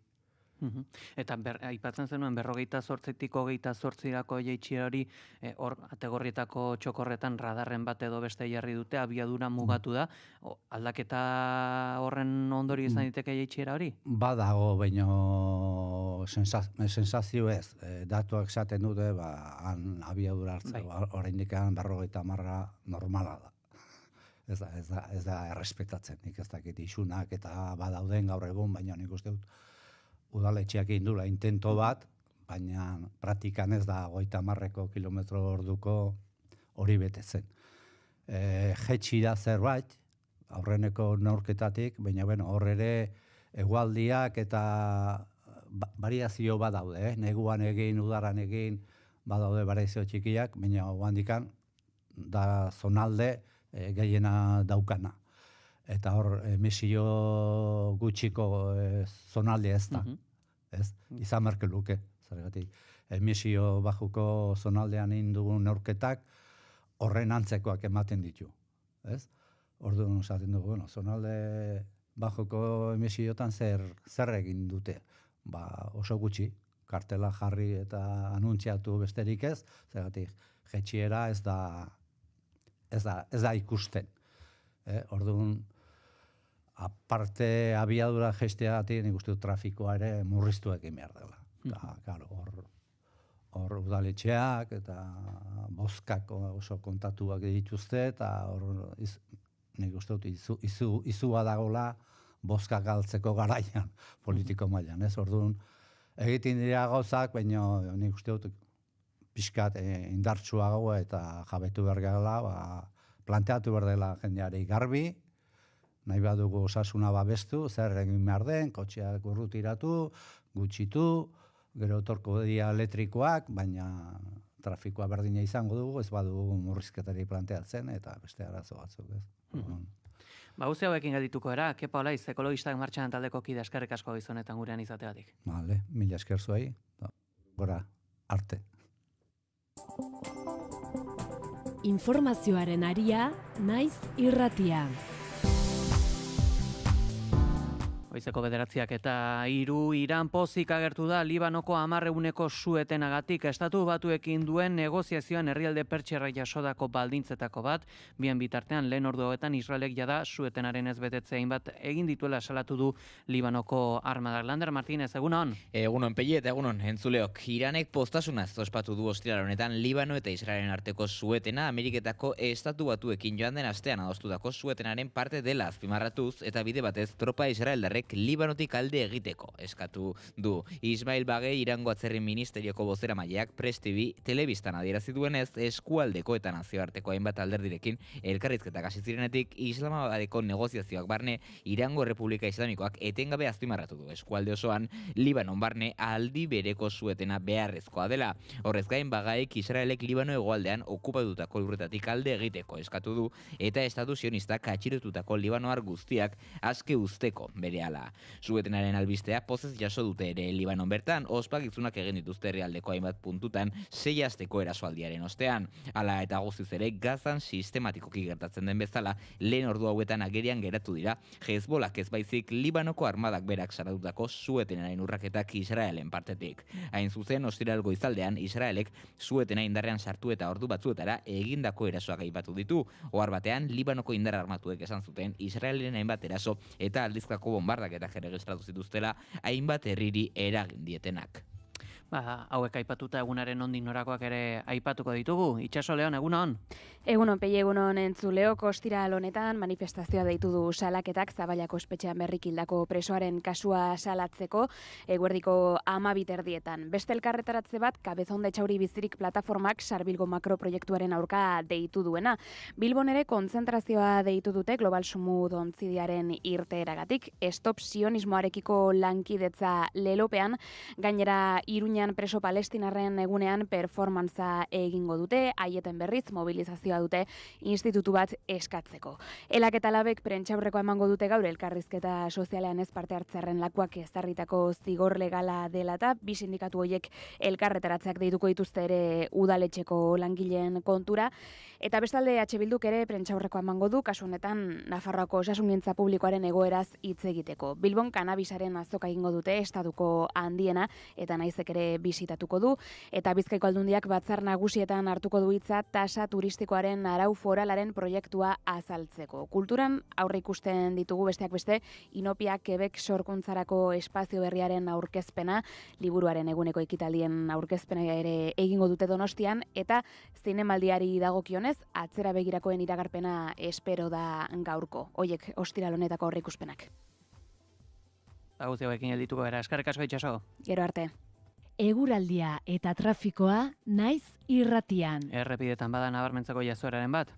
Eta aipatzen zenuen 28tik 28irako jaitsiera hori hor ategorrietako txokorretan radarren bat edo beste jarri dute, abiadura mugatu da. Aldaketa horren ondori izan diteke jaitsiera hori? Badago, baina sensazio ez. Datuak esaten dute, han abiadura hartzen, oraindik 50 normala da. Ez da errespetatzen, nik ez dakit isunak eta badauden gaur egun, baina nik uste dut udaletxeak indula intento bat, baina praktikan ez da 30 kilometro orduko hori betetzen. Jetxi da zerbait, aurreneko neurketatik, baina hor ere hegoaldiak eta variazio badaude, neguan egin, udaran egin, badaude variazio txikiak, baina handikan da zonalde gehiena daukana. Eta hor emisio gutxiko zonalde ez da. Izan merke luke. Emisio bajuko zonaldean indugun neurketak horren antzekoak ematen ditu. Orduan esaten dugu, zonalde bajuko emisiotan zer egin dute. Oso gutxi, kartela jarri eta anuntziatu besterik ez, zergatik jetxiera ez da ikusten. Orduan, aparte abiadura gesteagatik, nik uste dut trafikoa ere murriztu egin behar dela. Hor udaletxeak eta bozkak oso kontatuak dituzte, eta hor nik uste dut izua dagoela bozkak galtzeko garaian politiko mailan. Orduan, egiten dira gauzak, baina nik uste dut pixkat indartsuago eta jabetu behar gala, planteatu behar dela jendeari garbi, nahi badugu osasuna babestu, zer egin behar den, kotxeak urrutiratu, gutxitu, gero etorko dira elektrikoak, baina trafikoa berdina izango dugu, ez badugu murrizketari planteatzen, eta beste arazo batzuk, ez. Gauzi hauekin geldituko era, Kepa Olaiz, ekologistak martxan taldeko kide, eskerrik asko gizonetan gurean izateagatik. Vale, mila esker zuei, gora, arte. Informazioaren aria, naiz irratia. Goizeko 9:03 Iran pozik agertu da Libanoko 10 su-etenagatik estatu batuekin duen negoziazioan herrialde pertsiarra jasodako baldintzetako bat, bien bitartean lehen ordu hauetan Israelek jada su-etenaren ez betetzea hainbat egin dituela salatu du Libanoko armadak. Lander Martínez, egunon? Egunon Pelli eta egunon entzuleok. Iranek postasunaz ospatu du ostiral honetan Libano eta Israelen arteko su-etena Ameriketako estatu batuekin joan den astean adostutako su-etenaren parte dela azpimarratuz eta bide batez tropa israeldarrek Libanotik alde egiteko eskatu du. Ismail Bagei Irango atzerri ministerioko bozeramaileak Press TV telebistan adierazi duenez eskualdeko eta nazioarteko hainbat alderdirekin elkarrizketak hasi zirenetik Islamabadeko negoziazioak barne Irango Errepublika Islamikoak etengabe azpimarratu du eskualde osoan Libanon barne aldi bereko su-etena beharrezkoa dela. Horrez gain Bagaik Israelek Libano hegoaldean okupatutako lurretatik alde egiteko eskatu du eta estatu sionistak atxilotutako libanoar guztiak aske uzteko berehala. Su-etenaren albistea pozez jaso dute ere Libanon bertan, ospakizunak egin dituzte herrialdeko hainbat puntutan 6 asteko erasoaldiaren ostean. Hala eta guztiz ere Gazan sistematikoki gertatzen den bezala, lehen ordu hauetan agerian geratu dira Hezbolak ez baizik Libanoko armadak berak saratutako su-etenaren urraketak Israelen partetik. Hain zuzen, ostiral goizaldean Israelek su-etena indarrean sartu eta ordu batzuetara egindako erasoak aipatu ditu. Ohar batean Libanoko indar armatuek esan zuten Israelen hainbat eraso eta aldizkako bombardaketak erregistratu zituztela hainbat herriri eragin dietenak. Hauek aipatuta egunaren nondik norakoak ere aipatuko ditugu. Itxaso Leon, egunon? Egunon, Pei, egunon entzuleok. Ostiral honetan manifestazioa deitu du salaketak Zabalako espetxean berrik hildako presoaren kasua salatzeko eguerdiko 12:00 Beste elkarretaratze bat Kabezonde Txauri Bizirik plataformak Sarbilgo makroproiektuaren aurka deitu duena. Bilbon ere kontzentrazioa deitu dute Global Sumud ontzidiaren irteeragatik. Stop sionismoarekiko lankidetza lelopean, gainera Iruñan preso palestinarren egunean performantza egingo dute, haieten berriz mobilizazioa dute institutu bat eskatzeko. Elak eta labek prentxaurrekoa emango dute gaur elkarrizketa sozialean ez parte hartzearen lakuak ezarritako zigor legala dela eta bi sindikatu horiek elkarretaratzeak deituko dituzte ere udaletxeko langileen kontura. Eta bestalde H. Bilduk ere prentxaurrekoa emango du, kasu honetan Nafarroako osasungintza publikoaren egoeraz hitz egiteko. Bilbon kanabisaren azoka egingo dute estatuko handiena eta naizek ere bisitatuko du, eta Bizkaiko Aldundiak batzar nagusietan hartuko du hitza tasa turistikoaren arau foralaren proiektua azaltzeko. Kulturan aurre ikusten ditugu besteak beste Inopia Quebec sorkuntzarako espazio berriaren aurkezpena, liburuaren eguneko ekitaldien aurkezpena ere egingo dute Donostian, eta zinemaldiari dagokionez atzera begirakoen iragarpena espero da gaurko. Hoiek ostiral honetako aurre ikuspenak. Guzti hauekin heldituko gara, eskerrik asko Itxaso. Gero arte. Eguraldia eta trafikoa naiz irratian. Errepidetan bada nabarmentzeko jazoeraren bat?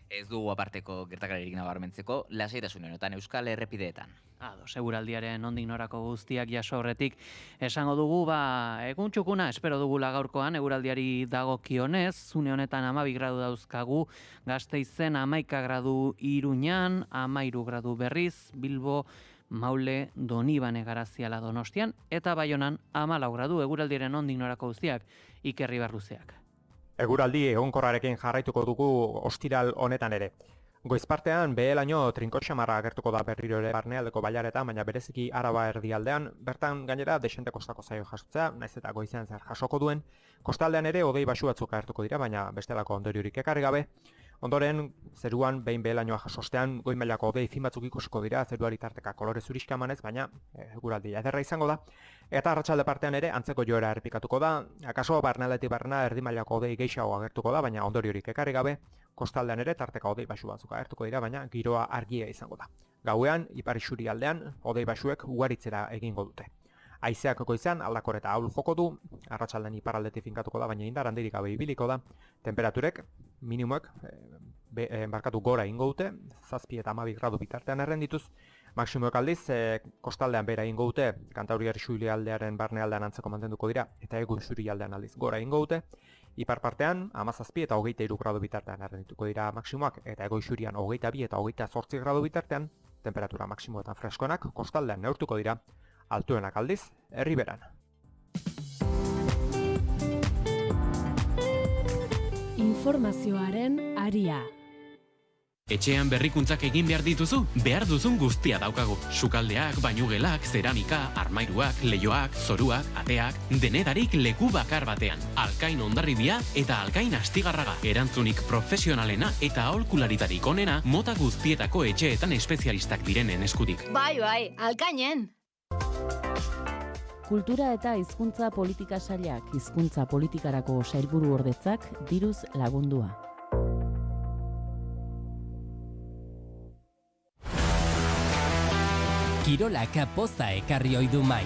Ez dugu aparteko gertakaririk nabarmentzeko, lasaitasun honetan Euskal Errepideetan. Eguraldiaren nondik norako guztiak jaso horretik esango dugu, egun txukuna espero dugula gaurkoan eguraldiari dagokionez, zune honetan 12 gradu dauzkagu, Gasteizen 11 gradu Iruñan, 13 gradu berriz, Bilbo, Maule, Donibane Garaziala Donostian, eta Baionan 14 gradu eguraldiaren nondik norako guztiak, Iker Ribarruzeak. Eguraldi egonkorrarekin jarraituko dugu ostiral honetan ere. Goizpartean behelaino trinko xamarra agertuko da berriro ere barnealdeko bailaretan, baina bereziki Araba erdialdean, bertan gainera desente kostako zaio jasotzea, naiz eta goizean zer jasoko duen. Kostaldean ere hodei basu batzuk agertuko dira, baina bestelako ondoriorik ekarri gabe. Ondoren, zeruan behin behelainoa jasostean, goi mailako hodei fin batzuk ikusiko dira, zeruari tarteka kolore zuriska emanez, baina eguraldia ederra izango da. Eta arratsalde partean ere antzeko joera errepikatuko da, akaso barnealdetik barna erdi mailako hodei gehiago agertuko da, baina ondoriorik ekarri gabe. Kostaldean ere tarteka hodei basu batzuk agertuko dira, baina giroa argia izango da. Gauean, ipar isuri aldean, hodei basuek ugaritzera egingo dute. Haizeak goizean aldakor eta ahul joko du, arratsaldean iparraldetik finkatuko da, baina indar handirik gabe ibiliko da. Temperaturek, minimoek, gora ingo dute, 7 eta 12 gradu bitartean errendituz. Maksimoek aldiz, kostaldean bera ingo dute, Kantauriar isuri aldearen barnealdean antzeko mantenduko dira, eta ego isuri aldean aldiz gora ingo dute. Ipar partean, 17 eta 23 gradu bitartean errendituko dira maksimoak, eta ego isurian 22 eta 28 gradu bitartean, temperatura maksimoetan freskoenak, kostaldean neurtuko dira, altuenak aldiz, Erriberan. Informazioaren aria. Etxean berrikuntzak egin behar dituzu, behar duzun guztia daukagu. Sukaldeak, bainugelak, zeramika, armairuak, leihoak, zoruak, ateak, denetarik leku bakar batean. Alkain Hondarribia eta Alkain Astigarraga. Erantzunik profesionalena eta aholkularitarik onena mota guztietako etxeetan espezialistak direnen eskutik. Bai, Alkainen! Kultura eta hizkuntza politika sailak, hizkuntza politikarako sailburu ordetzak diruz lagundua. Kirolak poza ekarri ohi du maiz.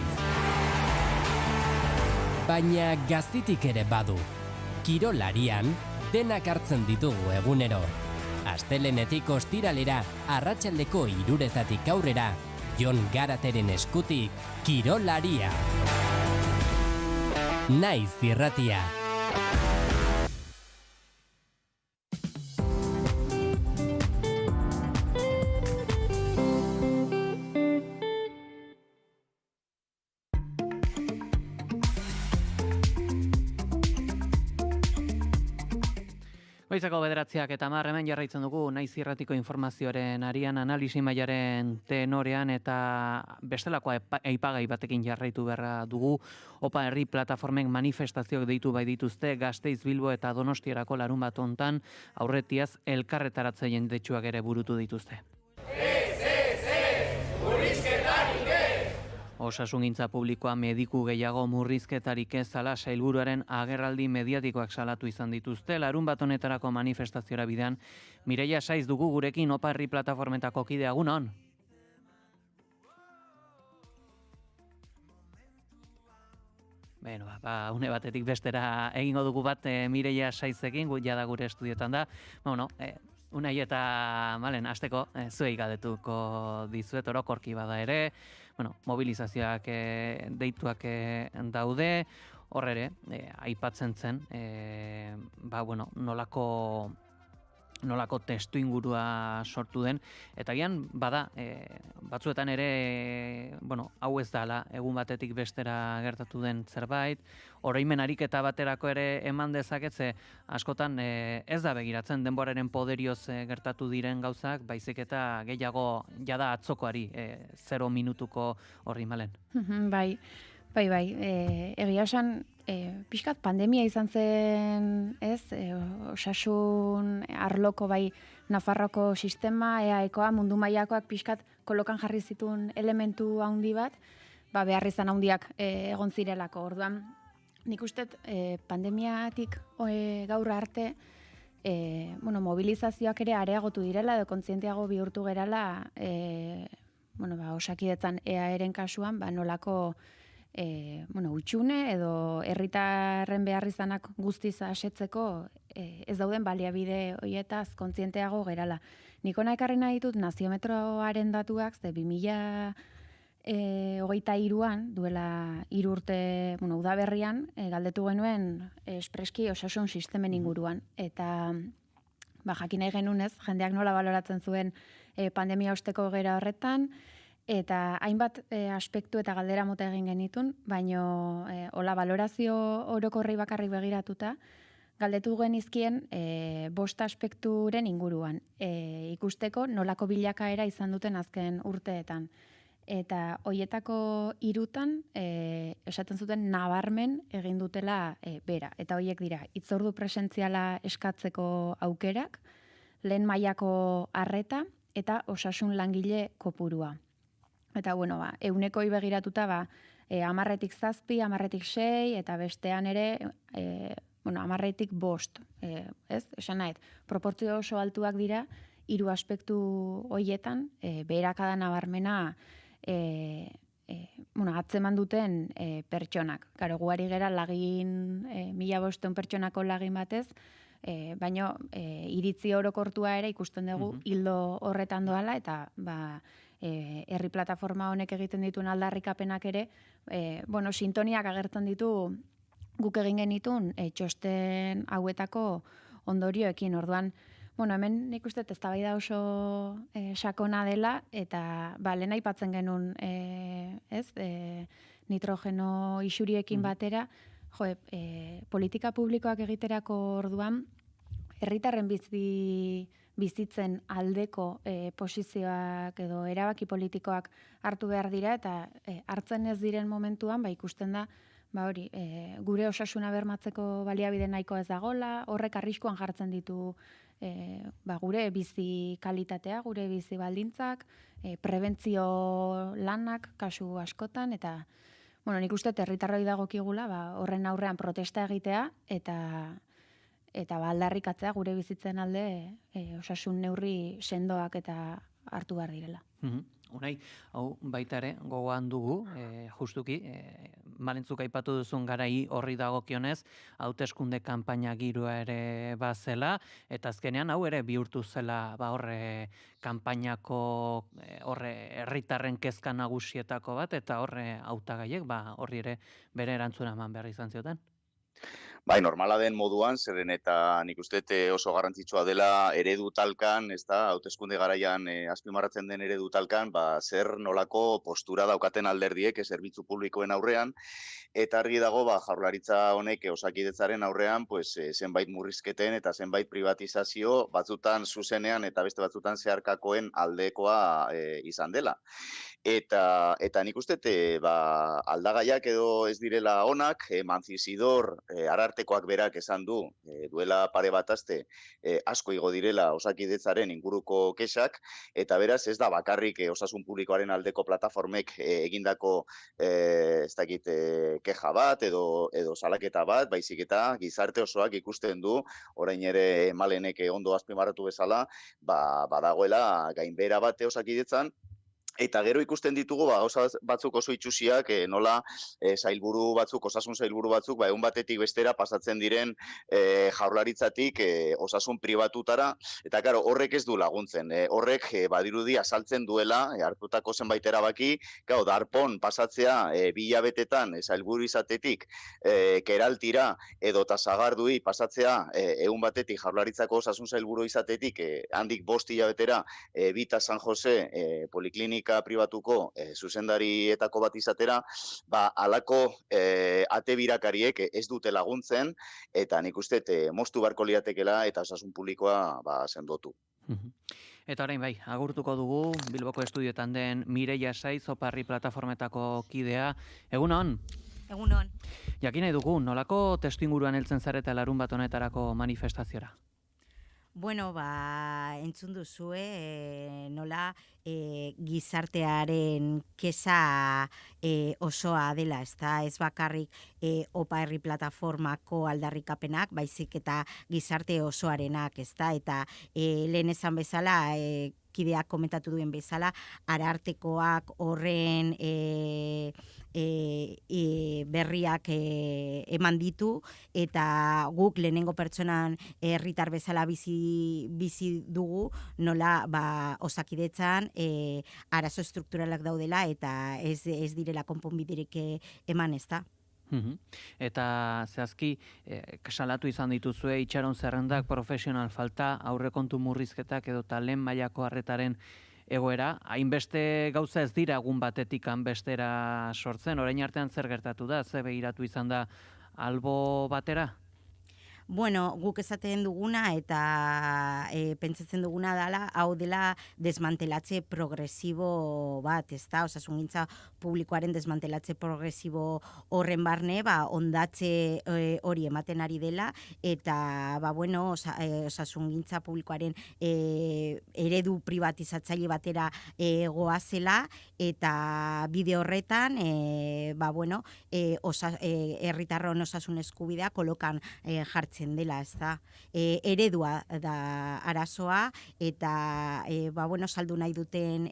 Baina gaztitik ere badu. Kirolarian denak hartzen ditugu egunero. Astelehenetik ostiralera, arratsaldeko 3:00 aurrera, Jon Garateren eskutik, Kirolaria. Naiz irratia. Goizeko 9:00 eta 10:00 hemen jarraitzen dugu Naiz irratiko informazioaren arian analisi mailaren tenorean eta bestelako aipagai batekin jarraitu beharra dugu. Opa Herri plataformen manifestazioak deitu bai dituzte Gasteiz, Bilbo eta Donostierako larunbat hontan aurretiaz elkarretaratze jendetsuak ere burutu dituzte. Osasungintza publikoa mediku gehiago murrizketarik ez zala sailburuaren agerraldi mediatikoak salatu izan dituzte. Larunbat honetarako manifestaziora bidean Mireia Saiz dugu gurekin Opa Herri plataformetako kide, egunon. Beno, une batetik bestera egingo dugu bat Mireia Saizekin, jada gure estudiotan da. Bueno, Unai eta malen, hasteko zuei galdetuko dizuet orokorki bada ere. Bueno, mobilizazioak deituak daude, hor ere, aipatzen zen, nolako testu ingurua sortu den, eta gian, bada, batzuetan ere, hau ez dala, egun batetik bestera gertatu den zerbait, oroimen ariketa baterako ere eman dezaketze, askotan ez da begiratzen denboraren poderioz gertatu diren gauzak, baizik eta gehiago jada atzokoari, 0 minutuko horri malen. Bai, egia esan, pixkat pandemia izan zen, ez, osasun arloko bai Nafarroko sistema, EAEkoa, mundu mailakoak pixkat kolokan jarri zituen elementu handi bat, behar izan handiak egon zirelako. Orduan, nik uste pandemiatik gaur arte, mobilizazioak ere areagotu direla, edo kontzientiago bihurtu gerala, Osakidetzan EAEren kasuan, nolako utxune edo herritarren beharrizanak guztiz asetzeko ez dauden baliabide horietaz kontzienteago gerala. Nik hona ekarri nahi ditut naziometroaren datuak, 2023an, duela 3 urte, udaberrian, galdetu genuen espreski osasun sistemen inguruan. Eta jakin nahi genunez, jendeak nola baloratzen zuen pandemia osteko gera horretan, eta hainbat aspektu eta galdera mota egin genitun, baino hola valorazio orokorri bakarrik begiratuta, galdetu genizkien 5 aspekturen inguruan, ikusteko nolako bilakaera izan duten azken urteetan. Eta hoietako 3 esaten zuten nabarmen egin dutela bera. Eta hoiek dira, hitzordu presentziala eskatzeko aukerak, lehen mailako arreta eta osasun langile kopurua. Eta, eunekoi begiratuta, 10-tik 7, 10-tik 6, eta bestean ere, 10-tik 5. Esan nahet, proportzio oso altuak dira, 3 aspektu hoietan, beherakada nabarmena, atzeman duten pertsonak. Karo, guari gera lagin, 1.500 pertsonako lagin batez, baina iritzi orokortua ere ikusten dugu hildo horretan doala, eta herri plataforma honek egiten dituen aldarrikapenak ere, sintoniak agertzen ditu guk egin genitun txosten hauetako ondorioekin. Orduan, hemen nik uste eztabaida oso sakona dela, eta lehen aipatzen genuen nitrogeno isuriekin batera, politika publikoak egiterako orduan, herritarren bizitzen aldeko posizioak edo erabaki politikoak hartu behar dira, eta hartzen ez diren momentuan, ikusten da, hori, gure osasuna bermatzeko baliabide nahiko ez dagola, horrek arriskuan jartzen ditu gure bizi kalitatea, gure bizi baldintzak, prebentzio lanak kasu askotan, eta nik uste herritarroi dagokigula horren aurrean protesta egitea eta aldarrikatzea gure bizitzen alde osasun neurri sendoak eta hartu behar direla. Unai, hau baita ere gogoan dugu, justuki, Malentzuk aipatu duzun garai horri dagokionez, hauteskunde kanpaina giroa ere bazela, eta azkenean hau ere bihurtu zela horre kanpainako herritarren kezka nagusietako bat, eta horre hautagaiek horri ere bere erantzuna eman behar izan zioten. Bai, normala den moduan, zeren eta nik uste oso garrantzitsua dela eredu talkan, hauteskunde garaian azpimarratzen den eredu talkan, zer nolako postura daukaten alderdiek zerbitzu publikoen aurrean, eta argi dago Jaurlaritza honek Osakidetzaren aurrean zenbait murrizketen eta zenbait privatizazio batzutan zuzenean eta beste batzutan zeharkakoen aldekoa izan dela. Eta nik uste aldagaiak edo ez direla onak, Manzizidor arartekoak berak esan du, duela pare bat aste, asko igo direla Osakidetzaren inguruko kexak, eta beraz ez da bakarrik osasun publikoaren aldeko plataformek egindako keja bat edo salaketa bat, baizik eta gizarte osoak ikusten du, orain ere Malenek ondo azpimarratu bezala, badagoela gainbehera bat Osakidetzan. Eta gero ikusten ditugu gauza batzuk oso itxusiak, nola sailburu batzuk, osasun sailburu batzuk, egun batetik bestera pasatzen diren Jaurlaritzatik osasun pribatutara, eta karo, horrek ez du laguntzen. Horrek badirudi azaltzen duela, hartutako zenbait erabaki, darpon pasatzea 2 hilabetetan sailburu izatetik Keraltira edo Sagardui pasatzea egun batetik Jaurlaritzako osasun sailburu izatetik handik 5 hilabetera Bita San Jose poliklinika pribatuko zuzendarietako bat izatera, halako ate birakariek ez dute laguntzen, eta nik uste moztu beharko liatekela eta osasun publikoa sendotu. Eta orain agurtuko dugu Bilboko estudioetan den Mireia Saiz Oparri plataformetako kidea. Egunon? Egunon. Jakin nahi dugu, nolako testuinguruan heltzen zareta larun bat honetarako manifestaziora? Bueno, entzun duzue nola gizartearen kesa osoa dela, ez bakarrik Opa Herri plataformako aldarrikapenak, baizik eta gizarte osoarenak, eta lehen esan bezala, kideak komentatu duen bezala, arartekoak horren berriak eman ditu, eta guk lehenengo pertsonan herritar bezala bizi dugu, nola Osakidetzan arazo strukturalak daudela, eta ez direla konponbiderik eman, ez da. Eta zehazki, salatu izan dituzue itxaron zerrendak, profesional falta, aurrekontu murrizketak edo lehen mailako arretaren egoera, hainbeste gauza ez dira egun batetik bestera sortzen, orain artean zer gertatu da, ze begiratu izan da albo batera? Bueno, guk esaten duguna eta pentsatzen duguna dela, hau dela desmantelatze progresibo bat, ez da, osasungintza publikoaren desmantelatze progresibo horren barne, ondatze hori ematen ari dela, eta, osasungintza publikoaren eredu privatizatzaile batera goazela, eta bide horretan, herritarron osasun eskubidea kolokan jartzen dela, ez da. Eredua da arazoa, eta saldu nahi duten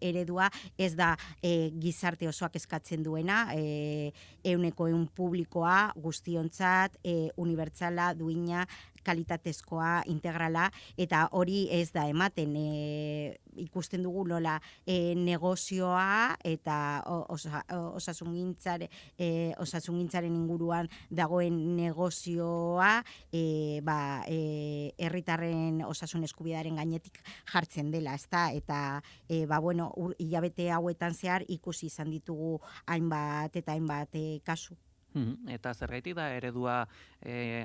eredua, ez da gizarte osoak eskatzen duena, 100% publikoa, guztiontzat, unibertsala, duina, kalitatezkoa, integrala, eta hori ez da ematen. Ikusten dugu nola negozioa eta osasungintzaren inguruan dagoen negozioa herritarren osasun eskubidearen gainetik jartzen dela, ezta? Eta hilabete hauetan zehar ikusi izan ditugu hainbat eta hainbat kasu. Eta zergaitik da eredua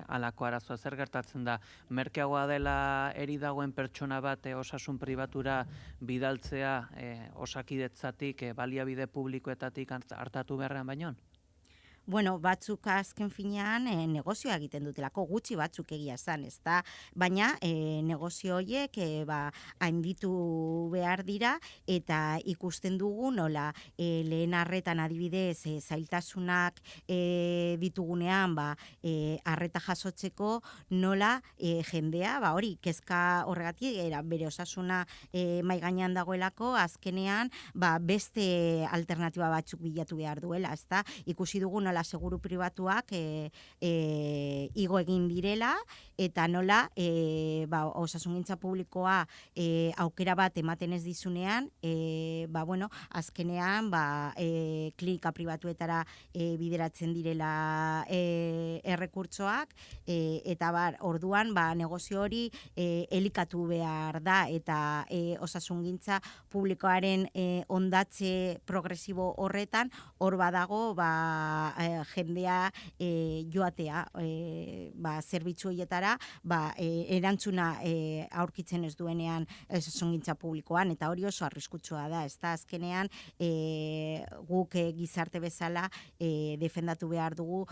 halako arazoa, zer gertatzen da? Merkeagoa dela eri dagoen pertsona bat osasun pribatura bidaltzea osakidetzatik, baliabide publikoetatik hartatu beharrean baino? Bueno, batzuk azken finean negozioa egiten dutelako, gutxi batzuk egia esan, ezta? Baina negozio horiek hainditu behar dira eta ikusten dugu nola lehen arretan adibidez zailtasunak ditugunean arreta jasotzeko nola jendea, hori kezka horregatik bere osasuna mai gainean dagoelako azkenean beste alternatiba batzuk bilatu behar duela, ezta? Ikusi dugu nola seguru pribatuak igo egin direla eta nola osasungintza publikoa aukera bat ematen ez dizunean, azkenean klinika pribatuetara bideratzen direla errekurtsoak eta orduan negozio hori elikatu behar da eta osasungintza publikoaren ondatze progresibo horretan hor badago jendea joatea zerbitzu horietara erantzuna aurkitzen ez duenean osasungintza publikoan eta hori oso arriskutsua da, ezta azkenean guk gizarte bezala defendatu behar dugu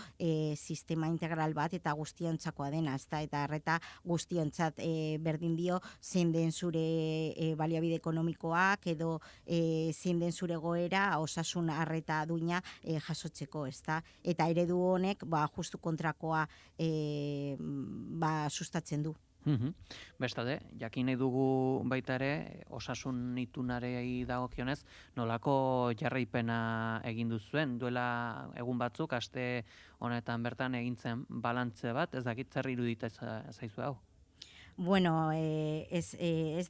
sistema integral bat eta guztiontzakoa dena, ezta eta arreta guztiontzat berdin dio zein den zure baliabide ekonomikoak edo zein den zure goera osasun arreta duina jasotzeko, ezta? Eta eredu honek justu kontrakoa sustatzen du. Bestalde, jakin nahi dugu baita ere, osasun itunarei dagokionez, nolako jarraipena egin duzuen, duela egun batzuk, aste honetan bertan egintzen balantze bat, ez dakit zer irudita zaizu hau? Bueno, ez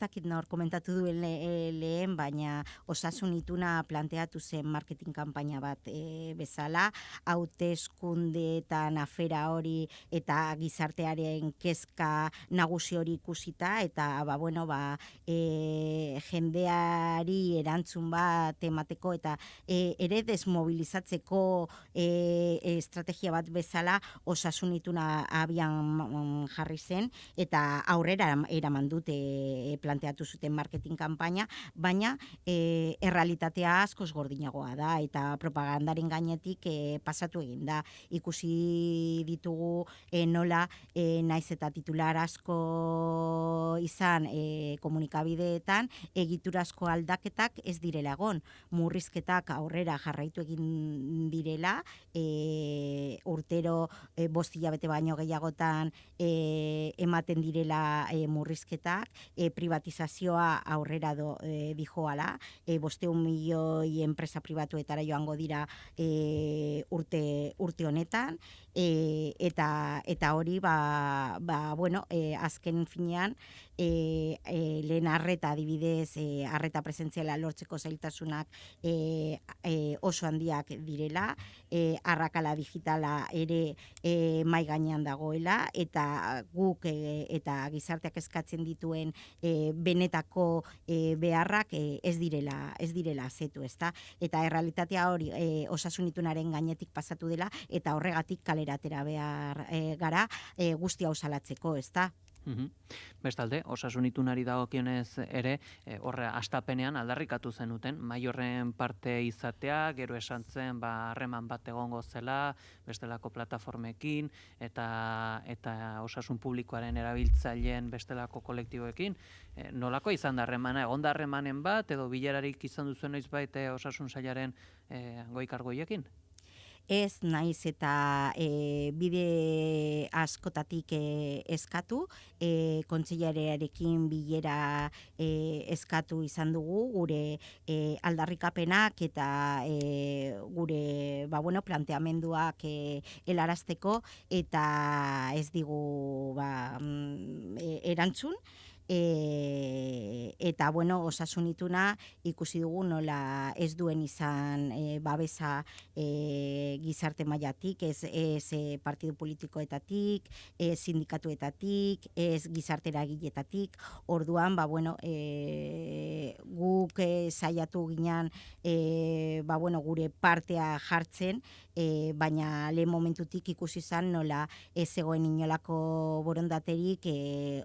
dakit nor komentatu duen lehen, baina osasun ituna planteatu zen marketing kanpaina bat bezala, hauteskundeetan afera hori eta gizartearen kezka nagusi hori ikusita, eta jendeari erantzun bat emateko eta ere desmobilizatzeko estrategia bat bezala osasun ituna abian jarri zen, eta aurrera eraman dute planteatu zuten marketing kanpaina, baina errealitatea askoz gordinagoa da eta propagandaren gainetik pasatu egin da. Ikusi ditugu nola naiz eta titular asko izan komunikabideetan egiturazko aldaketak ez direla egon. Murrizketak aurrera jarraitu egin direla, urtero 5 hilabete baino gehiagotan ematen direla murrizketak, privatizazioa aurrera dijoala, 500 milioi enpresa pribatuetara joango dira urte honetan, eta hori azken finean lehen arreta adibidez arreta presentziala lortzeko zailtasunak oso handiak direla, arrakala digitala ere mai gainean dagoela, eta guk eta gizarteak eskatzen dituen benetako beharrak ez direla azetu, ezta? Eta errealitatea hori osasun itunaren gainetik pasatu dela eta horregatik kalera atera behar gara guzti hau salatzeko, ezta? Bestalde, osasun itunari dagokionez ere, horre astapenean aldarrikatu zenuten, Maiorren parte izatea, gero esan zen harreman bat egongo zela, bestelako plataformekin, eta osasun publikoaren erabiltzaileen bestelako kolektiboekin. Nolako izan da harremana? Egon da harremanen bat, edo bilerarik izan duzuen noizbait osasun sailaren goi-kargoiekin? Ez naiz eta bide askotatik eskatu, kontseilarearekin bilera eskatu izan dugu, gure aldarrikapenak eta gure planteamenduak helarazteko, eta ez digu erantzun. Eta osasun ituna ikusi dugu nola ez duen izan babesa gizarte mailatik, ez partidu politikoetatik, ez sindikatuetatik, ez gizarte eragiletatik. Orduan, guk guk saiatu ginean gure partea jartzen, baina lehen momentutik ikusi izan nola ez zegoen inolako borondaterik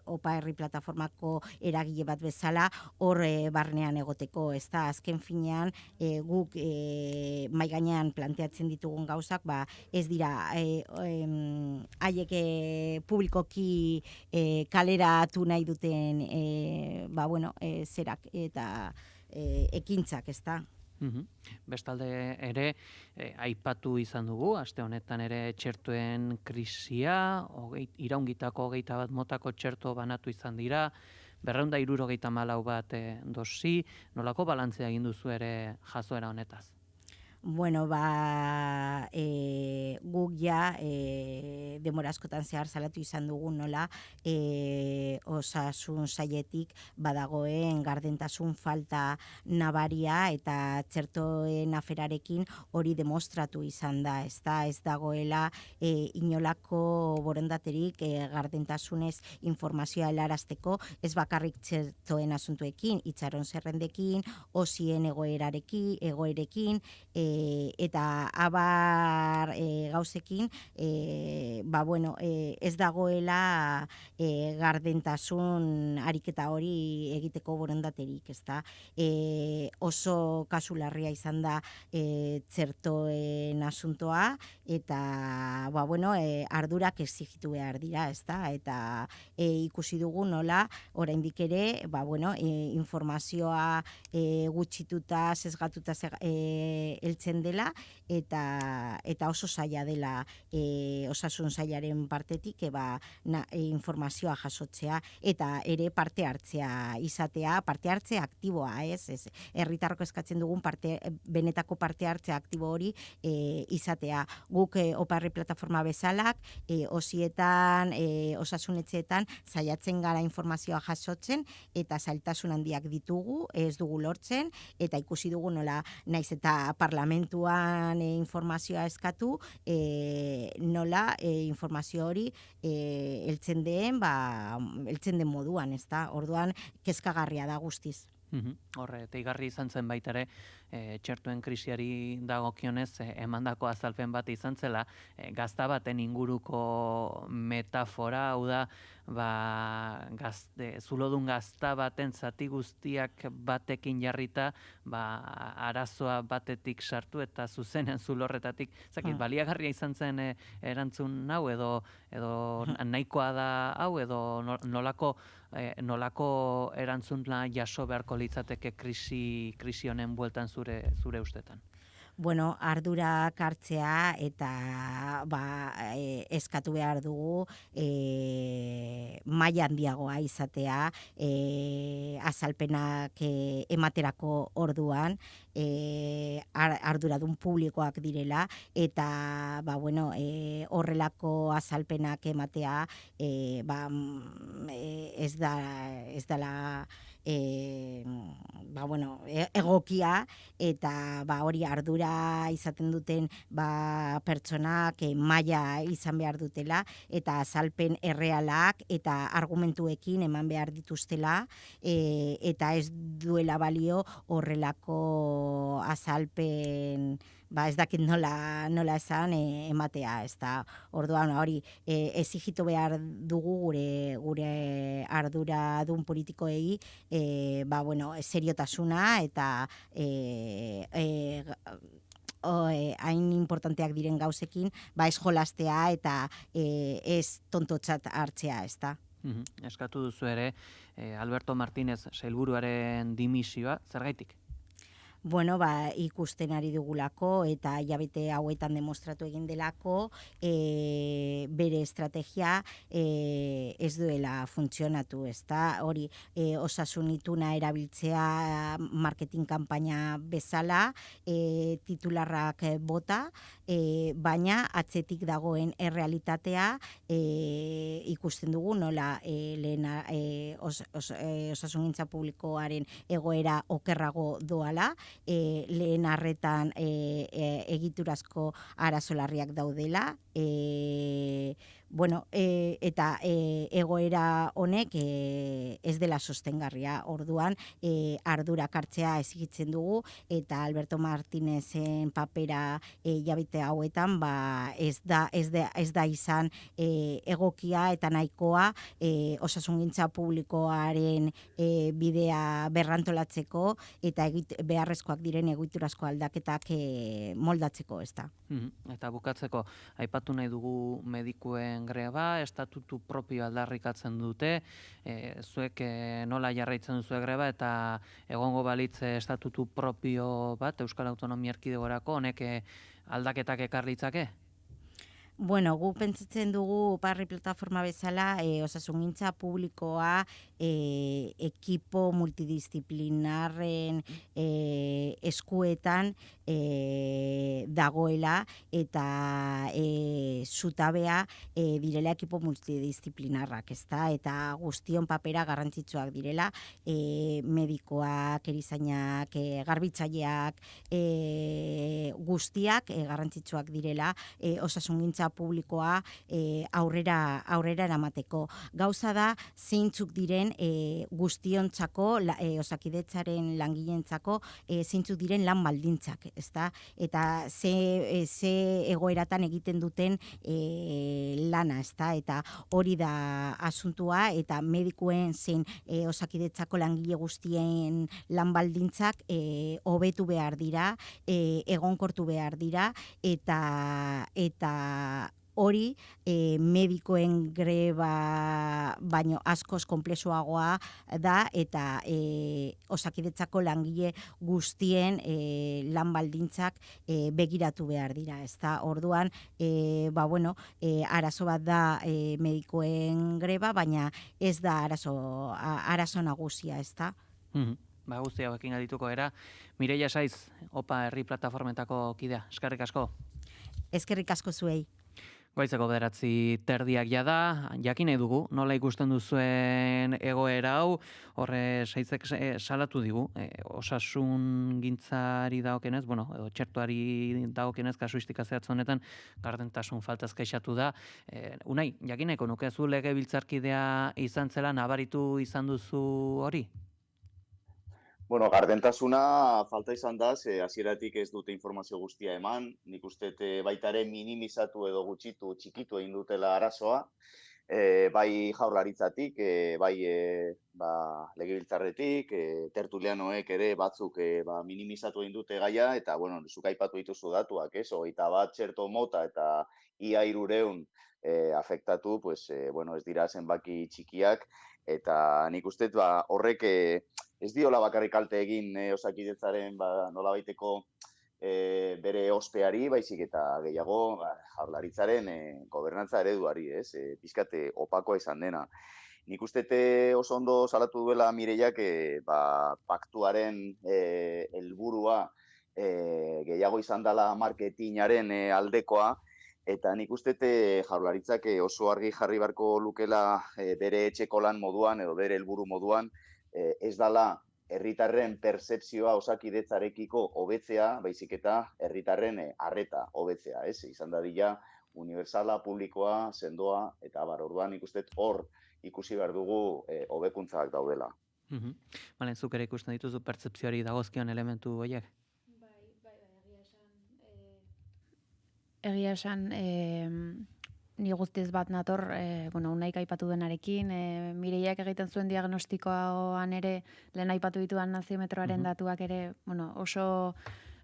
Opa Herri Plataformako eragile bat bezala hor barnean egoteko, ez da, azken finean guk mai gainean planteatzen ditugun gauzak, ez dira haiek publikoki kaleratu nahi duten zerak eta ekintzak, ez da. Bestalde ere, aipatu izan dugu, aste honetan ere txertuen krisia, iraungitako 21 motako txerto banatu izan dira, 274 bat dosi, nolako balantzea egin duzu ere jazoera honetaz? Bueno, guk ja denbora askotan zehar salatu izan dugu nola osasun sailetik badagoen gardentasun falta nabaria eta txertoen aferarekin hori demostratu izan da, ez dagoela inolako borondaterik gardentasunez informazioa helarazteko, ez bakarrik txertoen asuntuekin, itxaron zerrendekin, osien egoerekin, eta abar gauzekin ez dagoela gardentasun ariketa hori egiteko borondaterik, ezta? Oso kasu larria izan da txertoen asuntoa eta ardurak exigitu behar dira, ezta? Eta ikusi dugu nola oraindik ere informazioa gutxituta, sesgatuta heltzen dela eta oso zaila dela osasun sailaren partetik informazioa jasotzea eta ere parte hartzea izatea, parte hartzea aktiboa, ez? Herritarrok eskatzen dugun benetako parte hartzea aktibo hori izatea. Guk Opa Herri Plataforma bezalak osietan, osasunetxeetan saiatzen gara informazioa jasotzen eta zailtasun handiak ditugu, ez dugu lortzen eta ikusi dugu nola naiz eta parlamentuan informazioa eskatu, nola informazio hori heltzen den moduan, ez da? Orduan, kezkagarria da guztiz. Horre, teigarri izan zen baita ere, txertuen krisiari dagokionez emandako azalpen bat izan zela, gazta baten inguruko metafora, hau da, zulodun gazta baten zati guztiak batekin jarrita, arazoa batetik sartu eta zuzenean zulorretatik, baliagarria izan zen erantzun hau, edo nahikoa da hau, edo nolako erantzuna jaso beharko litzateke krisi honen bueltan zure ustetan? Bueno, ardurak hartzea eta eskatu behar dugu maila handiagoa izatea azalpenak ematerako orduan arduradun publikoak direla eta horrelako azalpenak ematea ez dela egokia eta hori ardura izaten duten pertsonak maila izan behar dutela eta azalpen errealak eta argumentuekin eman behar dituztela eta ez duela balio horrelako azalpen ez dakit nola esan ematea, ez da, orduan hori exigitu behar dugu gure arduradun politikoei seriotasuna eta hain importanteak diren gauzekin ez jolastea eta ez tontotzat hartzea, ez da. Eskatu duzu ere, Alberto Martínez sailburuaren dimisioa, zergaitik? Bueno, ikusten ari dugulako eta hilabete hauetan demostratu egin delako bere estrategia ez duela funtzionatu, ezta? Hori osasun ituna erabiltzea marketing kanpaina bezala, titularrak bota, baina atzetik dagoen errealitatea ikusten dugu nola osasungintza publikoaren egoera okerrago doala, lehen arretan egiturazko arazolarriak daudela, Bueno, eta egoera honek ez dela sostengarria. Orduan, ardurak hartzea exigitzen dugu, eta Alberto Martinezen papera hilabete hauetan ez da izan egokia eta nahikoa osasungintza publikoaren bidea berrantolatzeko eta beharrezkoak diren egiturazko aldaketak moldatzeko, ez da. Eta bukatzeko, aipatu nahi dugu medikuen greba, estatutu propio aldarrikatzen dute, zuek nola jarraitzen duzu greba eta egongo balitz estatutu propio bat Euskal Autonomia Erkidegorako honek aldaketak ekar ditzake? Bueno, gu pentsatzen dugu Parri plataforma bezala osasungintza publikoa ekipo multidisciplinarren eskuetan dagoela eta zutabea direla ekipo multidisciplinarrak, ezta? Eta guztion papera garrantzitsuak direla, medikoak, erizainak, garbitzaileak, guztiak garrantzitsuak direla osasungintza publikoa aurrera eramateko. Gauza da zeintzuk diren guztiontzako, Osakidetzaren langileentzako zeintzuk diren lan baldintzak, ezta? Eta ze egoeratan egiten duten lana, ezta? Eta hori da asuntua, eta medikuen zein Osakidetzako langile guztien lan baldintzak hobetu behar dira, egonkortu behar dira, eta hori medikoen greba baino askoz konplexuagoa da, eta Osakidetzako langile guztien lan baldintzak begiratu behar dira, ezta? Orduan, arazo bat da medikoen greba, baina ez da arazo nagusia, ezta? Guzti hauekin adituko era. Mireia Saiz, OPA Herri Plataformetako kidea, eskerrik asko. Eskerrik asko zuei. Goizeko 9:30 jada, jakin nahi dugu, nola ikusten duzuen egoera hau, horre Saizek salatu digu, osasun gintzari dagokenez, edo txertuari dagokenez, kasuistika zehatz honetan, gardentasun faltaz kexatu da. Unai, jakin nahiko nukezu legebiltzarkidea izan zela, nabaritu izan duzu hori? Bueno, gardentasuna falta izan da, hasieratik ez dute informazio guztia eman, nik uste baitare minimizatu edo gutxitu, txikitu egin dutela arazoa, bai jaurlaritzatik, bai legebiltzarretik, tertulianoek ere batzuk minimizatu egin dute gaia, eta, zuk aipatu dituzu datuak, 21 txerto mota eta ia 300 afektatu, ez dira zenbaki txikiak, eta nik uste horrek ez diola bakarrik kalte egin Osakidetzaren nolabaiteko bere ospeari, baizik eta gehiago jaurlaritzaren gobernantza ereduari, pixkate opakoa izan dena. Nik uste oso ondo salatu duela Mireiak paktuaren helburua gehiago izan dela marketingaren aldekoa, eta nik uste jaurlaritzak oso argi jarri beharko lukela bere etxeko lan moduan edo bere helburu moduan, ez dala herritarren pertzepzioa Osakidetzarekiko hobetzea, baizik eta herritarren arreta hobetzea, izan dadila universala, publikoa, sendoa, eta orduan ikusten hor ikusi behar dugu hobekuntzak daudela. Zuk ere ikusten dituzu pertzepzioari dagozkion elementu horiek? Egia esan, ni guztiz bat nator, unaik aipatu denarekin, Mireiak egiten zuen diagnostikoan ere, lehen aipatu dituan naziometroaren datuak ere, oso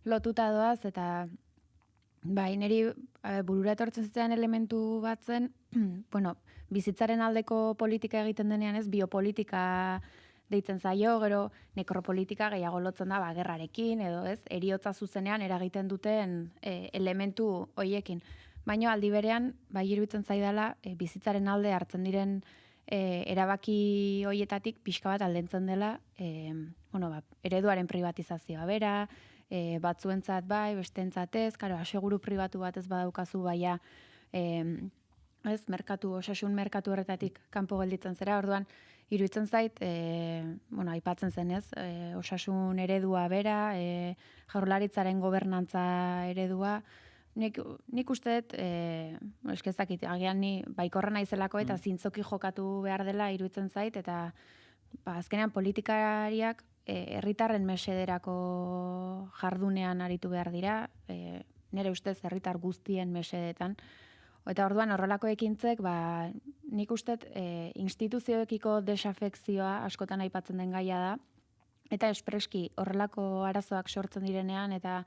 lotuta doaz, eta niri burura etortzen zitean elementu bat zen, bizitzaren aldeko politika egiten denean ez, biopolitika deitzen zaio, gero nekropolitika gehiago lotzen da gerrarekin, edo ez, heriotza zuzenean eragiten duten elementu hoiekin. Baina aldi berean, iruditzen zaidala, bizitzaren alde hartzen diren erabaki hoietatik pixka bat aldentzen dela, ereduaren privatizazioa bera, batzuentzat besteentzat ez, aseguru pribatu bat ez badaukazu baina, osasun merkatu horretatik kanpo gelditzen zera, orduan, iruditzen zait, aipatzen zenez, osasun eredua bera, jaurlaritzaren gobernantza eredua, nik uste dut, eskezakit, agian ni baikorra naizelako eta zintzoki jokatu behar dela iruditzen zait, eta azkenean politikariak herritarren mesederako jardunean aritu behar dira, nire ustez herritar guztien mesedetan. Eta orduan horrelako ekintzek, nik uste instituzioekiko desafekzioa askotan aipatzen den gaia da, eta espreski horrelako arazoak sortzen direnean, eta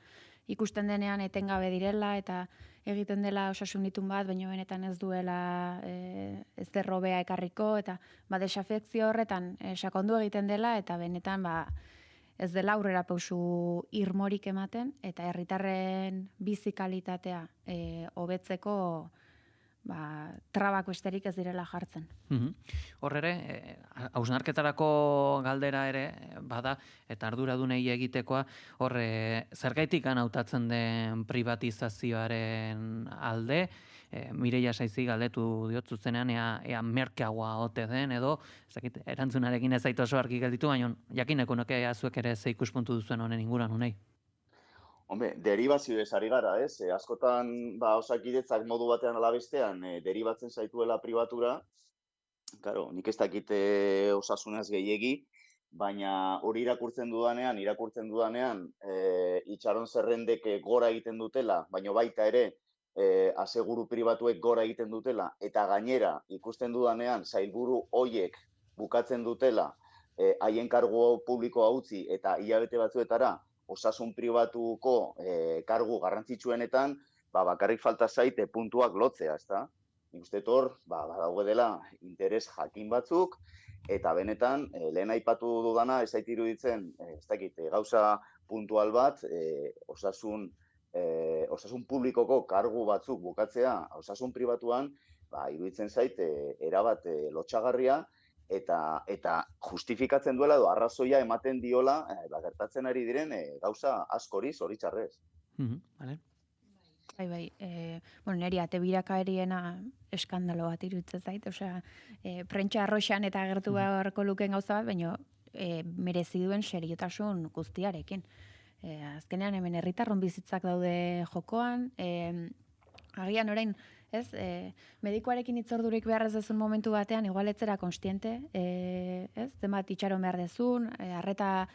ikusten denean etengabe direla, eta egiten dela osasun itun bat, baina benetan ez duela ez derrobea ekarriko, eta desafekzio horretan sakondu egiten dela, eta benetan ez dela aurrera pausu irmorik ematen, eta herritarren bizi kalitatea hobetzeko trabak besterik ez direla jartzen. Hor ere, hausnarketarako galdera ere bada, eta arduradunei egitekoa, hor zergaitik hautatzen den privatizazioaren alde, Mireia Saizi galdetu diot zuzenean, ea merkeagoa ote den, edo, erantzunarekin ez zait oso argi gelditu, baina jakineko nuke zuek ere ze ikuspuntu duzuen honen inguran unei. Hombre, derivazio ari gara, ez? Askotan, osakidetzak modu batean ala bestean deribatzen zaituela pribatura. Claro, nik ez dakit osasunaz gehiegi, baina hori irakurtzen dudanean, itxaron zerrendek gora egiten dutela, baina baita ere, aseguru pribatuek gora egiten dutela, eta gainera ikusten dudanean sailburu hoiek bukatzen dutela haien kargu publikoa utzi eta hilabete batzuetara osasun pribatuko kargu garrantzitsuenetan, bakarrik falta zaite puntuak lotzea, ezta? Nik uste hor, badaude dela interes jakin batzuk, eta benetan, lehen aipatu dudana, ez zait iruditzen, ez dakit, gauza puntual bat, osasun publikoko kargu batzuk bukatzea, osasun pribatuan, iruditzen zait, erabat lotxagarria, eta justifikatzen duela edo arrazoia ematen diola gertatzen ari diren gauza askori zoritxarrez. Bai, niri atebiraka eriena eskandalo bat iruditzen zait, prentsa arroxan eta agertu beharko lukeen gauza bat, baina merezi duen seriotasun guztiarekin. Azkenean hemen herritarron bizitzak daude jokoan, agian orain, ez, medikuarekin itzordurik behar ez dezun momentu batean, igualetzera konstiente, ez, zenbat itxaron behar dezun, arreta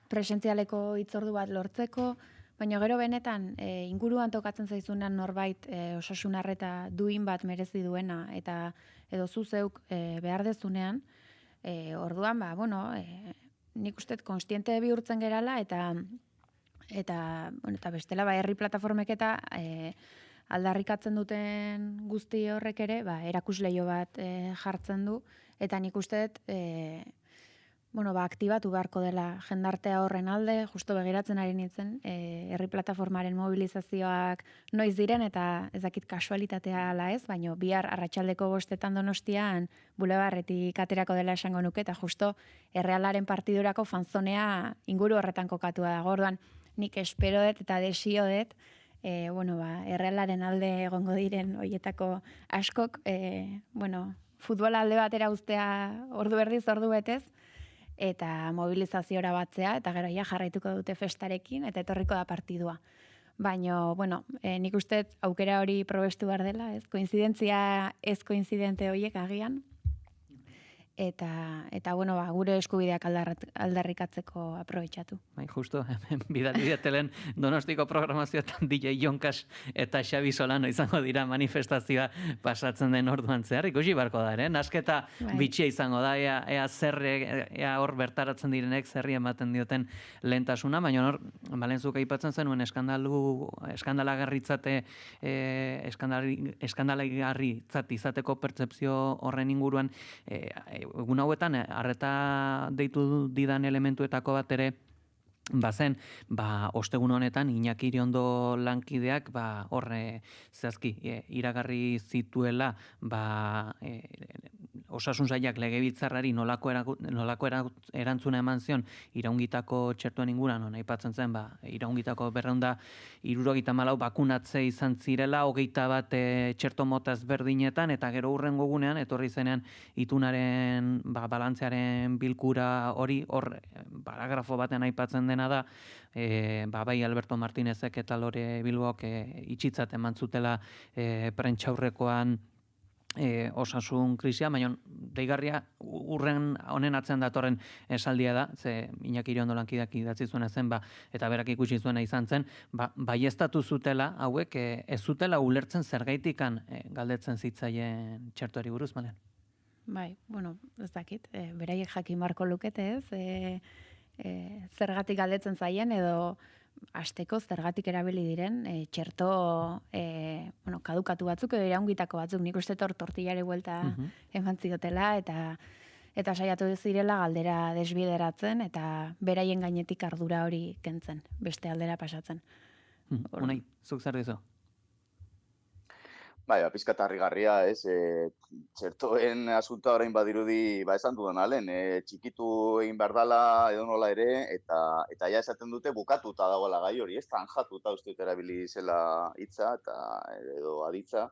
presentzialeko itzordu bat lortzeko, baina gero benetan inguruan tokatzen zaizunan norbait osasun arreta duin bat merezi duena, eta edo zuzeuk behar dezunean, orduan, nik uste konstiente bihurtzen gerala, eta bestela herri plataformek eta aldarrikatzen duten guzti horrek ere, erakusleio bat jartzen du, eta nik uste aktibatu beharko dela jendartea horren alde, justo begiratzen ari nintzen, herri plataformaren mobilizazioak noiz diren, eta ez dakit kasualitatea ala ez, baina bihar arratsaldeko 5 Donostian bulebarretik aterako dela esango nuke, eta justo Errealaren partidurako fanzonea inguru horretan kokatua dago. Orduan, nik espero dut eta desio dut, Errealaren alde egongo diren horietako askok, futbola alde batera uztea ordu erdiz, ordu betez, eta mobilizaziora batzea, eta gero jarraituko dute festarekin, eta etorriko da partidua. Baina, nik uste aukera hori probestu behar dela, ez koinzidentzia ez koinzidente horiek agian, eta gure eskubideak aldarrikatzeko aprobetxatu. Justo, bidali dietelen Donostiko programazioetan DJ Jonkas eta Xabi Solano izango dira manifestazioa pasatzen den orduan zehar, ikusi barko da, nasketa bitxia izango da, ea hor bertaratzen direnek zerri ematen dioten lehentasuna, baina hor, balenzuk aipatzen zenuen eskandalagarritzat izateko pertzepzio horren inguruan, egun hauetan, arreta deitu didan elementuetako bat ere, bazen, ostegun honetan, Iñaki Iriondo lankideak, horre, zehazki, iragarri zituela, Osasun sailak legebiltzarrari nolako erantzuna eman zion iraungitako txertuen inguran, aipatzen zen, iraungitako 274 bakunatze izan zirela, 21 txerto mota ezberdinetan, eta gero hurrengo gunean, etorri zenean itunaren balantzearen bilkura hori, hor paragrafo batean aipatzen dena da, bai Alberto Martinezek eta Lore Bilbok itxitzat eman zutela prentxaurrekoan osasun krisia, baina deigarria urren honen atzean datorren esaldia da, ze Iñaki Iriondo lankideak idatzi zuena zen, eta berak ikusi zuena izan zen, baieztatu zutela, hauek ez zutela ulertzen zergaitikan galdetzen zitzaien txertoari buruz, Malen? Bai, bueno, ez dakit, beraiek jakin marko lukete ez, zergatik galdetzen zaien edo asteko zergatik erabili diren txerto kadukatu batzuk edo iraungitako batzuk, nik uste tortillare buelta eman ziotela eta saiatu zirela galdera desbideratzen eta beraien gainetik ardura hori kentzen, beste aldera pasatzen. Unai, zuk zer dizu? Bai, pizkat harrigarria, ez, txertoen asunta orain badirudi, esan dudan alen, txikitu egin behar dela edo nola ere, eta ja esaten dute bukatuta dagoela gai hori, ez, tanjatuta uste dut erabili zela hitza, eta edo aditza,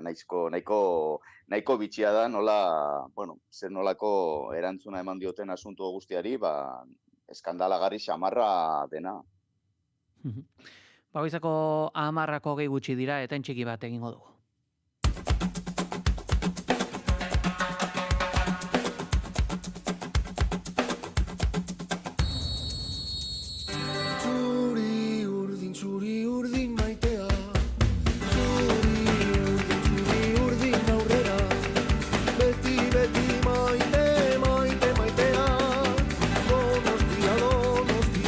nahiko bitxia da, nola, zer nolako erantzuna eman dioten asuntu guztiari, eskandalagarri xamarra dena. Goizeko 10:20 gutxi dira, eten txiki bat egingo dugu. Txuri urdin maitea, txuri urdin aurrera, beti maitea, donostiarra.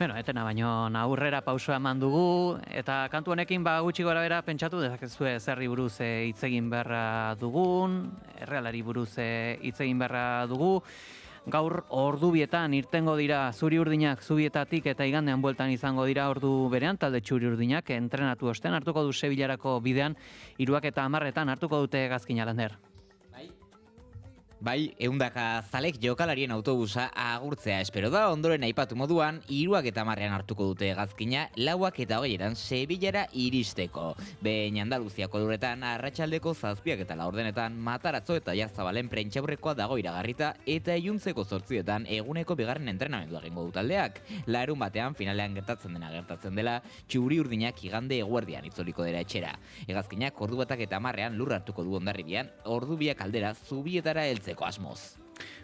Bueno, etena baino aurrera pausoa eman dugu, eta kantu honekin gutxi gora bera pentsatu dezakezue zerri buruz hitz egin beharra dugun, errealari buruz hitz egin beharra dugu. Gaur ordubietan irtengo dira Zuri Urdinak Zubietatik eta igandean bueltan izango dira ordu berean, talde Txuri Urdinak entrenatu ostean hartuko du Sevillarako bidean, 3:10 hartuko dute Hegazkina, Lander. Bai, ehundaka zalek jokalarien autobusa agurtzea espero da, ondoren aipatu moduan, 3:10 hartuko dute Hegazkina, 4:20 Sevillara iristeko. Behin Andaluziako lurretan arratsaldeko 7 eta 4 Mataratzo eta Oiarzabalen prentxaurrekoa dago iragarrita, eta iluntzeko 8 eguneko bigarren entrenamendua egingo du taldeak. Larunbatean finalean gertatzen dela, Txuri Urdinak igande eguerdian itzuliko dira etxera. Hegazkinak ordu 1:10 lur hartuko du Hondarribian, ordu 2 aldera Zubietara heltzeko asmoz.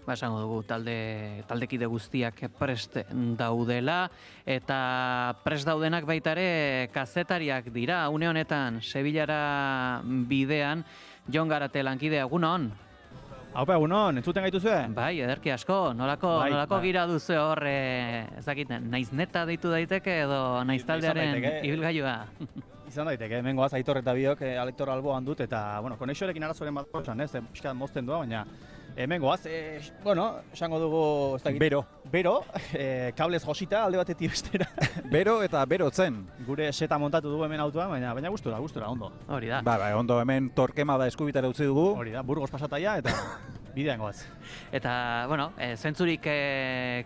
Esango dugu taldekide guztiak prest daudela, eta prest daudenak baita ere kazetariak dira. Une honetan Sevillara bidean, Jon Garate lankidea, egunon? Haupa, egunon, entzuten gaituzue? Bai, ederki asko, nolako gira duzu hor, ezakiten, naiz neta deitu daiteke edo naiz taldearen ibilgailua? Izan daiteke, hemen goaz Aitor eta biok Alektor alboan dut, eta, konexioarekin arazoren bat bortzan, pixka mozten doa, baina hemen goaz, esango dugu, ez dakit. Bero, kablez josita alde batetik bestera. Bero eta berotzen. Gure seta montatu dugu hemen autoa, baina gustura, ondo. Hori da. Ba, ondo, hemen torkema da eskubitara utzi dugu. Hori da, Burgos pasataia eta bidean goaz. Eta, zentzurik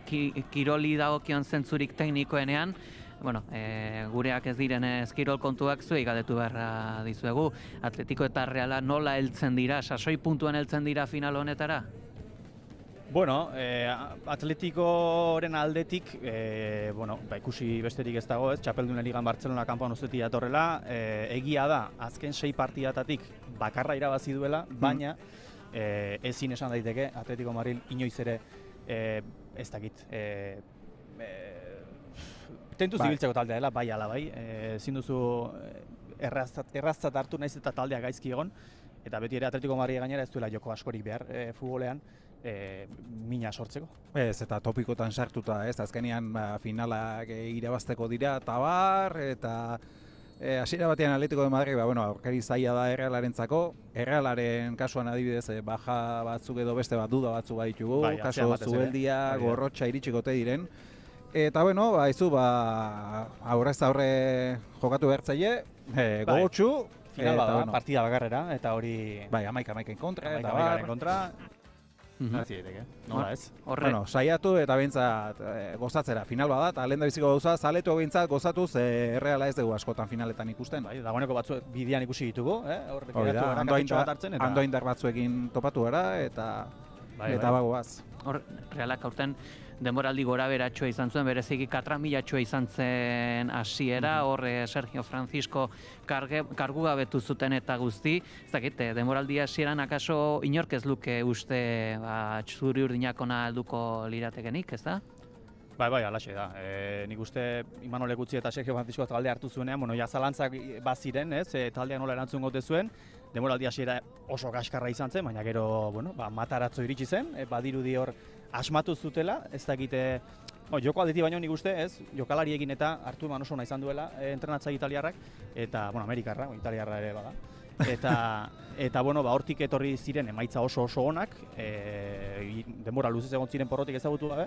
kiroli dagokion zentzurik teknikoenean, gureak ez diren kirol kontuak zuei galdetu beharra dizuegu. Atletico eta Reala nola heltzen dira, sasoi puntuan heltzen dira final honetara? Atleticoren aldetik, ikusi besterik ez dago, Txapeldunen Ligan Bartzelona kanpoan ustetik datorrela, egia da, azken 6 partidatatik bakarra irabazi duela, baina ezin esan daiteke Atletico Madrid inoiz ere ez dakit, tentu zibiltzeko taldea dela, bai ala bai, ezin duzu erraztzat hartu naiz eta taldea gaizki egon, eta beti ere Atletico Madrid gainera ez duela joko askorik behar futbolean, mina sortzeko. Ez, eta topikotan sartuta, ez, azkenean finalak irabazteko dira, tabar, eta hasiera batean Atletico de Madrid, aurkari zaila da Errealarentzako. Errealaren kasuan adibidez, baja batzuk edo beste bat duda batzuk baditugu, kaso Zubeldia, Gorrotxa iritsikote diren. Eta aurrez aurre jokatu behartzaile, gogotsu. Final bada, partida bakarrera, eta hori... Bai, amaikaen kontra, eta amaikaren kontra. Nola ez? Saiatu eta behintzat gozatzera final bada, eta lehen da biziko gauza, zaletu behintzat gozatuz Erreala ez dugu askotan finaletan ikusten. Bai, dagoeneko batzuek bidean ikusi ditugu, Andoindar batzuekin topatu gara, eta bagoaz. Hor, Realak aurten denboraldi gora beratxoa izan zuen, bereziki katramilatxoa izan zen hasiera, hor Sergio Francisco kargugabetu zuten eta guzti. Ez dakit, denboraldi hasieran akaso inork ez luke uste zuri urdinak ona helduko liratekenik, ez da? Bai, alaxe da. Nik uste Imanol Egutzi eta Sergio Francisco talde hartu zuenean, zalantzak baziren, taldea nola erantzun gote zuen, denboraldi hasiera oso kaskarra izan zen, baina gero, mataratzo iritsi zen, badirudi hor asmatu zutela, ez dakite, joko aldeti baino nik uste, jokalariekin eta hartu eman oso ona izan duela entrenatzaile italiarrak, eta, Amerikarra, italiarra ere bada. Eta hortik etorri ziren emaitza oso onak, denbora luzez egon ziren porrotik ezagutu gabe,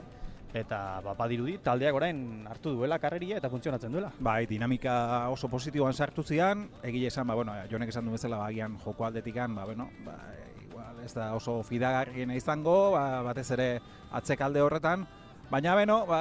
eta badirudi taldeak orain hartu duela karreria eta funtzionatzen duela. Bai, dinamika oso positiboan sartu zian, egile esan, Jonek esan du bezala, agian joko aldetikan, igual ez da oso fidagarriena izango, batez ere atzekalde horretan, baina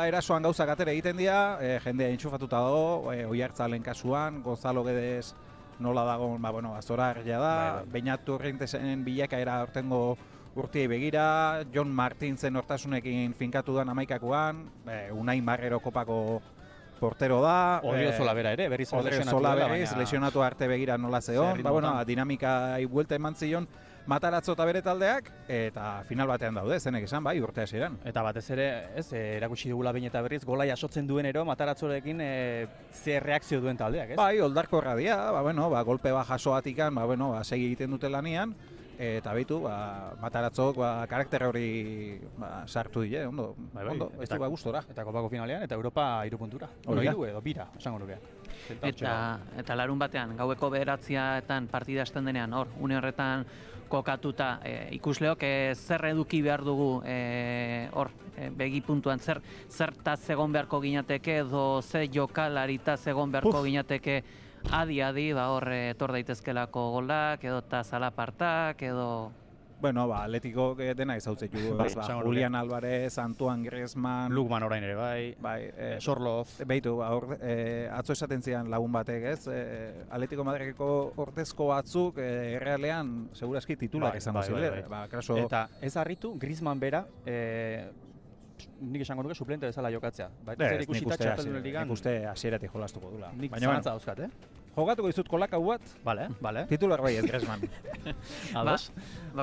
erasoan gauzak atera egiten dira, jendea entxufatuta dago, Oiartzalen kasuan, Gonzalo Guedes nola dago, azora argia da, Beñat Urrintesen bilakaera aurtengo urtiei begira, Jon Martinsen hortasunekin finkatu da amaikakoan, Unai Marrero kopako portero da. Odriozola bera ere, berriz lesionatu arte begira nola zeon, dinamika buelta eman zion, Mataratzo eta bere taldeak, eta final batean daude, zenek esan, urte hasieran. Eta batez ere, erakutsi dugula behin eta berriz, gola jasotzen duenero, Mataratzorekin ze reakzio duen taldeak, ez? Bai, oldarkorra dira, golpe jasoatikan, segi egiten dute lanian, eta behitu, Mataratzok karakter hori sartu dile, ondo, ez du gustora. Eta kopako finalean, eta Europa 3 puntura. Hiru edo bira, esango nuke. Eta larun batean, gaueko 9etan partida hasten denean, hor, une horretan kokatuta ikusleok zer eduki behar dugu hor begi puntuan zertaz egon beharko ginateke edo ze jokalaritaz egon beharko ginateke adi hor etor daitezkelako golak edo eta zalapartak edo... Atletico dena izautzet jugu, Julian Álvarez, Antoine Griezmann... Lukman orain ere, bai, Sorloz... Beitu, atzo esaten zian lagun batek, ez? Atletico Madrideko ordezko batzuk Errealean segurazki titular izango zile. Eta ez harritu, Griezmann bera, nik esango nuke suplente bezala jokatzea. Nik uste hasieratik jolastuko dula. Nik zantza dauzkat, Jogatuko dizut kolakau bat. Vale. Titular bai ez Griezmann.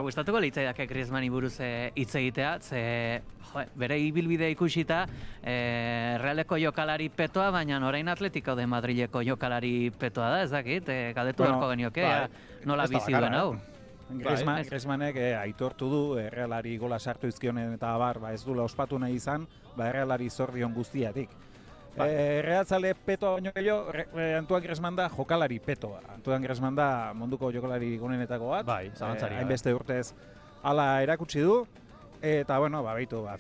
Gustatuko litzaidake Griezmanni buruz hitz egitea, bere ibilbide ikusita Realeko jokalari petoa, baina orain Atletico de Madrileko jokalari petoa da, ez dakit, galdetu beharko genioke, nola bizi duen hau. Griezmannek aitortu du Realari gola sartu izkionen eta ez dula ospatu nahi izan, Realari zordion guztiatik. Realzale petoa baino gehiago, Antoine Griezmann da jokalari petoa. Antoine Griezmann da munduko jokalari gonenetako bat. Bai, zalantzari. Hainbeste urtez hala erakutsi du. Eta,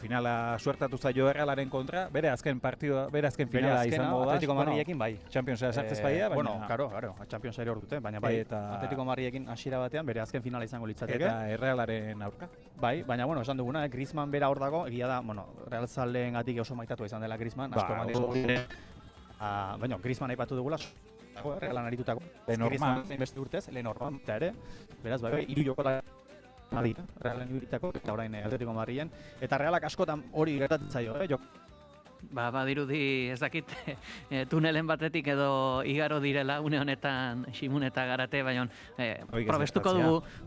finala suertatu zaio Errealaren kontra, bere azken finala izango da. Atletico Madrilekin bai. Championsera sartzez baia, baina... Karo, Championsera hor dute, baina bai, Atletico Madrilekin hasiera batean, bere azken finala izango litzateke. Eta Errealaren aurka. Bai, baina, esan duguna, Griezmann bera hor dago, egia da, Real zaleen gatik oso maitatua izan dela Griezmann, asko baina, Griezmann aipatu dugula, Realan aritutako. Lenormand. Beste urtez, Lenormand, eta ere, beraz, bai, 3 jokola Madrid, Realen ibilitako, eta orain Atletico Madrilen, eta Realak askotan hori gertatzen zaio, Badirudi ez dakit tunelen batetik edo igaro direla une honetan Ximun eta Garate, baina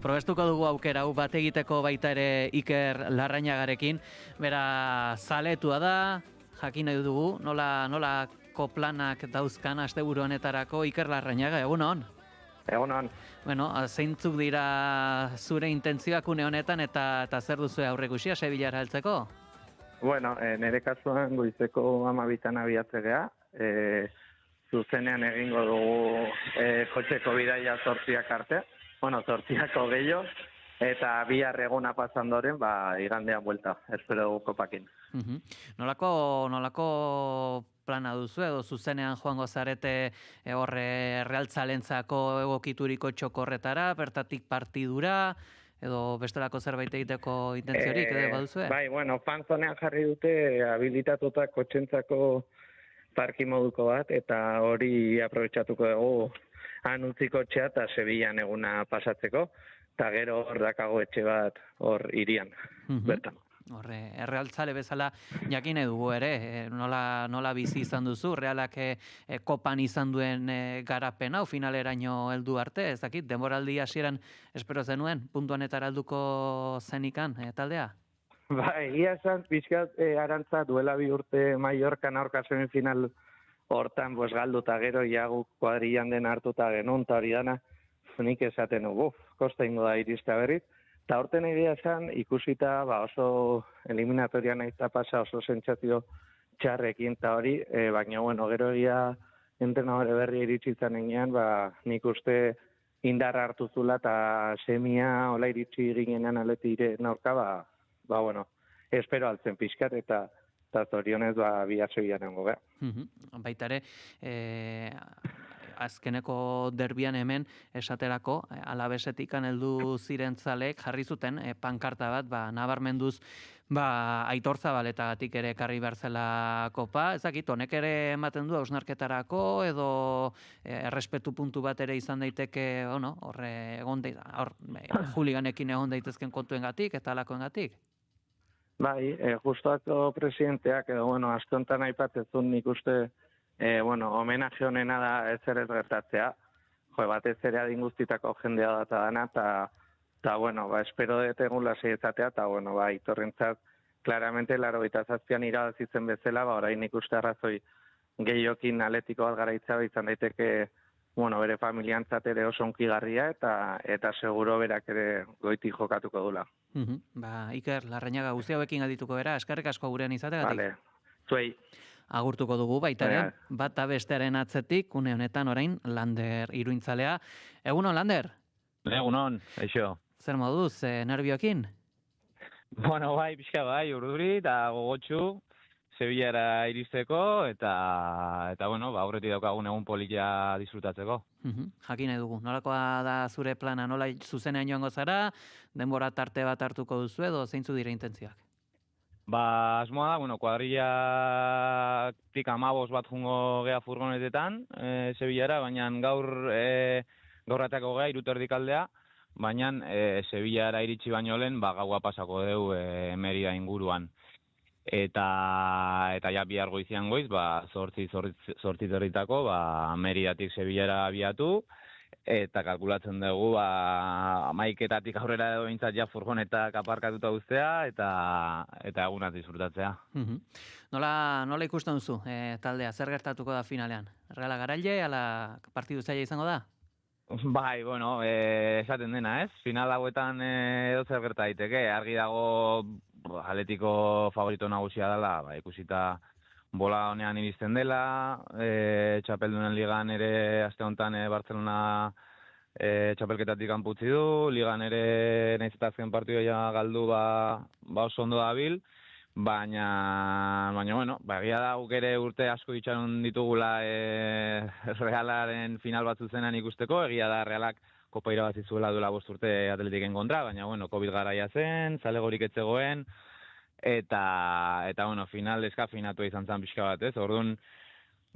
probestuko dugu aukera hau bat egiteko baita ere Iker Larrañagarekin, bera zaletua da, jakin nahi dugu, nolako planak dauzkan asteburu honetarako Iker Larrañaga, egun hon? Egunon. Zeintzuk dira zure intentzioak une honetan eta zer duzu aurreikusia Sevillara heltzeko? Nire kasuan goizeko 12 abiatzea, zuzenean egingo dugu kotxeko bidaia 8ak arte, 8ako gehiago, eta bihar eguna pasandoren, igandean buelta, espero dugu kopakin. Nolako plana duzu edo zuzenean joango zarete horre realtzalentzako egokituriko txokorretara, bertatik partidura, edo bestelako zerbait egiteko intentziorik edo baduzue? Bai, fanzonean jarri dute habilitatuta kotxentzako parki moduko bat, eta hori aprobetxatuko dugu han utziko txea eta Sevillan eguna pasatzeko, eta gero hor dakago etxe bat hor irian, bertan. Horre, errealtzale bezala jakin dugu ere, nola bizi izan duzu, realak kopan izan duen garapen hau finaleraino heldu arte, ez dakit, denboraldi hasieran espero zenuen, puntuanetara helduko zenikan taldea? Egia esan, pixkat arantza duela 2 urte Mallorcan aurka semifinal hortan galduta gero iagu kuadrillan den hartuta genuen, eta hori dana, nik esaten kosta ingo da iristea berriz. Eta horten egia esan, ikusita oso eliminatorian aizta pasa oso sentsazio txarrekin eta hori, baina gero egia entrenadore berri iritsi zanean, nik uste indarra hartu zula eta semia hola iritsi ginean aletire aurka, espero altzen pixkat eta zorionez bihar Sevillan egongo gara. Baita ere, azkeneko derbian hemen esaterako Alabesetik heldu ziren zalek jarri zuten pankarta bat, nabarmenduz Aitor Zabaletagatik ere ekarri behar zela kopa. Ezakit, honek ere ematen du hausnarketarako edo errespetu puntu bat ere izan daiteke, juliganekin egon daitezken kontuengatik eta alakoengatik? Bai, justuako presidenteak edo, aste honetan aipatzezun nik uste homenaje honena da ez gertatzea. Batez ere adin guztitako jendea data dana, eta espero dut egun lasai ezatea, eta Aitorrentzat, claramente, 87an irabazitzen bezala, orain nik uste arrazoi gehiokin atletiko bat garaitza izan daiteke, bere familiantzat ere oso onkigarria, eta seguro berak ere goiti jokatuko dula. Iker, Larrañaga guzti hauekin aldituko bera, eskerrik asko gurean izategatik. Vale, zuei. Agurtuko dugu baita ere, bata bestearen atzetik, une honetan orain, Lander Iruintzalea. Egunon, Lander? Egunon, eixo. Zer moduz, nervioekin? Pixka urduri eta gogotxu, Sevillara iristeko, eta aurretik daukagun egun polita disfrutatzeko. Jakin nahi dugu, nolakoa da zure plana, nola zuzenean joango zara, denbora tarte bat hartuko duzu edo zeintzu dira intentzioak? Asmoa da, kuadrillatik 15 bat jungo gea furgonetetan, Sevillara, baina gaur atako gea, 3:30 aldea, baina Sevillara iritsi baino lehen, gaua pasako dugu Merida inguruan. Eta bihar goizian goiz, 8:30 Meridatik Sevillara abiatu, eta kalkulatzen dugu 11:00 aurrera edo behintzat furgonetak aparkatuta uztea eta egunaz disfrutatzea. Nola ikusten duzu taldea, zer gertatuko da finalean? Reala garaile, ala partidu zaila izango da? Bai, esaten dena, ez? Final hauetan edo zer gerta daiteke, argi dago Atletiko favorito nagusia dela, ikusita bola honean iristen dela, txapeldunen ligan ere aste honetan Barcelona txapelketatik kanputzi du, ligan ere nahiz eta azken partidua galdu oso ondo dabil, baina egia da guk ere urte asko itxaron ditugula Realaren final bat zuzenan ikusteko, egia da Realak kopa irabazi zuela duela 5 urte Atletiken kontra, baina Covid garaia zen, zalegorik etzegoen, eta final eskafinatu izan zen pixka bat, ez? Orduan,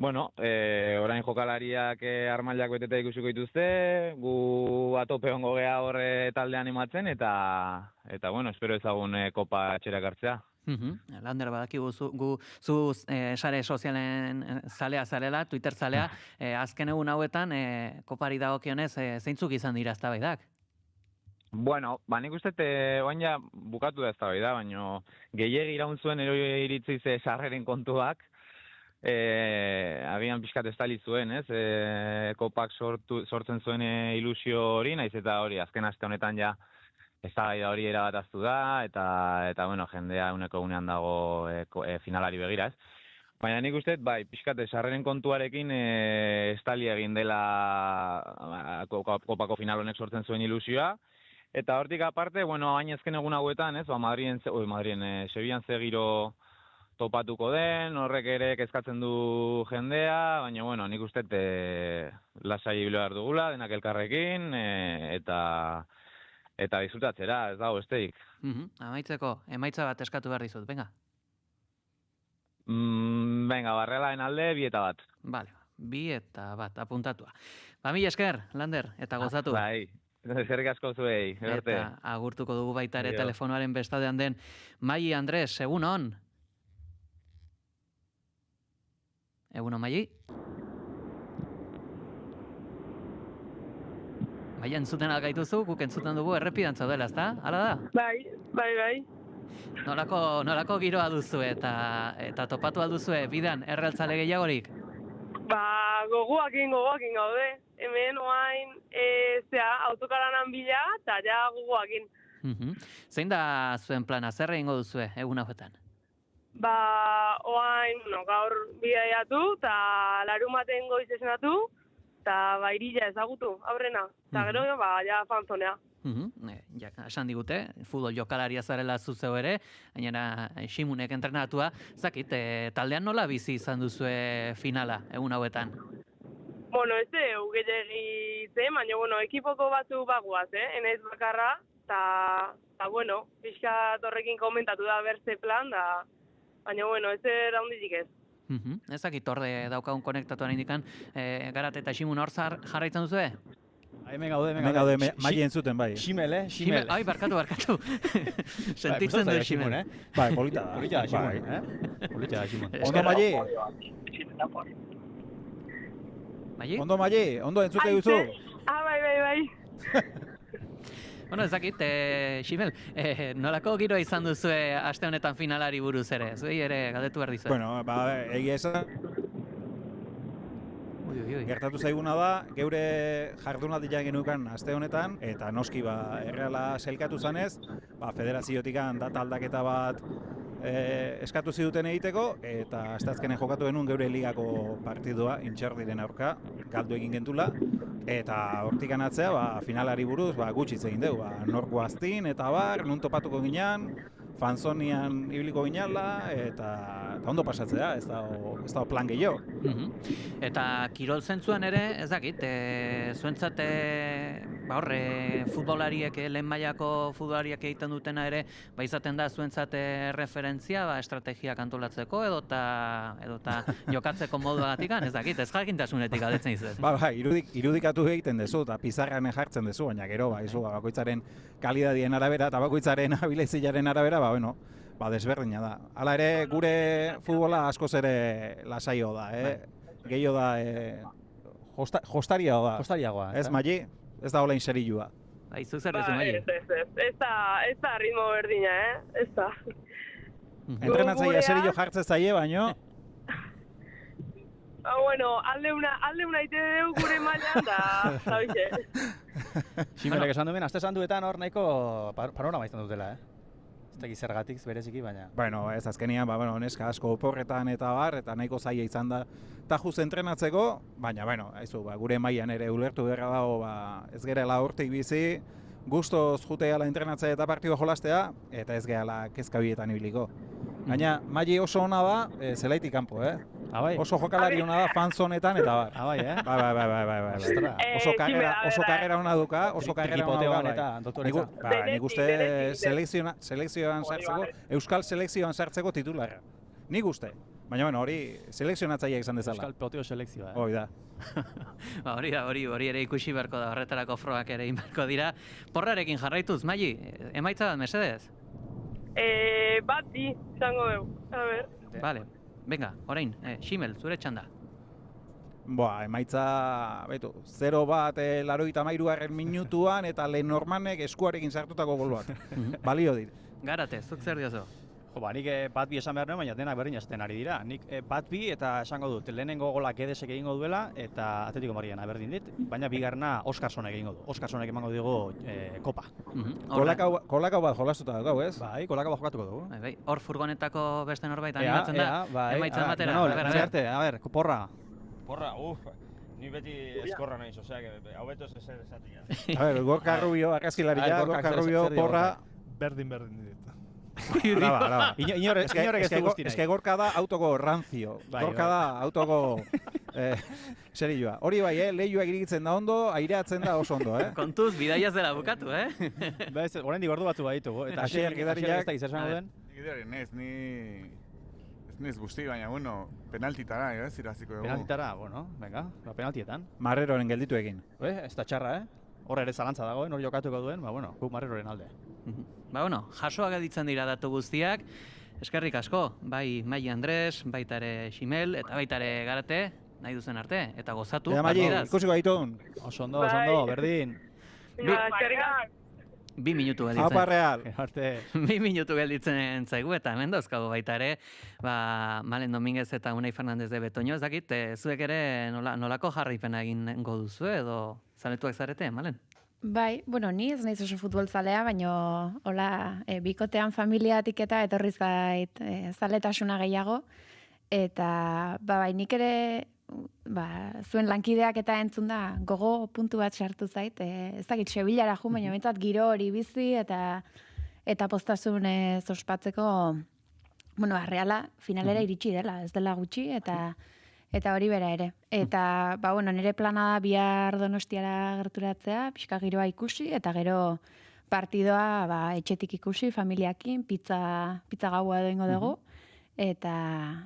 orain jokalariak armailak beteta ikusiko dituzte, gu atope hongo gea horre taldean animatzen, eta espero ezagun kopa atxerak hartzea. Lander, badakigu zu sare sozialen zalea zarela, Twitter zalea, azken egun hauetan, kopari dagokionez, zeintzuk izan dira eztabaidak? Nik uste oain ja bukatu da eztabaida, baina gehiegi iraun zuen iritziz sarreren kontuak, agian pixkat estali zuen, ez? Kopak sortzen zuen ilusio hori, naiz eta hori, azken aste honetan ja eztabaida hori erabataztu da, eta jendea uneko unean dago finalari begira, ez? Baina nik uste, bai, pixkate, sarreren kontuarekin estali egin dela kopako final honek sortzen zuen ilusioa. Eta hortik aparte, bueno, hain ezken egun hauetan, ez, Madrien, Sevillan ze giro topatuko den, horrek ere kezkatzen du jendea, baina, bueno, nik uste lasai ibili behar dugula, denak elkarrekin, eta disfrutatzera, ez dago besteik. Amaitzeko, emaitza bat eskatu behar dizut, venga. Venga, Barrelaen alde, 2 eta 1. Vale, 2 eta 1, apuntatua. Mila esker, Lander, eta gozatu. Bai, eskerrik asko zuei. Eta agurtuko dugu baita ere telefonoaren bestaldean den Mai Andres, egunon. Egunon, Mai? Mai, entzuten algaituzu, guk entzuten dugu errepidan zaudela, ezta? Hala da? Bai. Nolako giroa duzu eta topatu alduzue bidan errealtzale gehiagorik? Gogoakin gaude. Hemen oain autokaranan bila eta ja gogoakin. Zein da zuen plana, zer egingo duzue egun hauetan? Oain, gaur bidaiatu eta larumaten goiz esenatu eta irila ezagutu, aurrena. Eta gero, ja fanzonea. Ja, esan digute, futbol jokalaria zarela zuzeu ere, gainera Ximunek entrenatua. Zakit, taldean nola bizi izan duzue finala egun hauetan? Bueno, ez gehiagi zen, baina, ekipoko batzu bagoaz, enaiz bakarra, eta, pixka torrekin komentatu da berze plan, baina, ez raunditik ez. Ez dakit orde daukagun konektatuan indikan, Garat eta Ximun hor jarraitzen duzue? Hemen gaude, Mai entzuten, bai. Ximel. Ai, barkatu. Sentitzen du Ximel. Bai, polita da. Polita da, Ximon. Ondo, Mai? Ondo, Mai? Ondo entzute duzu? Bai. Bueno, ez dakit, Ximel, nolako giroa izan duzue aste honetan finalari buruz ere? Zuei ere galdetu behar dizue. Bueno, egia esan, gertatu zaiguna da, geure jardunaldia genukan aste honetan, eta noski erreala sailkatu zanez, federaziotikan data aldaketa bat eskatu ziduten egiteko, eta asteazkenen jokatu genuen geure ligako partidua, Intxerdiren aurka, galdu egin gentula, eta hortikan atzea, finalari buruz, gutxi egin dugu, nor guaztin, eta nun topatuko ginean, fanzonian ibiliko ginala, eta ondo pasatzea, ez da plan gehiago. Eta kirol zentzuan ere, ez dakit, zuentzat futbolariek, lehen mailako futbolariak egiten dutena ere, izaten da zuentzat referentzia, estrategiak antolatzeko, edota jokatzeko moduagatik, ez dakit, ez jakintasunetik galdetzen izuet. Irudikatu egiten dezu, eta pizarran jartzen dezu, baina gero, bakoitzaren kalidadien arabera, eta bakoitzaren abileziaren arabera, desberdina da. Hala ere, gure futbola askoz ere lasaio da, gehiago da, jostariagoa. Ez, Mai? Ez da olain serilua. Zuk zer duzu, Mai? Ez da ritmo berdina, ez da. Entrenatzaia serio jartzen zaie, baino? Alde una ite dugu gure mailan da, zabixe. Ximelek esan duen, aste sanduetan hor nahiko panorama izan dutela, Ez da gizergatik, bereziki, baina... Ez azkenian, neska asko oporretan eta eta nahiko zaila izan da tajuz entrenatzeko, baina, gure mailan ere ulertu beharra dago, ez gerela hortik bizi, gustoz juteala entrenatzea eta partidua jolastea, eta ez gehala kezkabietan ibiliko. Baina, Mai oso ona da, zelaitik kanpo, Oso jokalari ona da fanzonetan eta bar. Bai. Oso karrera ona duka, Nik uste selekzioan sartzeko, Euskal selekzioan sartzeko titularra. Nik uste. Baina, hori selekzionatzaia izan dezala. Euskal poteo selekzioa, Hori da. Hori ere ikusi beharko da, horretarako frogak ere inberko dira. Porrarekin jarraituz, Mai, emaitza bat, mesedez? Bati, izango dugu, a ber. Vale, venga, orain, Ximel, zure txanda. Emaitza, 0-1 minutuan eta Lenormanek eskuarekin sartutako gol bat. Balio dit. Garate, zuk zer diozu? Nik bat bi esan behar nuen, baina denak berdin esaten ari dira. Nik bat bi eta esango dut, lehenengo gola Gedesek egingo duela eta Atletico Madrilena berdin dit, baina bigarna Oskarsonek egingo du. Oskarsonek emango digu kopa. Kolakau bat jolastuta dago, ez? Bai, kolakau bat jokatuko dugu. Bai, hor furgonetako beste norbait animatzen da. Emaitzen batera. A ber, porra. Porra, ni beti eskorra naiz, osea, hau beto ez ezer esatia. A ber, Gorka Rubio, argazkilaria, Gorka Rubio, porra. Berdin dit. Brava. Inorek ez du guzti nahi. Ez que Gorka da autoko ranzio. Gorka da autoko serioa. Hori bai, lehioa irigitzen da ondo, aireatzen da oso ondo, Kontuz, bidaia zela bukatu, Oraindik ordu batzu baditugu. Eta Asier Gidariak ez da izan den. Gidari, ez guzti, baina, penaltitara, iraziko dugu. Penaltitara, venga, penaltietan. Marreroren gelditu egin. Ez da txarra, Hor ere zalantza dagoen, hor jokatuko duen, guk Marreroren alde. Jasoak editzen dira datu guztiak, eskerrik asko, bai Mai Andres, baita ere Ximel, eta baita ere Garate, nahi duzen arte, eta gozatu. Eta Mai, ikusiko gaitun. Oso ondo, berdin. 2 minutu gelditzen. Apa real. 2 minutu gelditzen zaigu, eta hemen dauzkagu baita ere, Malen Dominguez eta Unai Fernandez de Betoño, ez dakit, zuek ere nolako jarraipena egingo duzu edo zaletuak zarete, Malen? Bai, ni ez naiz oso futbolzalea, baina hola, bikotean familiatik eta etorri zait zaletasuna gehiago, eta bai, nik ere zuen lankideak eta entzun da gogo puntu bat sartu zait, ez dakit Sevillara jo, baina behintzat giro hori bizi eta postasunez ospatzeko, Reala finalera iritsi dela, ez dela gutxi, eta hori bera ere. Eta, nire plana da bihar Donostiara gerturatzea, pixka giroa ikusi, eta gero partidoa etxetik ikusi, familiakin, pizza gaua egingo dugu, eta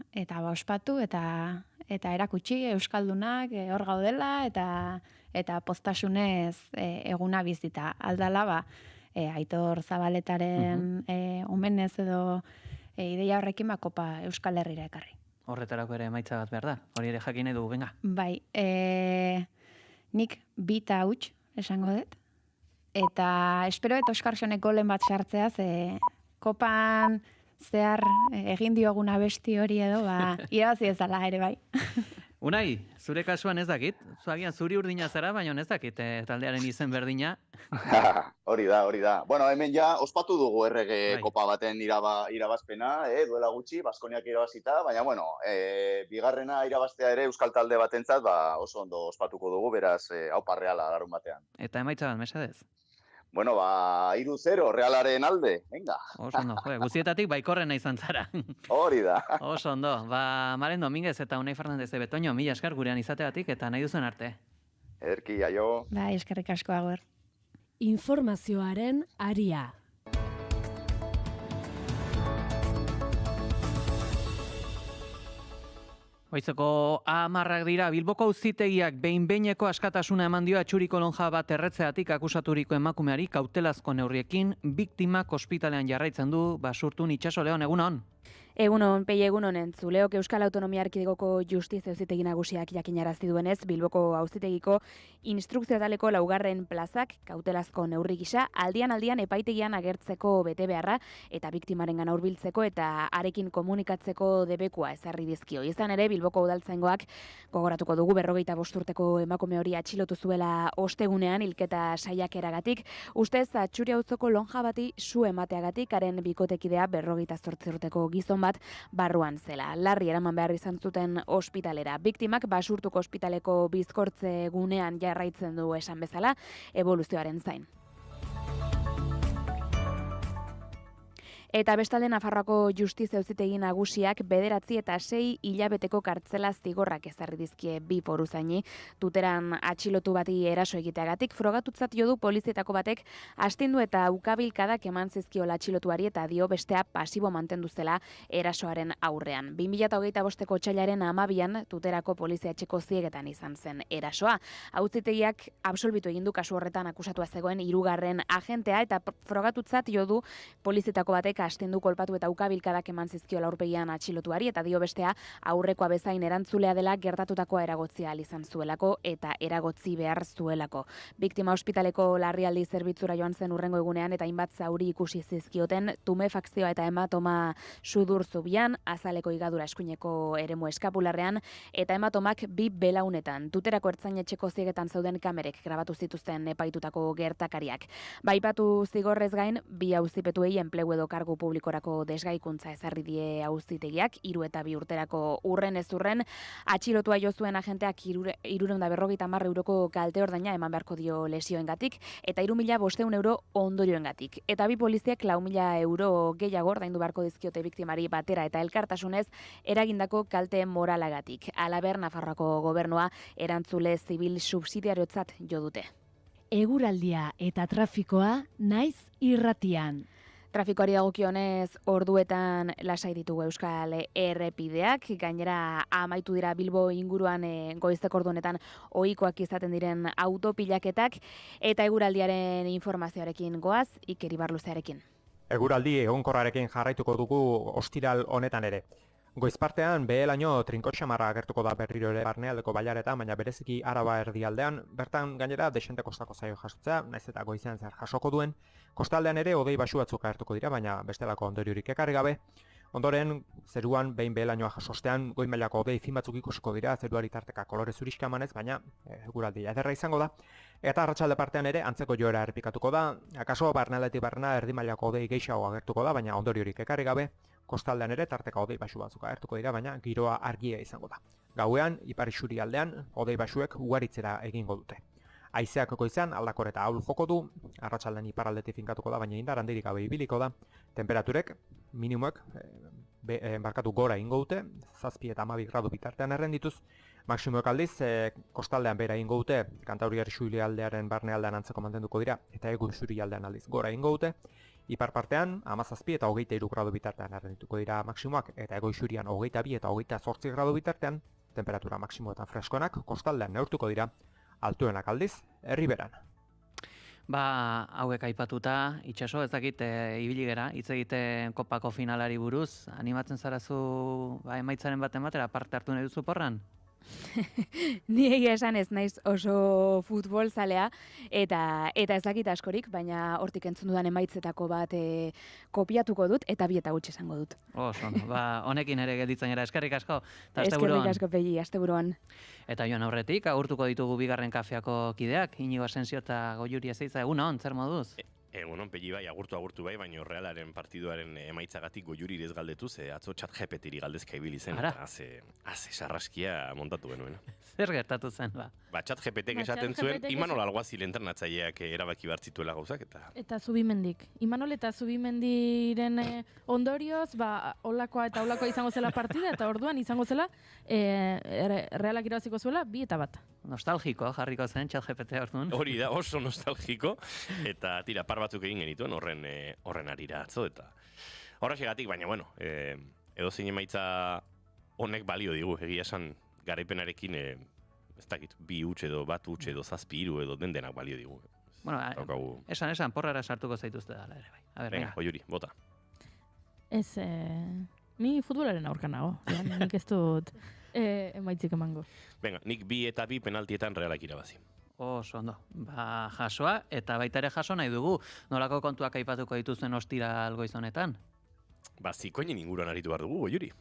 ospatu, eta erakutsi euskaldunak hor gaudela, eta postasunez eguna bizita. Aldala, Aitor Zabaletaren omenez edo ideia horrekin kopa Euskal Herrira ekarri. Horretarako ere emaitza bat behar da, hori ere jakin edu, venga. Bai, nik 2 huts esango dut, eta espero eta Oskarsonek golen bat sartzea, kopan zehar egin dioguna besti hori edo, irabazi ezala ere bai. Unai, zure kasuan ez dakit, zuagian zuri urdina zara, baina ez dakit taldearen izen berdina. Hori da. Hemen ja ospatu dugu errege kopa baten irabazpena, duela gutxi, Baskoniak irabazita, baina bigarrena irabaztea ere euskal talde batentzat oso ondo ospatuko dugu, beraz, aupa Reala larun batean. Eta emaitza bat, mesedez? 3-0 Realaren alde, venga. Oso ondo, guztietatik baikorrena izan zara. Hori da. Oso ondo, Malen Dominguez eta Unai Fernandez de Betoño, mila esker gurean izateatik eta nahi duzen arte. Ederki, aio. Bai, eskerrik asko agur. Informazioaren aria. Goizeko 10 dira, Bilboko auzitegiak behin-behineko askatasuna eman dio atxuriko lonja bat erretzeatik akusaturiko emakumeari kautelazko neurriekin, biktimak ospitalean jarraitzen du Basurtun Itxaso Leon, egunon. Egunon, Pei egunon entzuleok Euskal Autonomia Erkidegoko Justizia Auzitegi Nagusiak jakinarazi duenez, Bilboko auzitegiko instrukzio ataleko 4. plazak kautelazko neurri gisa aldian epaitegian agertzeko betebeharra eta biktimarengana hurbiltzeko eta harekin komunikatzeko debekua ezarri dizkio. Izan ere, Bilboko udaltzaingoak gogoratuko dugu 45 urteko emakume hori atxilotu zuela ostegunean hilketa saiakeragatik, ustez atxuri auzoko lonja bati su emateagatik haren bikotekidea 48 urteko gizon bat barruan zela. Larri eraman behar izan zuten ospitalera. Biktimak Basurtuko ospitaleko bizkortze gunean jarraitzen du esan bezala, eboluzioaren zain. Eta bestalde Nafarroako Justizia Auzitegi Nagusiak 9 eta 6 hilabeteko kartzela zigorrak ezarri dizkie bi foruzaini Tuteran atxilotu bati eraso egiteagatik. Frogatutzat jo du polizietako batek astindu eta ukabilkadak eman zizkiola atxilotuari eta dio bestea pasibo mantendu zela erasoaren aurrean. 2025ko otsailaren 12an Tuterako polizia etxeko ziegetan izan zen erasoa. Auzitegiak absolbitu egin du kasu horretan akusatua zegoen 3. agentea eta frogatutzat jo du polizietako batek astindu kolpatu eta ukabilkadak eman zizkiola aurpegian atxilotuari, eta dio bestea aurrekoa bezain erantzulea dela gertatutakoa eragotzia ahal izan zuelako eta eragotzi behar zuelako. Biktima ospitaleko larrialdi zerbitzura joan zen hurrengo egunean eta hainbat zauri ikusi zizkioten tumefakzioa eta hematoma sudur zubian, azaleko higadura eskuineko eremu eskapularrean eta hematomak 2 belaunetan. Tuterako ertzainetxeko ziegetan zauden kamerek grabatu zituzten epaitutako gertakariak. Baipatu zigorrez gain, 2 auzipetuei enplegu edo kargu publikorako desgaikuntza ezarri die auzitegiak, 3 eta 2 urterako urren ez urren, atxilotua jo zuen agenteak 350 euroko kalte ordaina eman beharko dio lesioengatik eta 3.500 euro ondorioengatik. Eta 2 poliziek 4.000 euro gehiago ordaindu beharko dizkiote biktimari batera eta elkartasunez eragindako kalte moralagatik. Halaber, Nafarroako gobernua erantzule zibil subsidiariotzat jo dute. Eguraldia eta trafikoa naiz irratian. Trafikoari dagokionez orduetan lasai ditugu euskal errepideak, gainera amaitu dira Bilbo inguruan goizeko orduenetan ohikoak izaten diren autopilaketak, eta eguraldiaren informazioarekin goaz, Iker Ibarluzearekin. Eguraldi egonkorrarekin jarraituko dugu ostiral honetan ere. Goizpartean behelaino trinko xamarra agertuko da berriro ere barnealdeko bailaretan, baina bereziki Araba erdialdean, bertan gainera desente kostako zaio jasotzea, naiz eta goizean zer jasoko duen. Kostaldean ere hodei baxu batzuk agertuko dira, baina bestelako ondoriorik ekarri gabe. Ondoren, zeruan behin behelainoa jasostean, goi mailako hodei fin batzuk ikusiko dira, zeruari tarteka kolore zuriska emanez, baina eguraldia ederra izango da. Eta arratsalde partean ere antzeko joera errepikatuko da, akaso barnealdetik barna erdi mailako hodei gehiago agertuko da, baina ondoriorik ekarri gabe. Kostaldean ere tarteka hodei baxu batzuk agertuko dira, baina giroa argia izango da. Gauean, ipar isurialdean, hodei baxuek ugaritzera egingo dute. Haizeak goizean aldakor eta ahul joko du, arratsaldean iparraldetik finkatuko da, baina indar handirik gabe ibiliko da. Temperaturek, minimoek, gora ingo dute, 7 eta 12 gradu bitartean errendituz. Maksimoek aldiz, kostaldean bera ingo dute, Kantauriar isurialdearen barnealdean antzeko mantenduko dira, eta ego isurialdean aldiz gora ingo dute. Ipar partean, 17 eta 23 gradu bitartean errendituko dira maksimoak, eta ego isurian 22 eta 28 gradu bitartean, temperatura maksimoetan freskoenak, kostaldean neurtuko dira, altuenak aldiz, herriberan. Hauek aipatuta, itxaso, ez dakit, ibili gera, hitz egiten kopako finalari buruz, animatzen zarazu emaitzaren baten batera, parte hartu nahi duzu porran? Ni egia esan ez naiz oso futbol zalea eta ez dakit askorik, baina hortik entzun dudan emaitzetako bat kopiatuko dut eta 2 eta 8 esango dut. Oso, honekin ere gelditzen gara, eskerrik asko. Eskerrik asko Pegi, asteburuan. Eta joan aurretik, agurtuko ditugu bigarren kafeako kideak, Inigo Asensio eta Goiuri Ezeiza, egunon, zer moduz? Egunon, Pegi bai, agurtu bai, baina Realaren partiduaren emaitzagatik Goiuri ez galdetu, ze atzo ChatGPT-ri galdezka ibili zen, eta haze sarraskia montatu genuen. Zer gertatu zen, ba? ChatGPT-ek esaten zuen, Imanol Alguazil entrenatzaileak erabaki behar zituela gauzak, Eta Zubimendik. Imanol eta Zubimendiren ondorioz, olakoa eta olakoa izango zela partida, eta orduan izango zela Realak irabaziko zuela 2 eta 1. Nostalgiko jarriko zen ChatGPT orduan. Hori da, oso nostalgiko, eta tira, par batzuk egin genituen horren arira atzo, eta horrexegatik, baina, bueno, edozein emaitza honek balio digu, egia esan garaipenarekin, ez dakit, 2 huts edo 1 huts edo 7 3 edo denak balio digu. Bueno, esan, porrara sartuko zaituzte dala ere, bai. Venga, Goiuri, bota. Ez, mi futbolaren aurka nago, nik ez dut emaitzik emango. Venga, nik 2 eta 2 penaltietan Realak irabazi. Oso ondo, jasoa, eta baita ere jaso nahi dugu, nolako kontuak aipatuko dituzuen ostiral goiz honetan? Zikoinen inguruan aritu behar dugu, Goiuri.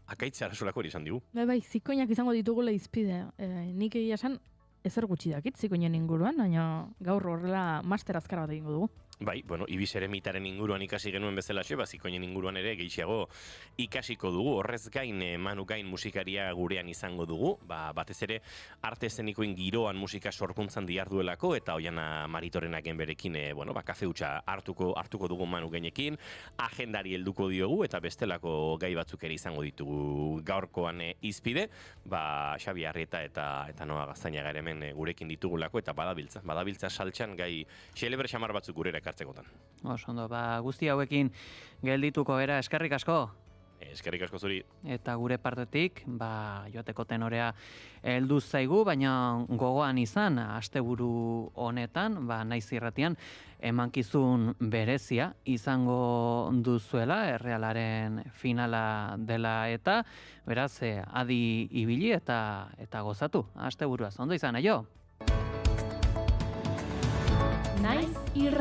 Akaitze arasolako hori izan digu. Bai, zikoinak izango ditugula izpide. Nik egia esan ezer gutxi dakit zikoinen inguruan, baina gaur horrela master azkar bat egingo dugu. Bai, bueno, Ibis Eremitaren inguruan ikasi genuen bezalaxe, zikoinen inguruan ere gehiago ikasiko dugu. Horrez gain, Manu Gain musikaria gurean izango dugu, batez ere arte eszenikoen giroan musika sorkuntzan diarduelako, eta Oiana Maritorenaken berekin, kafe hutsa hartuko dugu Manu Gainekin, agendari helduko diogu, eta bestelako gai batzuk ere izango ditugu gaurkoan izpide, Xabi Arrieta eta Noa Gaztainaga ere hemen gurekin ditugulako, eta badabiltza saltxan gai xelebre xamar batzuk gurera ekartzekotan. Oso ondo, guzti hauekin geldituko era, eskerrik asko. Eskerrik asko zuri. Eta gure partetik, joateko tenorea heldu zaigu, baina gogoan izan, asteburu honetan, Naiz Irratian, emankizun berezia izango duzuela, Errealaren finala dela eta, beraz, adi ibili eta gozatu, asteburuaz. Ondo izan, aio? Naiz Irratian.